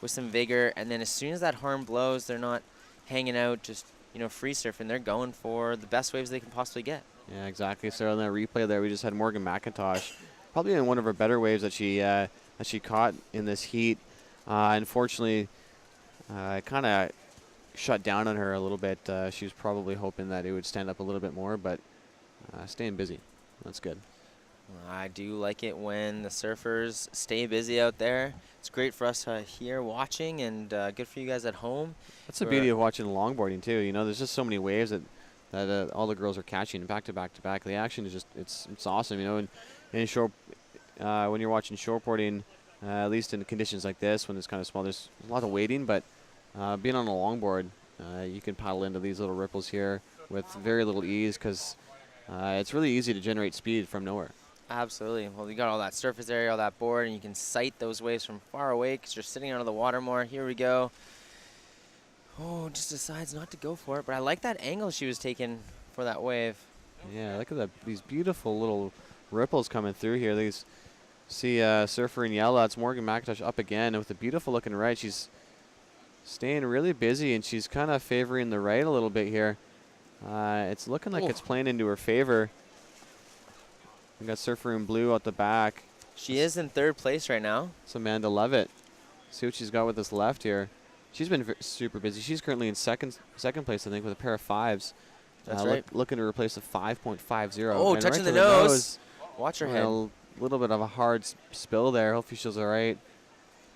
some vigor, and then as soon as that horn blows, they're not hanging out just, you know, free surfing. They're going for the best waves they can possibly get. Yeah, exactly. So on that replay there, we just had Morgan McIntosh, probably in one of her better waves that she caught in this heat. Unfortunately, kind of shut down on her a little bit. She was probably hoping that it would stand up a little bit more, but staying busy. That's good. I do like it when the surfers stay busy out there. It's great for us here watching, and good for you guys at home. That's the beauty of watching longboarding too. You know, there's just so many waves that all the girls are catching back to back to back. The action is just it's awesome. You know, and when you're watching shortboarding, at least in conditions like this, when it's kind of small, there's a lot of waiting. But being on a longboard, you can paddle into these little ripples here with very little ease, because it's really easy to generate speed from nowhere. Absolutely. Well, you got all that surface area, all that board, and you can sight those waves from far away because you're sitting out of the water more. Here we go. Oh, just decides not to go for it, but I like that angle she was taking for that wave. Yeah, look at these beautiful little ripples coming through here. These see Surfer in Yellow. It's Morgan McIntosh up again with a beautiful looking right. She's staying really busy, and she's kind of favoring the right a little bit here. It's looking like it's playing into her favor. We got Surfer in Blue out the back. She is in third place right now. It's Amanda Levitt. See what she's got with this left here. She's been super busy. She's currently in second place, I think, with a pair of 5s. That's right. Looking to replace a 5.50. Oh, and touching right the nose. Watch her head. A little bit of a hard spill there. Hopefully she's all right.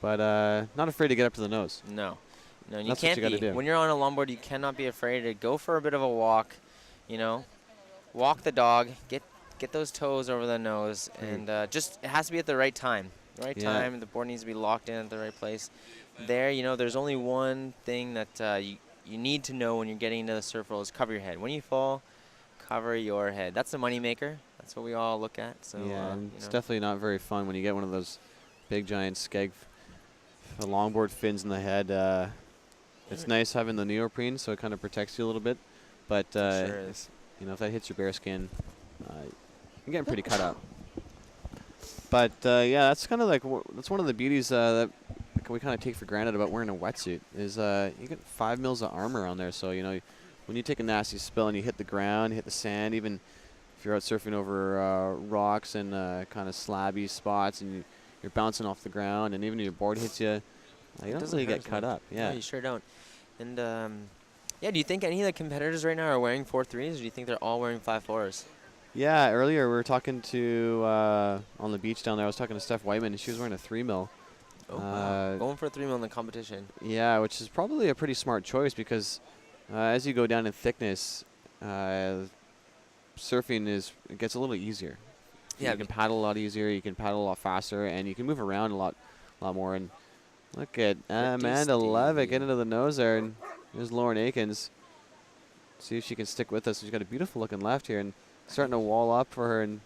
But not afraid to get up to the nose. No, you That's can't what you be. do. When you're on a longboard, you cannot be afraid to go for a bit of a walk. You know, walk the dog, get those toes over the nose, and just it has to be at the right time. Right time. The board needs to be locked in at the right place. There, you know, there's only one thing that you need to know when you're getting into the surf roll is cover your head. When you fall, cover your head. That's the money maker. That's what we all look at. So yeah, and it's know. definitely not very fun when you get one of those big giant skeg longboard fins in the head. It's nice having the neoprene, so it kind of protects you a little bit. But sure is. you know, if that hits your bare skin, you're getting pretty cut up. But yeah, that's kind of like that's one of the beauties that we kind of take for granted about wearing a wetsuit is you get 5 mils of armor on there. So you know, when you take a nasty spill and you hit the ground, hit the sand, even if you're out surfing over rocks and kind of slabby spots, and you're bouncing off the ground, and even if your board hits you, you don't really get cut up. Yeah, no, you sure don't. And yeah, do you think any of the competitors right now are wearing 4.3s, or do you think they're all wearing 5.4s? Yeah, earlier we were talking to, on the beach down there, I was talking to Steph Whiteman, and she was wearing a 3 mil. Oh, wow. Going for a 3 mil in the competition. Yeah, which is probably a pretty smart choice because as you go down in thickness, surfing it gets a little easier. Yeah, you can paddle a lot easier, you can paddle a lot faster, and you can move around a lot more. And look at Amanda Levitt get into the nose there, and there's Lauren Akins. See if she can stick with us. She's got a beautiful looking left here, and starting to wall up for her, and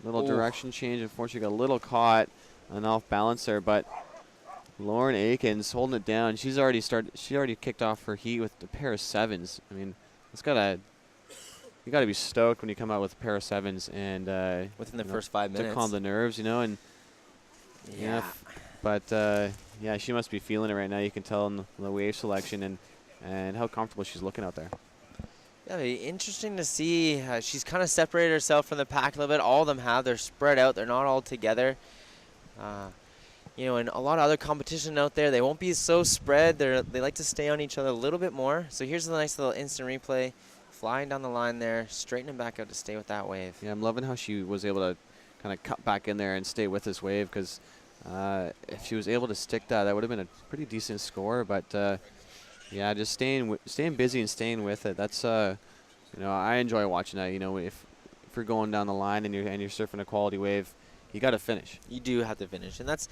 little direction change. Unfortunately, got a little caught and off balance there, but Lauren Akins holding it down. She's already started. She already kicked off her heat with a pair of 7s. I mean, you got to be stoked when you come out with a pair of 7s and within the first 5 minutes to calm the nerves, And yeah, but yeah, she must be feeling it right now. You can tell in the wave selection and how comfortable she's looking out there. Yeah, it'll be interesting to see. She's kind of separated herself from the pack a little bit. All of them have. They're spread out. They're not all together. And a lot of other competition out there, they won't be so spread. They like to stay on each other a little bit more. So here's a nice little instant replay. Flying down the line there, straightening back out to stay with that wave. Yeah, I'm loving how she was able to kind of cut back in there and stay with this wave because if she was able to stick that would have been a pretty decent score. But yeah, just staying busy and staying with it. That's I enjoy watching that. If you're going down the line and you're surfing a quality wave, you got to finish. You do have to finish, and that's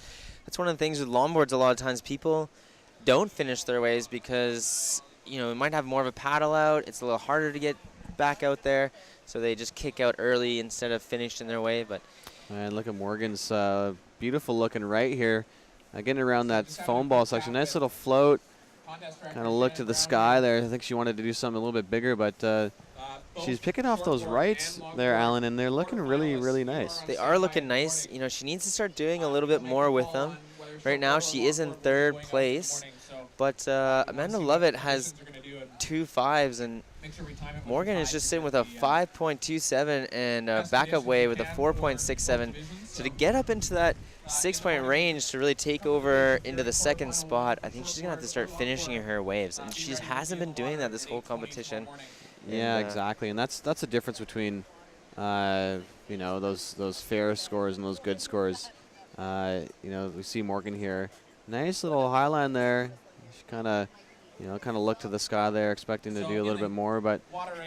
one of the things with longboards. A lot of times people don't finish their waves because it might have more of a paddle out. It's a little harder to get back out there, so they just kick out early instead of finishing their wave. But and look at Morgan's beautiful looking right here, getting around that foam ball section. Nice little float. Kind of looked to the sky there. I think she wanted to do something a little bit bigger, but she's picking off those rights there, Alan, and they're looking really, really nice. They are looking nice. She needs to start doing a little bit more with them. Right now, she is in 3rd place. But Amanda Levitt has 2 5s, and Morgan is just sitting with a 5.27 and a backup wave with a 4.67. So to get up into that 6-point range to really take over into the 2nd spot, I think she's going to have to start finishing her waves. And she hasn't been doing that this whole competition. Yeah, exactly. And that's the difference between, those fair scores and those good scores. We see Morgan here. Nice little high line there. She kind of looked to the sky there, expecting to do a little bit more. But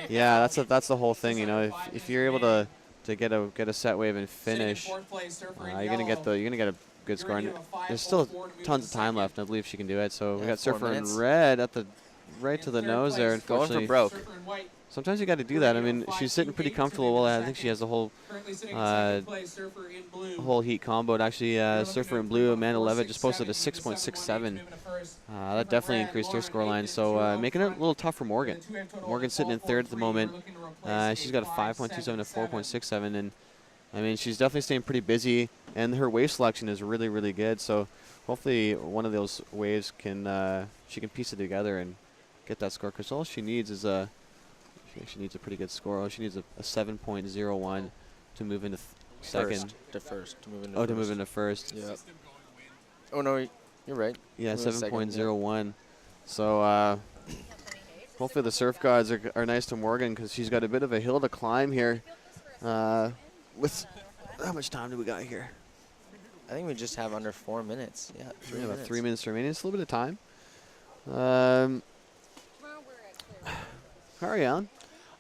yeah, that's the whole thing. If you're able to get a set wave and finish, you're gonna get a good score. And there's still tons of time left, and I believe she can do it. So we got Surfer in red at the right to the nose there. Going for broke. Sometimes you got to do that. I mean, she's sitting pretty comfortable. Well, I think she has the whole heat combo. Actually, Surfer in blue, Amanda Levitt just posted a 6.67. That definitely increased her scoreline. So making it a little tough for Morgan. Morgan's sitting in 3rd at the moment. She's got a 5.27 to 4.67, and I mean she's definitely staying pretty busy. And her wave selection is really, really good. So hopefully one of those waves she can piece it together and get that score. Because all she needs is she needs a pretty good score. She needs a 7.01 to move into second. To move into first. Yeah. Oh no, you're right. Yeah, 7.01. So hopefully the surf gods are nice to Morgan because she's got a bit of a hill to climb here. With how much time do we got here? I think we just have under 4 minutes. Yeah, 3 about minutes. 3 minutes remaining. It's a little bit of time. How are you, Alan?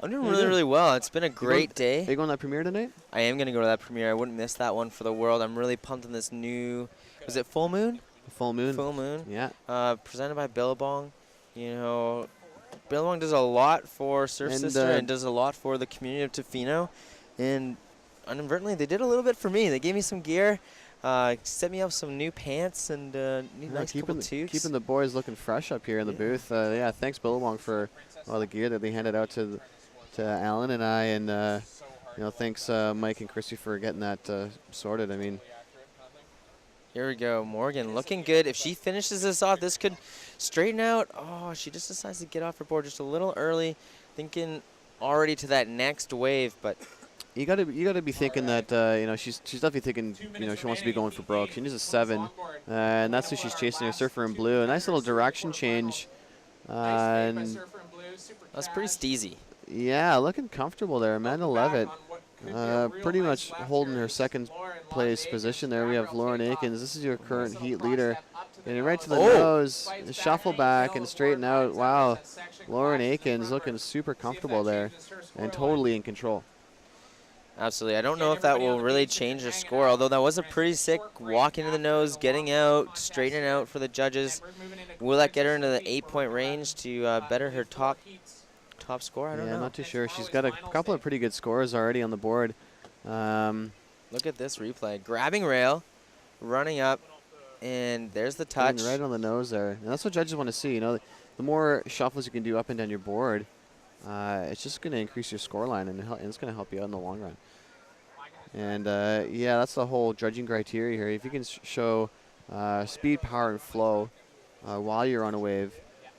I'm doing really, really well. It's been a great day. Are you going to that premiere tonight? I am going to go to that premiere. I wouldn't miss that one for the world. I'm really pumped on this new, was it Full Moon? Full Moon. Full Moon. Yeah. Presented by Billabong. Billabong does a lot for Surf Sister and does a lot for the community of Tofino. And inadvertently, they did a little bit for me. They gave me some gear, set me up some new pants and nice couple tubes. Keeping the boys looking fresh up here in the booth. Yeah, thanks Billabong for all the gear that they handed out to Alan and I, and thanks Mike and Chrissy for getting that sorted. I mean, here we go, Morgan looking good. If she finishes this off, this could straighten out. Oh, she just decides to get off her board just a little early, thinking already to that next wave, but. You gotta be thinking that she's definitely thinking she wants to be going for broke. She needs a 7, and that's who she's chasing. Her Surfer in blue, a nice little direction change. And that's pretty steezy. Yeah, looking comfortable there. Amanda Levitt pretty much holding her second place position there. We have Lauren Akins. This is your current heat leader. Getting right to the nose, shuffle back and straighten out. Wow, Lauren Akins looking super comfortable there and totally in control. Absolutely. I don't know if that will really change the score, although that was a pretty sick walk into the nose, getting out, straightening out for the judges. Will that get her into the 8-point range to better her top score? I don't know. I'm not too sure. She's got a couple of pretty good scores already on the board. Look at this replay. Grabbing rail, running up, and there's the touch. Right on the nose there. And that's what judges want to see. You know, the more shuffles you can do up and down your board, it's just going to increase your score line, and it's going to help you out in the long run. And yeah, that's the whole judging criteria here. If you can show speed, power, and flow while you're on a wave,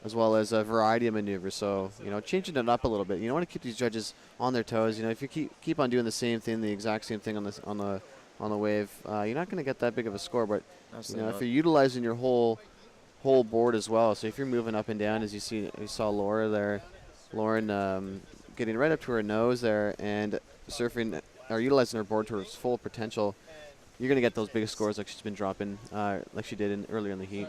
as well as a variety of maneuvers. So, you know, changing it up a little bit. You don't want to keep these judges on their toes. You know, if you keep on doing the same thing, the exact same thing on the wave, you're not going to get that big of a score. But you know, if you're utilizing your whole board as well, so if you're moving up and down, as you saw Laura there, Lauren getting right up to her nose there and surfing or utilizing her board to its full potential, you're going to get those big scores like she's been dropping, like she did earlier in the heat.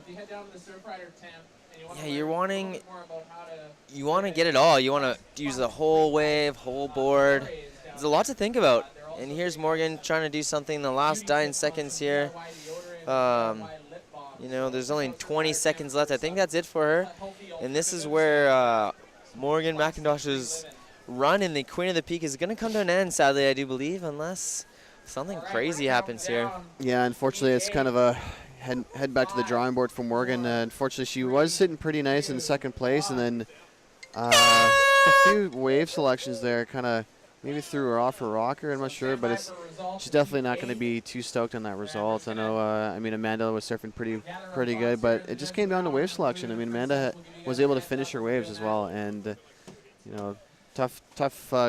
Yeah, you want to get it all. You want to use the whole wave, whole board. There's a lot to think about. And here's Morgan trying to do something in the last 9 seconds here. You know, there's only 20 seconds left. I think that's it for her. And this is where Morgan McIntosh's run in the Queen of the Peak is going to come to an end, sadly, I do believe, unless something crazy happens here. Yeah, unfortunately, it's kind of a head back to the drawing board for Morgan. Unfortunately, she was sitting pretty nice in second place, and then just a few wave selections there kind of maybe threw her off her rocker. I'm not sure, but she's definitely not going to be too stoked on that result. I know, I mean, Amanda was surfing pretty good, but it just came down to wave selection. I mean, Amanda was able to finish her waves as well, and you know, tough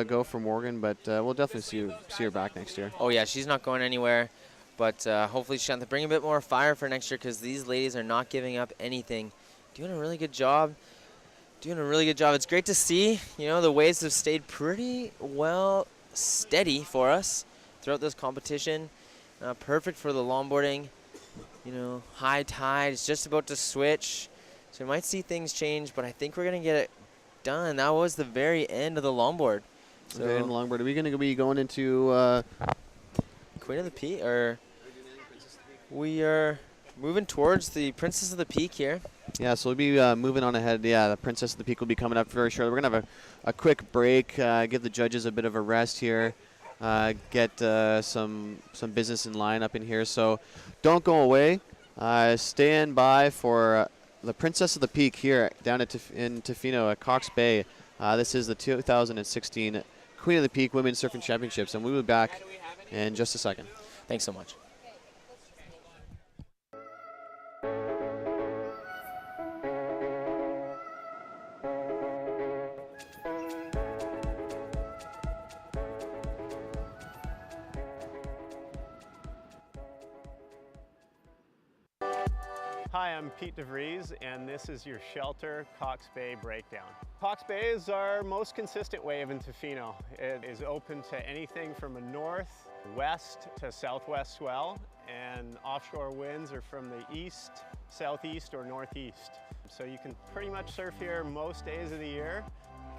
go for Morgan, but we'll definitely see her back next year. Oh yeah, she's not going anywhere, but hopefully she'll have to bring a bit more fire for next year, because these ladies are not giving up anything. Doing a really good job. It's great to see. You know, the waves have stayed pretty well steady for us throughout this competition. Perfect for the longboarding. You know, high tide is just about to switch, so we might see things change, but I think we're going to get it done. That was the very end of the longboard. So very end of the longboard. Are we going to be going into Queen of the Peak, or we are moving towards the Princess of the Peak here? Yeah, so we'll be moving on ahead. Yeah, the Princess of the Peak will be coming up very shortly. We're going to have a quick break, give the judges a bit of a rest here, get some business in line up in here. So don't go away. Stand by for the Princess of the Peak here down in Tofino at Cox Bay. This is the 2016 Queen of the Peak Women's Surfing Championships, and we'll be back in just a second. Thanks so much. Hi, I'm Pete DeVries, and this is your Shelter Cox Bay Breakdown. Cox Bay is our most consistent wave in Tofino. It is open to anything from a north, west to southwest swell, and offshore winds are from the east, southeast, or northeast. So you can pretty much surf here most days of the year.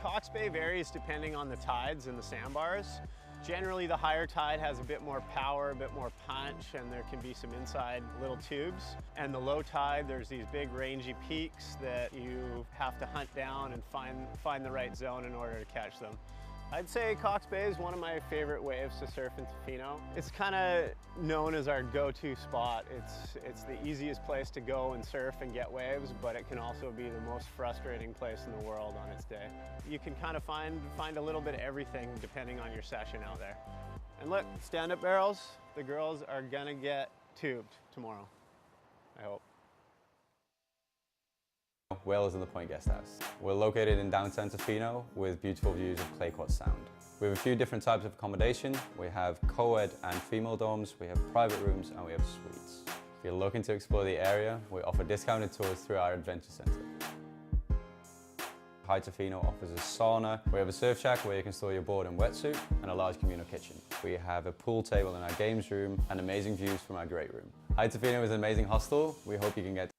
Cox Bay varies depending on the tides and the sandbars. Generally, the higher tide has a bit more power, a bit more punch, and there can be some inside little tubes. And the low tide, there's these big rangy peaks that you have to hunt down and find the right zone in order to catch them. I'd say Cox Bay is one of my favorite waves to surf in Tofino. It's kind of known as our go-to spot. It's the easiest place to go and surf and get waves, but it can also be the most frustrating place in the world on its day. You can kind of find a little bit of everything depending on your session out there. And look, stand-up barrels, the girls are gonna get tubed tomorrow, I hope. Whale is in the Point Guesthouse. We're located in downtown Tofino with beautiful views of Clay Court Sound. We have a few different types of accommodation. We have co-ed and female dorms, we have private rooms, and we have suites. If you're looking to explore the area, we offer discounted tours through our Adventure Center. High Tofino offers a sauna. We have a surf shack where you can store your board and wetsuit, and a large communal kitchen. We have a pool table in our games room and amazing views from our great room. High Tofino is an amazing hostel. We hope you can get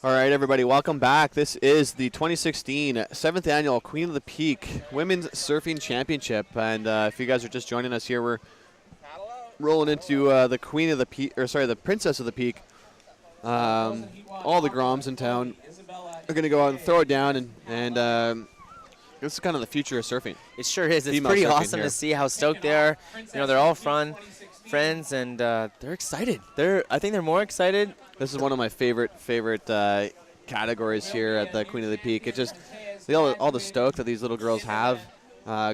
All right, everybody, welcome back. This is the 2016 7th Annual Queen of the Peak Women's Surfing Championship. And if you guys are just joining us here, we're rolling into the Queen of the Peak, or sorry, the Princess of the Peak. All the Groms in town are going to go out and throw it down, and this is kind of the future of surfing. It sure is. It's Female pretty surfing awesome here. to see how stoked they are. You know, they're all friends, and they're excited. I think they're more excited. This is one of my favorite categories here at the Queen of the Peak. It just all the stoke that these little girls have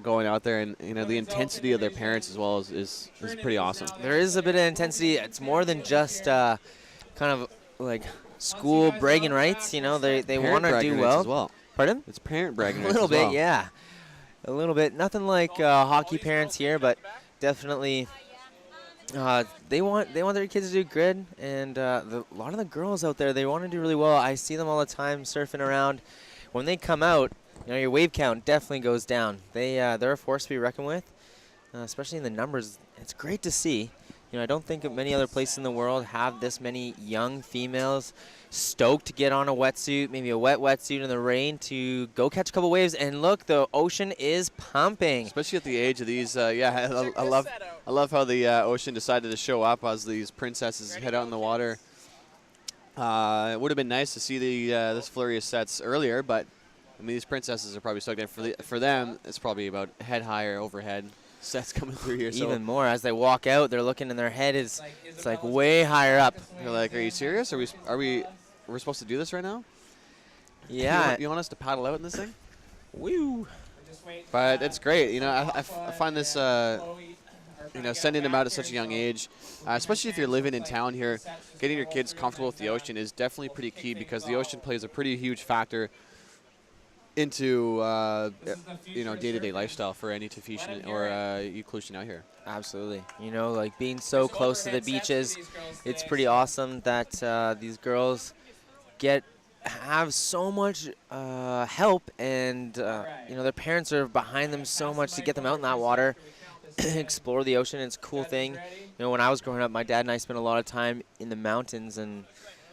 going out there, and you know the intensity of their parents as well is pretty awesome. There is a bit of intensity. It's more than just kind of like school bragging rights. You know, they Parent want to bragging do rights well. as well. Pardon? It's parent bragging A rights little as bit, well. yeah. A little bit. Nothing like hockey parents here, but definitely they want their kids to do good. And a lot of the girls out there, they want to do really well. I see them all the time surfing around. When they come out, you know, your wave count definitely goes down. They're a force to be reckoned with, especially in the numbers. It's great to see. You know, I don't think many other places in the world have this many young females stoked to get on a wetsuit, maybe a wet wetsuit in the rain to go catch a couple waves. And look, the ocean is pumping. Especially at the age of these, I love how the ocean decided to show up as these princesses head out in the water. It would have been nice to see this flurry of sets earlier, but I mean these princesses are probably stoked. And for them, it's probably about head higher overhead sets coming through here. Even more as they walk out, they're looking in their head it's like way higher up. They're like, "Are you serious? We're supposed to do this right now?" Yeah. You want us to paddle out in this thing? Woo. But it's great. You know, I find this, you know, sending them out at such a young age, especially if you're living in town here, getting your kids comfortable with the ocean is definitely pretty key because the ocean plays a pretty huge factor into, you know, day-to-day lifestyle for any Tahitian or Euclusian out here. Absolutely. You know, like being so close to the beaches, it's pretty awesome that these girls have so much help, and you know, their parents are behind them so much to get them out in that water, explore the ocean. It's a cool thing. You know, when I was growing up, my dad and I spent a lot of time in the mountains, and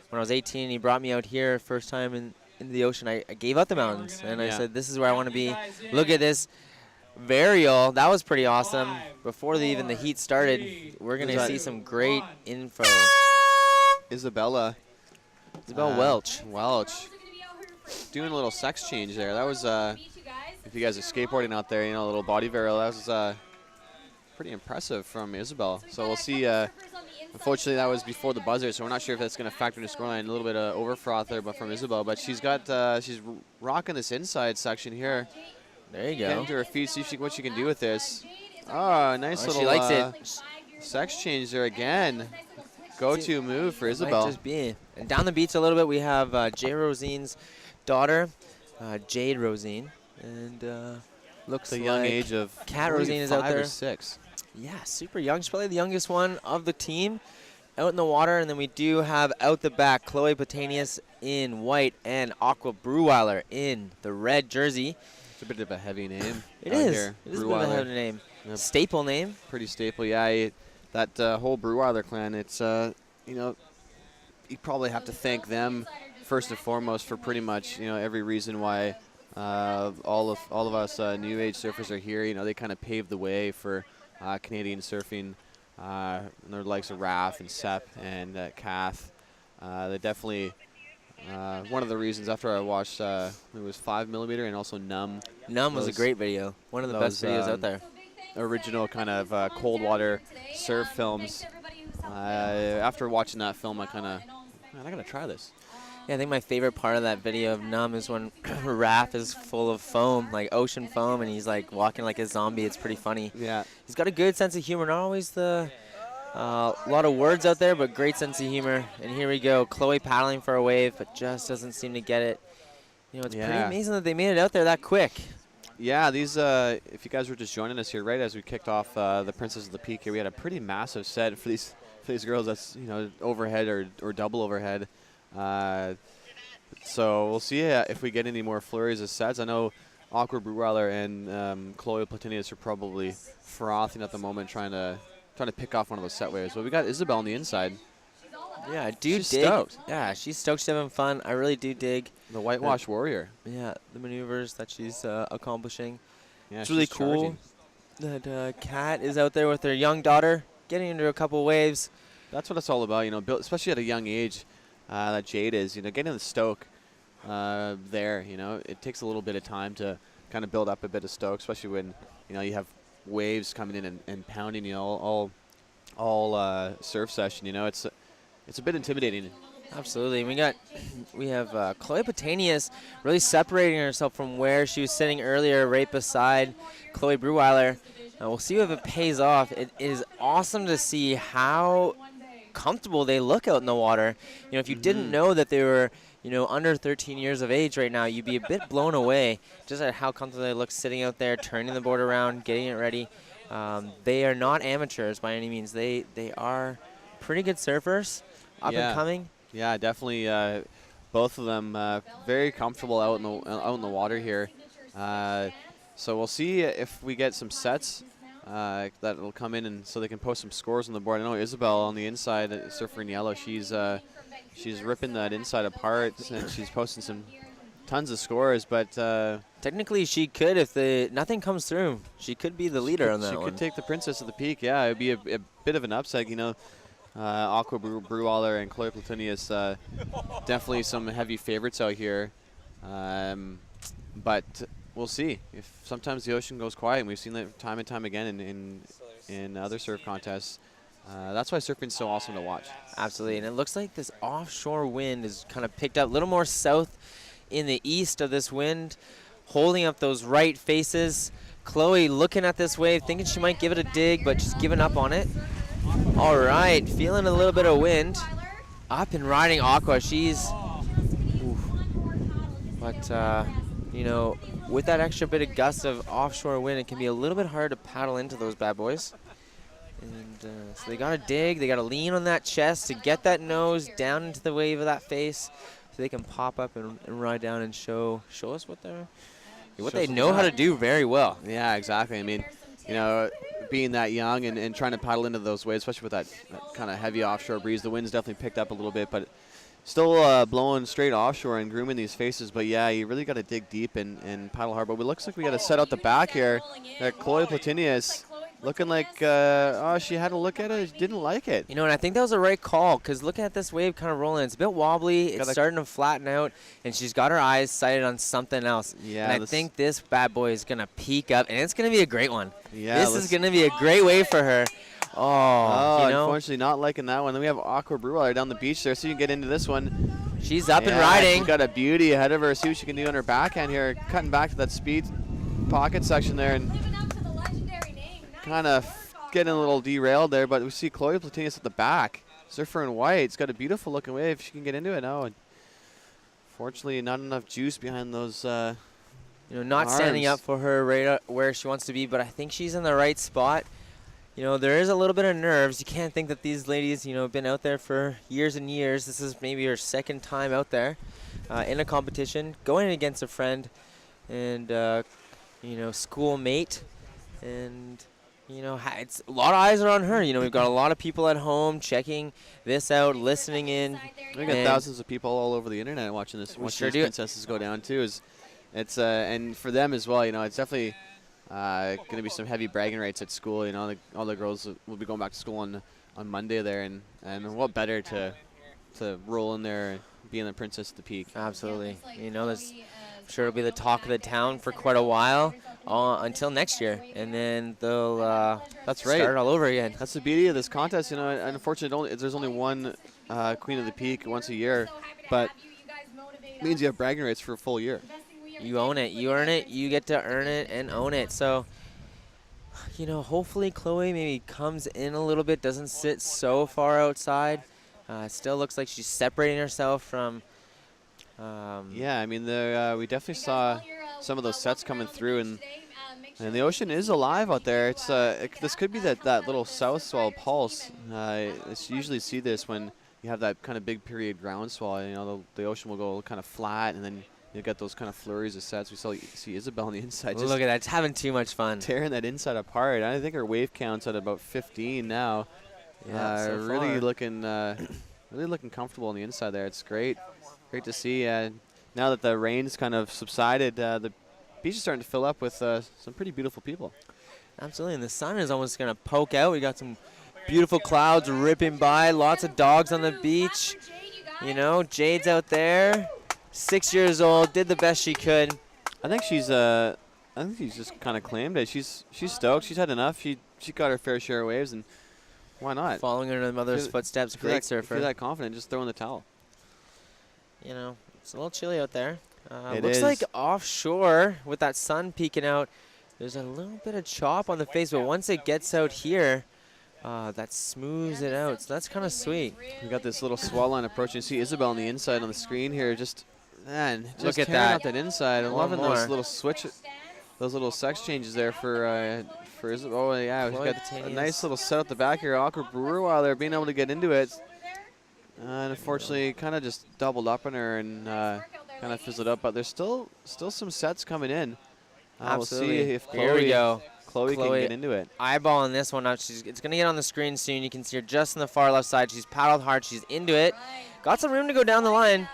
when I was 18, he brought me out here first time in the ocean. I gave up the mountains, and I said, this is where I want to be. Look at this varial. That was pretty awesome. Before even the heat started, we're going to see some great info. Isabella Welch. Doing a little sex change there. That was, if you guys are skateboarding out there, you know, a little body varial. That was pretty impressive from Isabel. So we'll see. Unfortunately, that was before the buzzer, so we're not sure if that's going to factor into scoreline. A little bit of overfroth there, but from Isabel. But she's got, she's rocking this inside section here. There you go. Getting to her feet, see what she can do with this. Oh, nice little. She likes it. Sex change there again. Go-to move for Isabel. Might just be. And down the beach a little bit, we have Jay Rosine's daughter, Jade Rosine, and looks the like young age of Kat Rosine is out 5 there. or 6. Yeah, super young. She's probably the youngest one of the team out in the water. And then we do have out the back Chloe Platanius in white and Aqua Breweiler in the red jersey. It's a bit of a heavy name. It is. Here. It is a bit of a heavy name. Yep. Staple name. Pretty staple, yeah. That whole Breweiler clan, it's, you know, you probably have to thank them first and foremost for pretty much, you know, every reason why all of us new age surfers are here. You know, they kind of paved the way for Canadian surfing. And their likes of Raph and Sepp and Kath. They definitely one of the reasons after I watched it was 5mm and also Numb. Numb was a great video. One of the best videos out there. Original kind of cold water surf films. After watching that film, I gotta try this. Yeah, I think my favorite part of that video of Numb is when Raph is full of foam, like ocean foam, and he's like walking like a zombie. It's pretty funny. Yeah. He's got a good sense of humor. Not always a lot of words out there, but great sense of humor. And here we go, Chloe paddling for a wave, but just doesn't seem to get it. You know, it's pretty amazing that they made it out there that quick. Yeah, these, if you guys were just joining us here right as we kicked off the Princess of the Peak here, we had a pretty massive set for these girls. That's, you know, overhead or double overhead. So we'll see if we get any more flurries of sets. I know Aqua Breweiler and Chloe Platanius are probably frothing at the moment, trying to pick off one of those set waves. But we got Isabel on the inside. Yeah, I do She's dig. stoked. Yeah, she's stoked. She's having fun. I really do dig. The whitewash warrior. Yeah, the maneuvers that she's accomplishing. Yeah, It's really she's cool charging. that Kat is out there with her young daughter, getting into a couple waves. That's what it's all about, you know, especially at a young age that Jade is, you know, getting the stoke there, you know, it takes a little bit of time to kind of build up a bit of stoke, especially when, you know, you have waves coming in and pounding you all surf session, you know, it's a bit intimidating. Absolutely. We have Chloe Platanius really separating herself from where she was sitting earlier, right beside Chloe Breweiler. We'll see if it pays off. It is awesome to see how comfortable they look out in the water. You know, if you didn't know that they were, you know, under 13 years of age right now, you'd be a bit blown away just at how comfortable they look sitting out there, turning the board around, getting it ready. They are not amateurs by any means. They are pretty good surfers, up and coming. Yeah, definitely. Both of them very comfortable out in the water here. So we'll see if we get some sets that will come in, and so they can post some scores on the board. I know Isabel on the inside, surfer in yellow. She's ripping that inside apart, and she's posting tons of scores. But technically, she could, if nothing comes through, she could be the leader on that one. She could take the Princess of the Peak. Yeah, it would be a bit of an upset, you know. Aqua Breweiler and Chloe Platanius, definitely some heavy favorites out here. But we'll see. If sometimes the ocean goes quiet, and we've seen that time and time again in other surf contests. That's why surfing's so awesome to watch. Absolutely, and it looks like this offshore wind is kind of picked up a little more south in the east of this wind, holding up those right faces. Chloe looking at this wave, thinking she might give it a dig, but just giving up on it. All right, feeling a little bit of wind. Up and riding Aqua. She's, but you know, with that extra bit of gust of offshore wind, it can be a little bit hard to paddle into those bad boys. And so they gotta dig, they gotta lean on that chest to get that nose down into the wave of that face, so they can pop up and ride down and show us what they know how to do very well. Yeah, exactly. I mean, you know, being that young and trying to paddle into those waves, especially with that kind of heavy offshore breeze, the wind's definitely picked up a little bit, but still blowing straight offshore and grooming these faces. But yeah, you really got to dig deep and paddle hard. But it looks like we got to set out the back here. Chloe Platanius looking like, she had a look at it, didn't like it. You know, and I think that was the right call, because looking at this wave kind of rolling, it's a bit wobbly, it's starting to flatten out, and she's got her eyes sighted on something else. Yeah, and I think this bad boy is going to peak up, and it's going to be a great one. Yeah, this is going to be a great wave for her. Oh, you know? Unfortunately not liking that one. Then we have Aqua Breweiler down the beach there, so you can get into this one. She's up and riding. She's got a beauty ahead of her. See what she can do on her backhand here. Cutting back to that speed pocket section there and kind of getting a little derailed there, but we see Chloe Platanius at the back. Surfer in white. It's got a beautiful looking wave. She can get into it now. And fortunately, not enough juice behind those not standing up for her right where she wants to be, but I think she's in the right spot. You know, there is a little bit of nerves. You can't think that these ladies, you know, have been out there for years and years. This is maybe her second time out there in a competition, going against a friend and, schoolmate. And, you know, it's a lot of eyes are on her. You know, we've got a lot of people at home checking this out, listening in. We got thousands of people all over the internet watching this. Watching these princesses go down, too. It's and for them as well, you know, it's definitely going to be some heavy bragging rights at school. You know, all the girls will be going back to school on Monday there, and what better to roll in there, being the Princess at the Peak. Absolutely. You know, I'm sure it'll be the talk of the town for quite a while until next year, and then they'll start all over again. That's the beauty of this contest. You know, and unfortunately, there's only one Queen of the Peak once a year, but it means you have bragging rights for a full year. You own it. You earn it. You get to earn it and own it. So, you know, hopefully Chloe maybe comes in a little bit, doesn't sit so far outside. It still looks like she's separating herself from... yeah, I mean, we definitely saw some of those sets coming through, and the ocean is alive out there. It's this could be that little south swell pulse. It's usually see this when you have that kind of big period ground swell. You know, the ocean will go kind of flat, and then you get those kind of flurries of sets. We see Isabel on the inside. Look at that. It's having too much fun. Tearing that inside apart. I think her wave count's at about 15 now. Yeah, so really looking really looking comfortable on the inside there. It's great to see. Now that the rain's kind of subsided, the beach is starting to fill up with some pretty beautiful people. Absolutely, and the sun is almost going to poke out. We got some beautiful clouds ripping by, lots of dogs on the beach. You know, Jade's out there, 6 years old, did the best she could. I think she's just kind of claimed it. She's stoked. She's had enough. She got her fair share of waves, and why not? Following in her mother's footsteps, great surfer. If you're that confident, just throw in the towel. You know, it's a little chilly out there. It looks is. like offshore with that sun peeking out, there's a little bit of chop on the face, but once it gets out here, that smooths it out. So that's kind of sweet. We got this little swell line approaching. See Isabel on the inside on the screen here. Just look at tearing that. out that inside. I'm One loving more. those little those little sex changes there for Isabel. Oh yeah, we've got a nice little set at the back here. Awkward Brewer while they're being able to get into it. And unfortunately, kind of just doubled up on her and kind of fizzled up. But there's still some sets coming in. We'll see if Here we go. Chloe can get into it. Eyeballing this one up. It's going to get on the screen soon. You can see her just on the far left side. She's paddled hard. She's into it. Got some room to go down the line.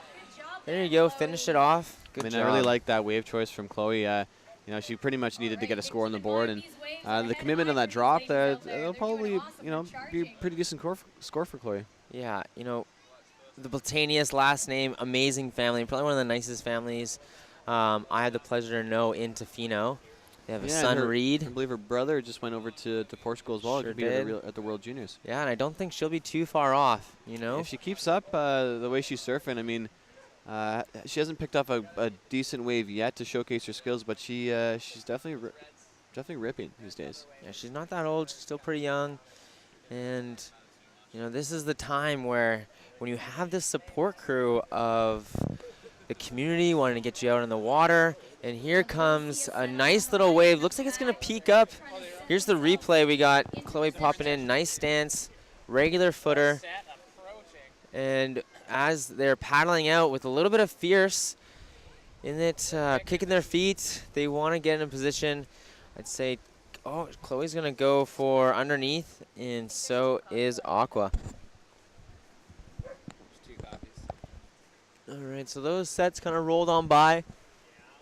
There you go. Finish it off. Good job. I really like that wave choice from Chloe. You know, she pretty much needed to get a score on the board, and the commitment on that drop, it'll probably, be a pretty decent score for Chloe. Yeah, you know, the Platanius last name, amazing family, probably one of the nicest families I had the pleasure to know in Tofino. They have a son, Reed. I believe her brother just went over to Portugal as well to compete at the World Juniors. Yeah, and I don't think she'll be too far off, you know? If she keeps up the way she's surfing, I mean, she hasn't picked up a decent wave yet to showcase her skills, but she's definitely ripping these days. Yeah, she's not that old. She's still pretty young. And, you know, this is the time where when you have this support crew of the community wanting to get you out in the water, and here comes a nice little wave. Looks like it's going to peak up. Here's the replay. We got Chloe popping in. Nice stance, regular footer. And as they're paddling out with a little bit of fierce in it, kicking their feet, they want to get in a position. I'd say, oh, Chloe's going to go for underneath, and so is Aqua. All right, so those sets kind of rolled on by,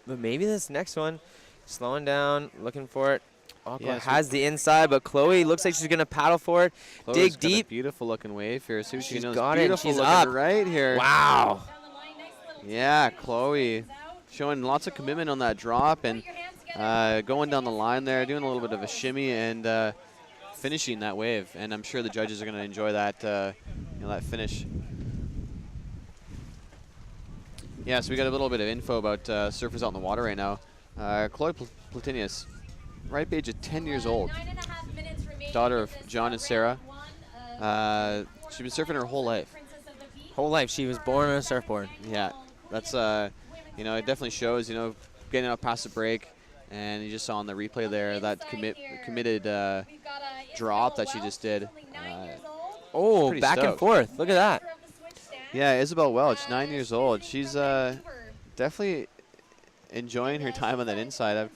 but maybe this next one, slowing down, looking for it. Aqua has the inside, but Chloe looks like she's going to paddle for it. Chloe's dig deep. Got a beautiful looking wave here. See what She's she knows. got it, and she's looking up. right here. Wow. Yeah, Chloe showing lots of commitment on that drop and going down the line there, doing a little bit of a shimmy and finishing that wave. And I'm sure the judges are going to enjoy that, that finish. Yeah, so we got a little bit of info about surfers out in the water right now. Chloe Platanius, ripe age of 10 years old, daughter of John and Sarah. She's been surfing her whole life. Whole life, she was born on a surfboard. Yeah, that's, it definitely shows, getting out past the break. And you just saw on the replay there that committed drop that she just did. Oh, back and forth. Look at that. Yeah, Isabel Welch, 9 years old. She's definitely enjoying her time on that inside.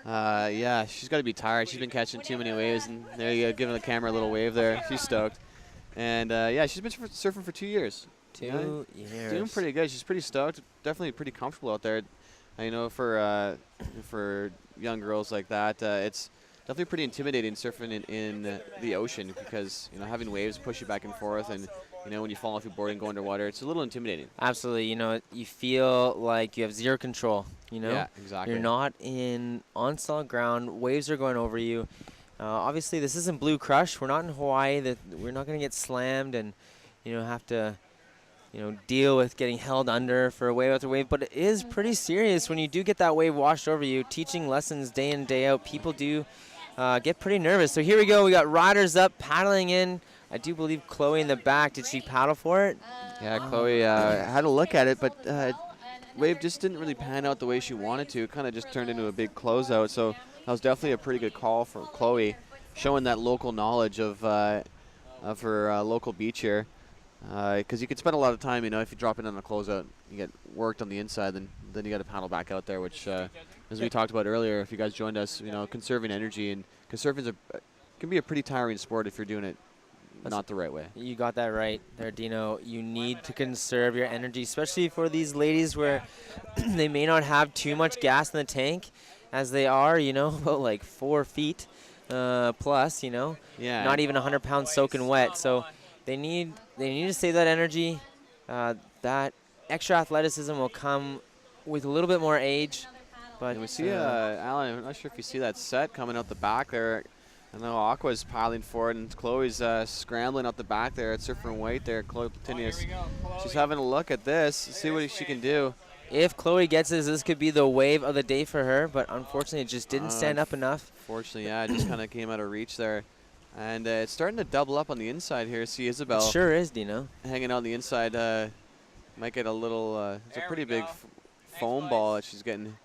Yeah, she's got to be tired. She's been catching too many waves. And there you go, giving the camera a little wave there. She's stoked. And, yeah, she's been surfing for 2 years. 2 years. Doing pretty good. She's pretty stoked. Definitely pretty comfortable out there. I know for young girls like that, it's definitely pretty intimidating surfing in the ocean because, having waves push you back and forth and, when you fall off your board and go underwater, it's a little intimidating. Absolutely. You feel like you have zero control, Yeah, exactly. You're not on solid ground. Waves are going over you. Obviously, this isn't Blue Crush. We're not in Hawaii. We're not going to get slammed and, have to, deal with getting held under for a wave after wave. But it is pretty serious when you do get that wave washed over you. Teaching lessons day in, day out, people do get pretty nervous. So here we go. We got riders up, paddling in. I do believe Chloe in the back. Did she paddle for it? Yeah, Chloe had a look at it, but wave just didn't really pan out the way she wanted to. It kind of just turned into a big closeout. So that was definitely a pretty good call for Chloe, showing that local knowledge of her local beach here. Because you could spend a lot of time, if you drop in on a closeout, you get worked on the inside, then you got to paddle back out there, which, as we talked about earlier, if you guys joined us, conserving energy and because surfing can be a pretty tiring sport if you're doing it not the right way. You got that right there, Dino. You need to conserve your energy, especially for these ladies where they may not have too much gas in the tank, as they are, you know, about like 4 feet plus, you know. Yeah. Not even 100 pounds soaking wet. So they need to save that energy. That extra athleticism will come with a little bit more age. But and we see, Alan, I'm not sure if you see that set coming out the back there. I know Aqua's piling forward, and Chloe's scrambling out the back there at Surfer in White there. Chloe Platinius. She's having a look at this, see what she can do. If Chloe gets this could be the wave of the day for her, but unfortunately it just didn't stand up enough. Fortunately, yeah, it just kind of came out of reach there. And it's starting to double up on the inside here. See Isabel. It sure is, Dino. Hanging on the inside. Might get a little, it's a pretty big foam ball that she's getting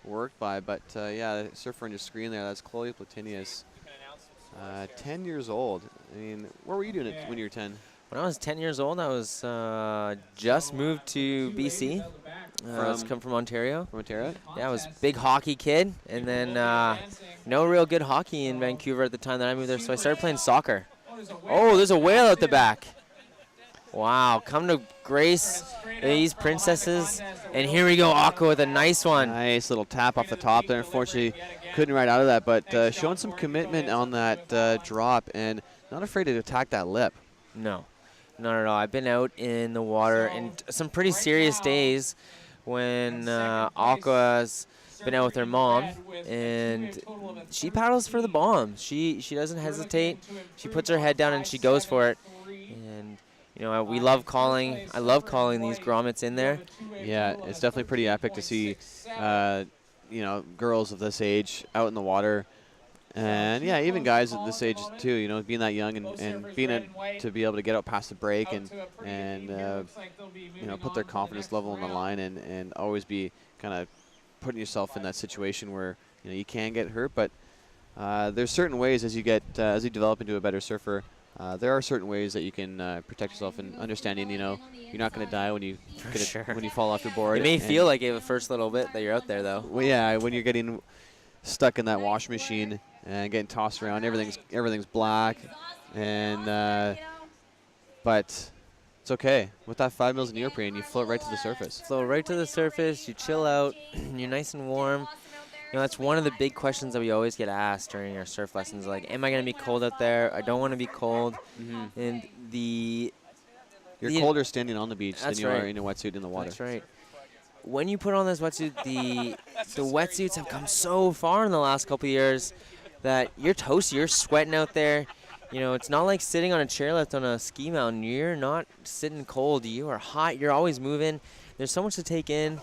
worked by. But yeah, the surfer on your screen there, that's Chloe Platinius. 10 years old. I mean, what were you doing when you were 10? When I was 10 years old, I was just moved to BC. Come from Ontario. From Ontario? Yeah, I was a big hockey kid, and then no real good hockey in Vancouver at the time that I moved there, so I started playing soccer. Oh, there's a whale out the back. Wow, come to grace these princesses. And here we go, Aqua with a nice one. Nice little tap off the top there. Unfortunately, couldn't ride out of that, but showing some commitment on that drop and not afraid to attack that lip. No, not at all. I've been out in the water in some pretty serious days when Aqua's been out with her mom, and she paddles for the bomb. She doesn't hesitate. She puts her head down and she goes for it. And you know, I love calling these grommets in there. Yeah, it's definitely pretty epic to see, you know, girls of this age out in the water. And yeah, even guys at this age too, you know, being that young and being to be able to get out past the break and you know, put their confidence level on the line and always be kind of putting yourself in that situation where, you know, you can get hurt. But there's certain ways as you develop into a better surfer. There are certain ways that you can protect yourself, and understanding, you know, you're not going to die when you when you fall off your board. It may feel like it the first little bit that you're out there, though. Well, yeah, when you're getting stuck in that wash machine and getting tossed around, everything's black, and but it's okay. With that 5 mils of neoprene, you float right to the surface. Float right to the surface. You chill out. You're nice and warm. You know, that's one of the big questions that we always get asked during our surf lessons. Like, am I going to be cold out there? I don't want to be cold. And you're colder standing on the beach than you are in a wetsuit in the water. That's right. When you put on this wetsuit, the wetsuits have come so far in the last couple of years that you're toasty. You're sweating out there. You know, it's not like sitting on a chairlift on a ski mountain. You're not sitting cold. You are hot. You're always moving. There's so much to take in.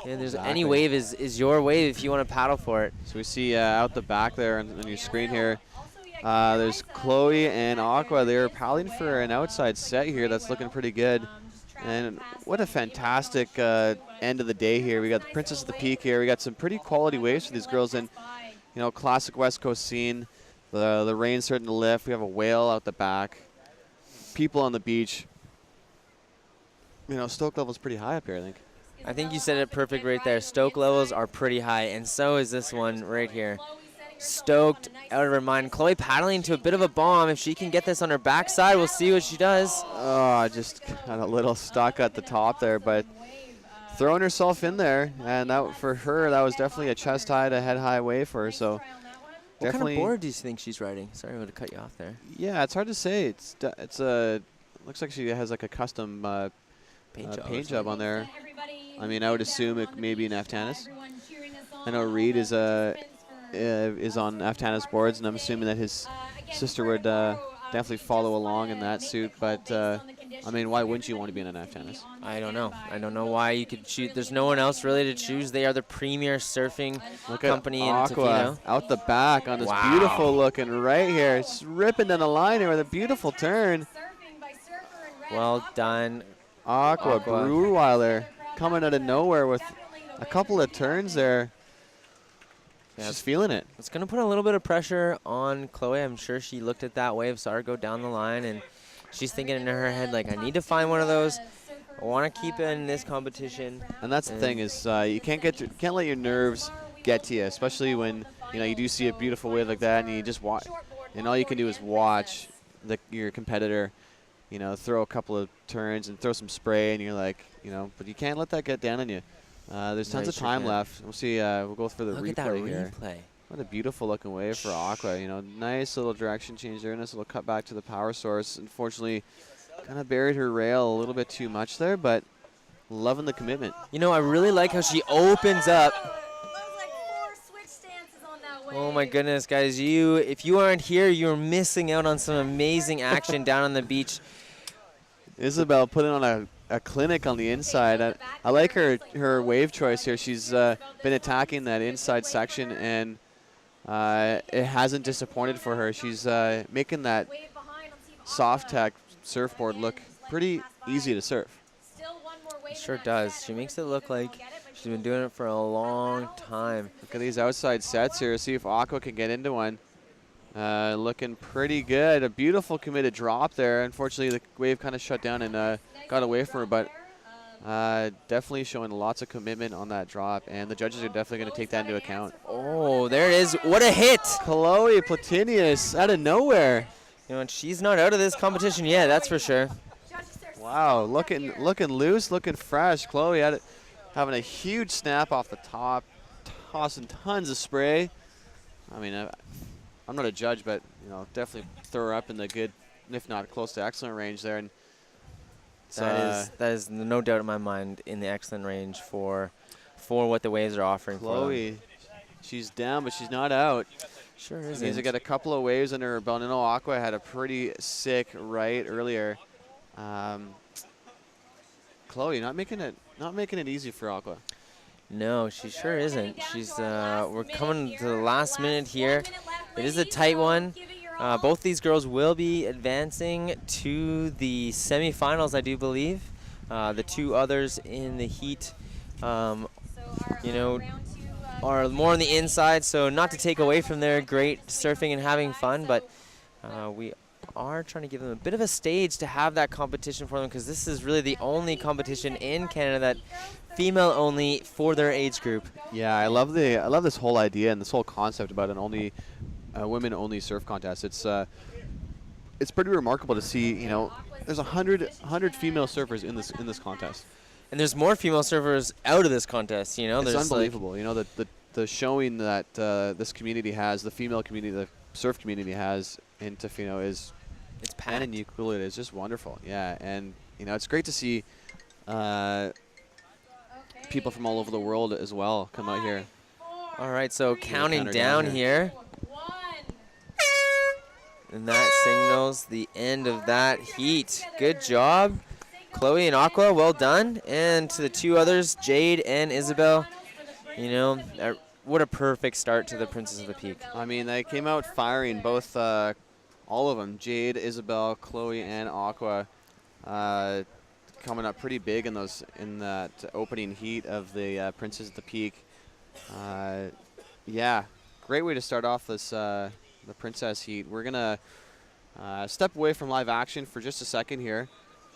And there's any wave is your wave if you want to paddle for it. So we see out the back there on your screen here, there's Chloe and Aqua. They're paddling for an outside set here that's looking pretty good. And what a fantastic end of the day here. We got the Princess of the Peak here. We got some pretty quality waves for these girls, and you know, classic West Coast scene. The rain's starting to lift. We have a whale out the back. People on the beach. You know, stoke level's pretty high up here, I think. I think you said it perfect right there. Stoke levels are pretty high, and so is this one right here. Stoked, out of her mind. Chloe paddling to a bit of a bomb. If she can get this on her backside, we'll see what she does. Oh, just got a little stuck at the top there, but throwing herself in there, and that for her, that was definitely a chest high to head high wave for her. So what kind of board do you think she's riding? Sorry, I would have cut you off there. Yeah, it's hard to say. It's looks like she has like a custom paint job on there. I mean, I would assume it may be an Aftanis. I know Reed is on Aftanis boards, and I'm assuming that his sister would definitely follow along in that suit. But I mean, why wouldn't you want to be in an Aftanis? I don't know. I don't know why you could choose. There's no one else really to choose. They are the premier surfing company in Tofino. Out the back on this beautiful looking right here. It's ripping down the line here with a beautiful turn. Well done, Aqua. Breweiler coming out of nowhere with a couple of turns there. Yeah, she's feeling it. It's going to put a little bit of pressure on Chloe. I'm sure she looked at that wave, saw her go down the line, and she's thinking in her head, like, I need to find one of those. I want to keep in this competition. And that's the thing is you can't let your nerves get to you, especially when you do see a beautiful wave like that and you just watch, and all you can do is watch. your competitor, you know, throw a couple of turns and throw some spray, and you're like, you know, but you can't let that get down on you. There's tons of time left. We'll see. We'll go for the Look replay at that here. replay. What a beautiful looking wave for Aqua. You know, nice little direction change there. Nice little cut back to the power source. Unfortunately, kind of buried her rail a little bit too much there, but loving the commitment. You know, I really like how she opens up. Oh my goodness, guys! If you aren't here, you're missing out on some amazing action down on the beach. Isabel putting on a clinic on the inside. I like her wave choice here. She's been attacking that inside section, and it hasn't disappointed for her. She's making that soft tack surfboard look pretty easy to surf. It sure does. She makes it look like she's been doing it for a long time. Look at these outside sets here. See if Aqua can get into one. Looking pretty good. A beautiful committed drop there. Unfortunately, the wave kind of shut down and got away from her, but definitely showing lots of commitment on that drop, and the judges are definitely going to take that into account. Oh, there it is. What a hit. Chloe Platinius out of nowhere. You know, and she's not out of this competition yet, that's for sure. Wow, looking loose, looking fresh. Chloe having a huge snap off the top, tossing tons of spray. I mean, I'm not a judge, but you know, definitely throw her up in the good, if not close to excellent range there. And that is no doubt in my mind in the excellent range for what the waves are offering. Chloe, she's down, but she's not out. Sure is. She's got a couple of waves under her belt. I know Aqua had a pretty sick right earlier. Chloe not making it easy for Aqua. No, she sure isn't. She's we're coming to the last minute here. It is a tight one. Both these girls will be advancing to the semifinals, I do believe. The two others in the heat, you know, are more on the inside, so not to take away from their great surfing and having fun, but we are trying to give them a bit of a stage to have that competition for them, because this is really the only competition in Canada that female only for their age group. Yeah, I love this whole idea and this whole concept about an only women-only surf contest. It's pretty remarkable to see. You know, there's 100 female surfers in this contest, and there's more female surfers out of this contest. You know, it's there's unbelievable. Like, you know, the showing that this community has, the female community, the surf community has in Tofino is packed. And in Ucluelet is just wonderful. Yeah, and you know, it's great to see people from all over the world as well come out here. All right, so counting down here. And that signals the end of that heat. Good job, Chloe and Aqua, well done. And to the two others, Jade and Isabel, you know, what a perfect start to the Princess of the Peak. I mean, they came out firing, both, all of them, Jade, Isabel, Chloe, and Aqua, coming up pretty big in that opening heat of the Princess of the Peak. Yeah, great way to start off this the Princess heat. We're gonna step away from live action for just a second here,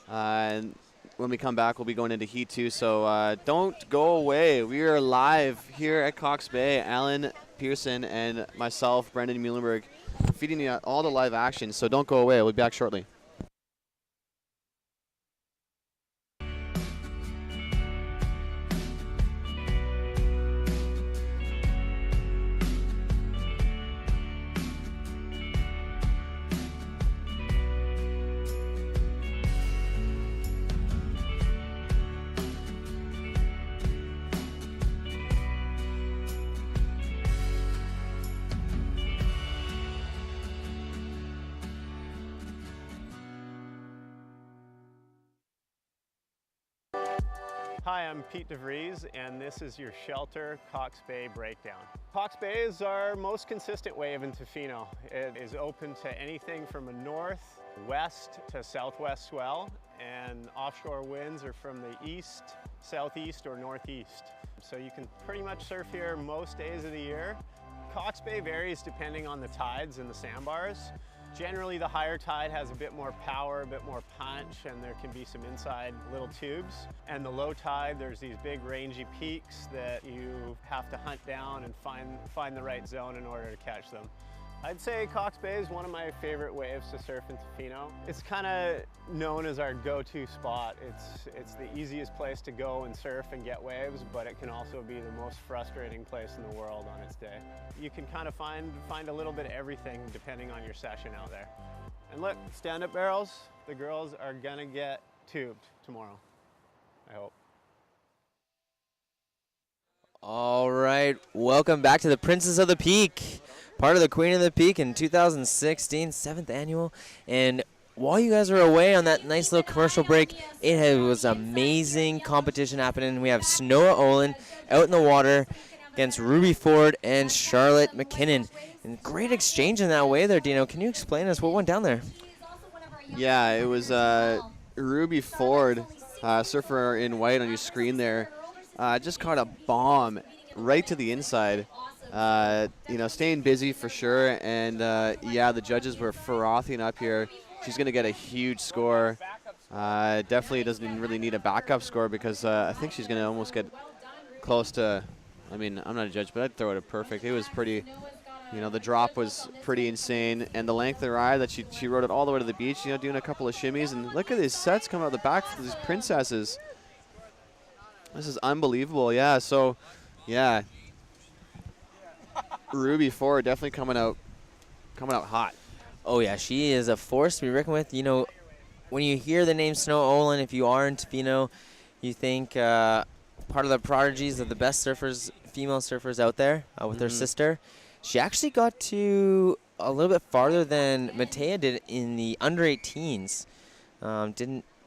and when we come back, we'll be going into heat 2. So don't go away. We are live here at Cox Bay. Alan Pearson and myself, Brendan Muhlenberg, feeding you all the live action. So don't go away. We'll be back shortly. Hi, I'm Pete DeVries, and this is your Shelter Cox Bay Breakdown. Cox Bay is our most consistent wave in Tofino. It is open to anything from a north, west to southwest swell, and offshore winds are from the east, southeast, or northeast. So you can pretty much surf here most days of the year. Cox Bay varies depending on the tides and the sandbars. Generally, the higher tide has a bit more power, a bit more punch, and there can be some inside little tubes. And the low tide, there's these big rangy peaks that you have to hunt down and find the right zone in order to catch them. I'd say Cox Bay is one of my favorite waves to surf in Tofino. It's kind of known as our go-to spot. It's the easiest place to go and surf and get waves, but it can also be the most frustrating place in the world on its day. You can kind of find a little bit of everything depending on your session out there. And look, stand-up barrels, the girls are gonna get tubed tomorrow, I hope. All right, welcome back to the Princess of the Peak, part of the Queen of the Peak in 2016, 7th annual. And while you guys were away on that nice little commercial break, it was amazing competition happening. We have Snowa Olin out in the water against Ruby Ford and Charlotte McKinnon. And great exchange in that way there, Dino. Can you explain to us what went down there? Yeah, it was Ruby Ford, surfer in white on your screen there. Just caught a bomb right to the inside. You know, staying busy for sure. And yeah, the judges were frothing up here. She's going to get a huge score. Definitely doesn't really need a backup score because I think she's going to almost get close to, I mean, I'm not a judge, but I'd throw it a perfect. It was pretty, you know, the drop was pretty insane. And the length of her eye that she rode it all the way to the beach, you know, doing a couple of shimmies. And look at these sets coming out the back for these princesses. This is unbelievable, yeah. So, yeah, Ruby Ford definitely coming out hot. Oh yeah, she is a force to be reckoned with. You know, when you hear the name Snowa Olin, if you are in Tofino, you think part of the prodigies of the best surfers, female surfers out there with her sister. She actually got to a little bit farther than Matea did in the under 18s.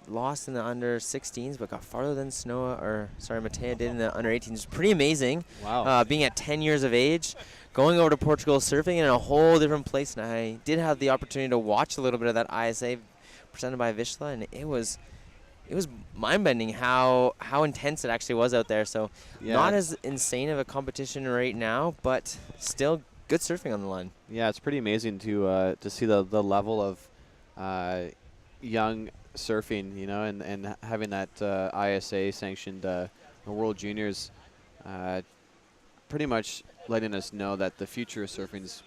Lost in the under 16s, but got farther than Matea did in the under 18s. It's pretty amazing. Wow. Being at 10 years of age, going over to Portugal, surfing in a whole different place. And I did have the opportunity to watch a little bit of that ISA presented by Vizsla, and it was mind-bending how intense it actually was out there. So yeah, not as insane of a competition right now, but still good surfing on the line. Yeah, it's pretty amazing to see the level of young surfing, you know, and having that ISA sanctioned World Juniors pretty much letting us know that the future of surfing is